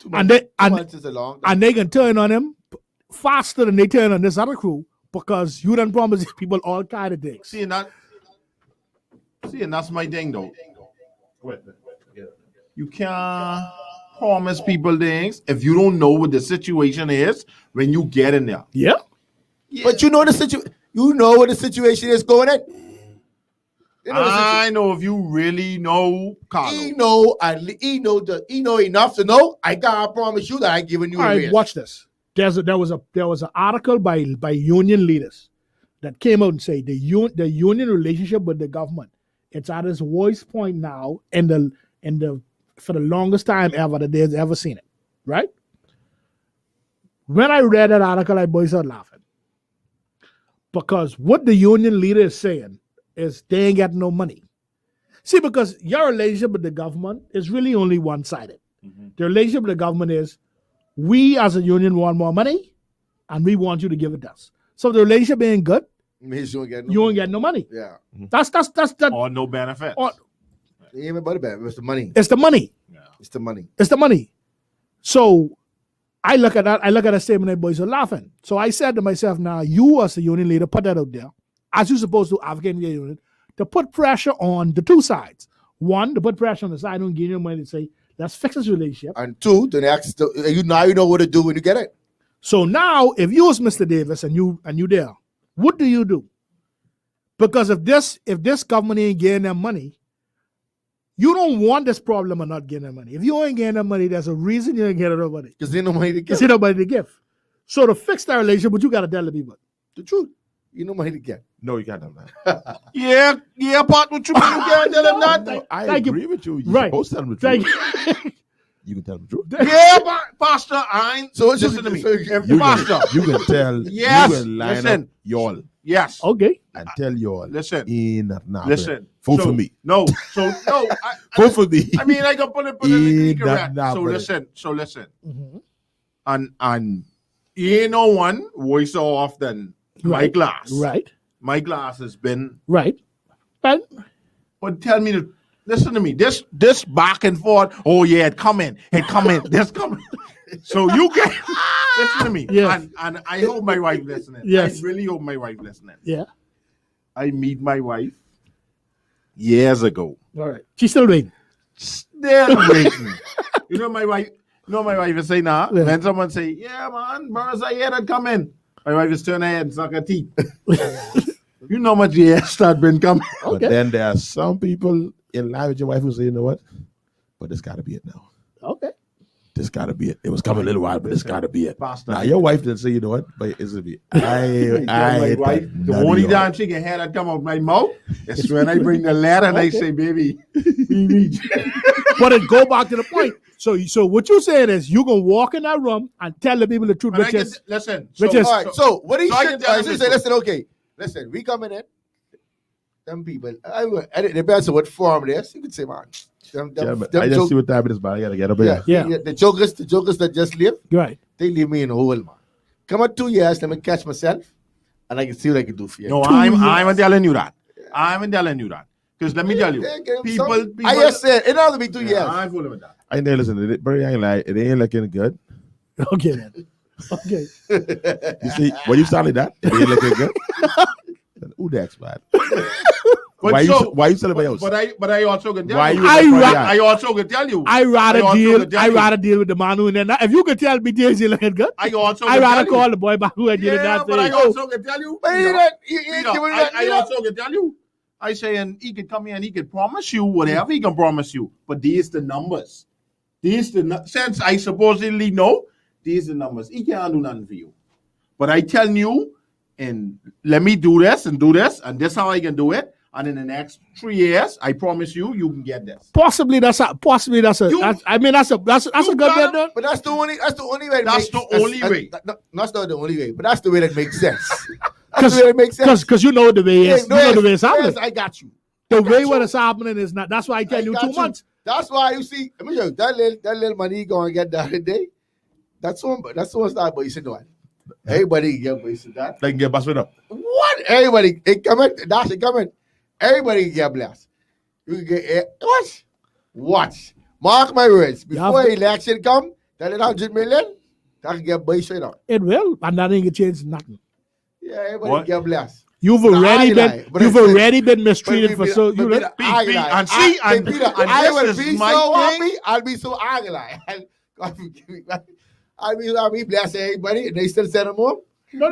2 months, 2 months is a long time. And they can turn on him faster than they turn on this other crew because you done promise these people all kind of things. See, and that's my thing, though. You can't promise people things if you don't know what the situation is when you get in there. Yeah. But you know the situation. You know what the situation is going in. I know if you really know, Carlo. He know enough to know. I gotta promise you that I giving you. All right, watch this. There was an article by union leaders that came out and say the union relationship with the government, it's at its worst point now for the longest time ever that they've ever seen it. Right? When I read that article, I burst out laughing. Because what the union leader is saying is they ain't got no money. See, because your relationship with the government is really only one-sided. Mm-hmm. The relationship with the government is we as a union want more money and we want you to give it to us. So if the relationship ain't good, means you ain't get no money. Yeah. Mm-hmm. That's that. Or no benefits. Even about benefit. It's the money. It's the money. Yeah. It's the money. It's the money. So I look at that statement and boys are laughing. So I said to myself, now you as a union leader, put that out there, as you're supposed to advocate in your union, to put pressure on the two sides. One, to put pressure on the side on union money to say, let's fix this relationship. And two, the next, you know what to do when you get it. So now, if you was Mr. Davis and you there, what do you do? Because if this government ain't getting them money, you don't want this problem of not getting them money. If you ain't getting them money, there's a reason you ain't getting no money. Because there's no money to give. Because there's nobody to give. So to fix that relationship, but you got to tell the people the truth. You no money to get. No, you can't do that. yeah, part with you, but you can't tell them that. I agree with you. You're right. supposed to tell them the truth. You can tell the truth. Yeah, Pastor, So listen to me. Pastor, you can tell. Yes, You can line listen. up y'all Yes. Okay. and tell y'all. Listen. Ain't nothing happening. Listen. Vote So- for me. No. So no. Vote for me. I mean, I can put it Ain't correct. nothing So happening. listen. Mhm. And you ain't no one voice so often. My Right. glass. Right. My glass has been. Right. But But tell me listen to me. This back and forth. Oh yeah, it coming. This coming. So you can listen to me. Yes. And I hope my wife listening. Yes. I really hope my wife listening. yeah. I meet my wife years ago. All right. She's still waiting. Still waiting. You know my wife is saying nah. Yeah. When someone say, yeah man, brothers I hear that coming. My wife is turning her head and suck her teeth. You know much years that been coming. But Okay. then there are some people in line with your wife who say, you know what? But this got to be it now. Okay. This got to be it. It was coming a little while, but this got to be it. Pastor. Now your wife didn't say, you know what? But it's be. I My wife, the only damn she can hear that come out my mouth is when I bring the letter and I Okay. say, baby, we reach. But it go back to the point. So what you saying is you gonna walk in that room and tell the people the truth, And I which can, is listen. which so, is- All right, so what he so I should can tell I you should this say, one. listen, okay, listen, we coming in, them people, and it depends on what form it is. You could say, man, them I just see what time it is, but I got to get up here. Yeah. the jokers that just leave, right. they leave me in a hole, man. Come on 2 years, let me catch myself, and I can see what I can do for you. No, I'm telling you that. I'm telling you that. Because let me tell you, people. I just said it ought to be 2 years. I'm fooling with that. I ain't there listening. But I ain't like it ain't looking good. Okay then. Okay. You see, when you started that, it ain't looking good. Who that's man? But Why so, you selling else? But I also can tell Why you. you I also can tell you. I rather also deal. can tell I you. rather deal with the man who in there. Now, if you could tell me Daisy looking good, I also I can rather tell you. call the boy back who I did Yeah, that but I thing. also can tell you. But Peter, you Peter, giving I that, also can tell you. I say, and he can come here and he can promise you whatever he can promise you. But these the numbers. Since I supposedly know, these the numbers. He can't do nothing for you. But I tell you, and let me do this, and this how I can do it. And in the next 3 years, I promise you, you can get this. Possibly that's a. You- That's a good gotta- bet. But that's the only way. That's the only way. That's not the only way, but that's the way that makes sense. That's the way it makes sense. Because you know the way Yes, it's, you know the way it's happening. yes, I got you. The way you. what is happening is not. That's why I tell you got 2 months. That's why you see. Let me show you that little money you gonna get that today. That's one. That's one start. But you said no. Everybody get wasted that. They can get busted up. What? Everybody, it coming. That's it coming. Everybody can get blessed. You can get what? Watch. Mark my words. Before election come, that 100 million, that can get buy straight up. It will, and that ain't gonna change nothing. Yeah, everybody What? get blessed. You've No, already I been. lie, but You've it's- already been mistreated for so. You know, And see, and Peter, and I this will is be my so thing. happy. I'll be so angry. I'll be blessed everybody, and they still send them home. no.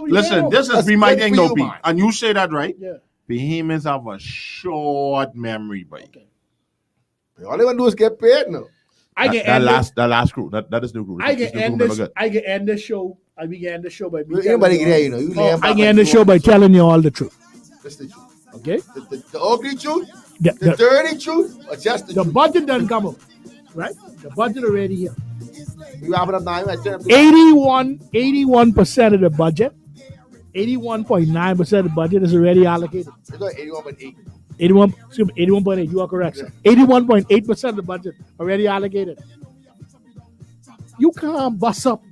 Listen, this That's is be my good thing, for though, you, Pete. man. And you say that right. Yeah. Behemoths have a short memory, boy. All they want to do is get paid now. I can That end this. last group. That is new group. I This can new end group this. never good. I can end this show. I can end the show by me. Anybody can hear you know. You lay I back can end like the you show want by to. telling you all the truth. That's the truth. Okay. The ugly truth, The, the the, dirty truth, or just the the truth. budget doesn't come up, right? The budget already here. You wrap it up now. You might turn up the 81% of the budget, 81.9% of the budget is already allocated. It's like 81.8. 81.8. You are correct, sir. 81.8% of the budget already allocated. You can't bust up.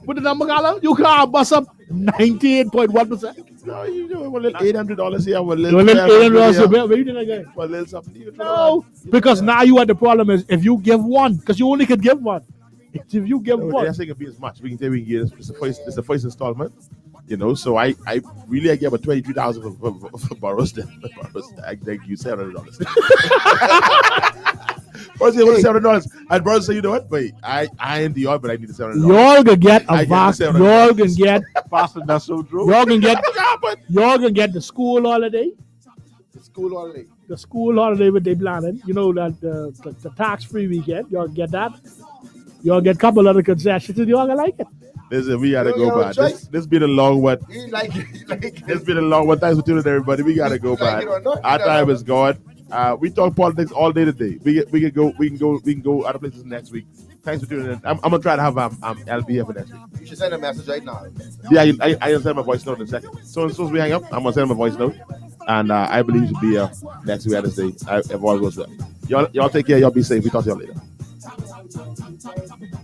With the number, Gala, you can't bust up 98.1%. No, you know, one little $800 here, one You little little $800 here, where you didn't get? one little something. You know, No, because now you had the problem is if you give one, because you only could give one. If you give no, one, that's not gonna be as much. We can say we can get it's the first installment. You know, so I really gave about $23,000 for borrows. I thank you $700. First thing $700. And brothers say, you know what? Wait, I ain't the odd, but I need the $700. y'all can get I a get box. the $700. Y'all can get. Pastor, that's so true. Y'all can get. Y'all can get the school holiday. The school holiday. The school holiday with they planning. You know that the tax-free weekend. Y'all get that. Y'all get a couple other concessions. And y'all gonna like it. Listen, we gotta You go, know, man. choice. This been a long one. You like it. You like it. It's been a long one. Thanks for tuning in, everybody. We gotta go, Like man. it or not, Our you time know. is gone. We talk politics all day today. We can go other places next week. Thanks for tuning in. I'm gonna try to have LB here for next week. You should send a message right now. Yeah, I send my voice note in a second. So as soon as we hang up, I'm gonna send him a voice note, and I believe he should be here next Wednesday if all goes well. Y'all take care. Y'all be safe. We talk to y'all later.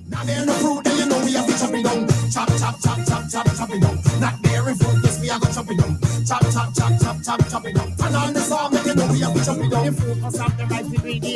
Now there no fruit, and you know we have to chop it down. Chop it down. Not there in fruit, yes, we have to chop it down. Chop it down. And on the song, you know we have to chop it down. The fruit must have the right ingredient.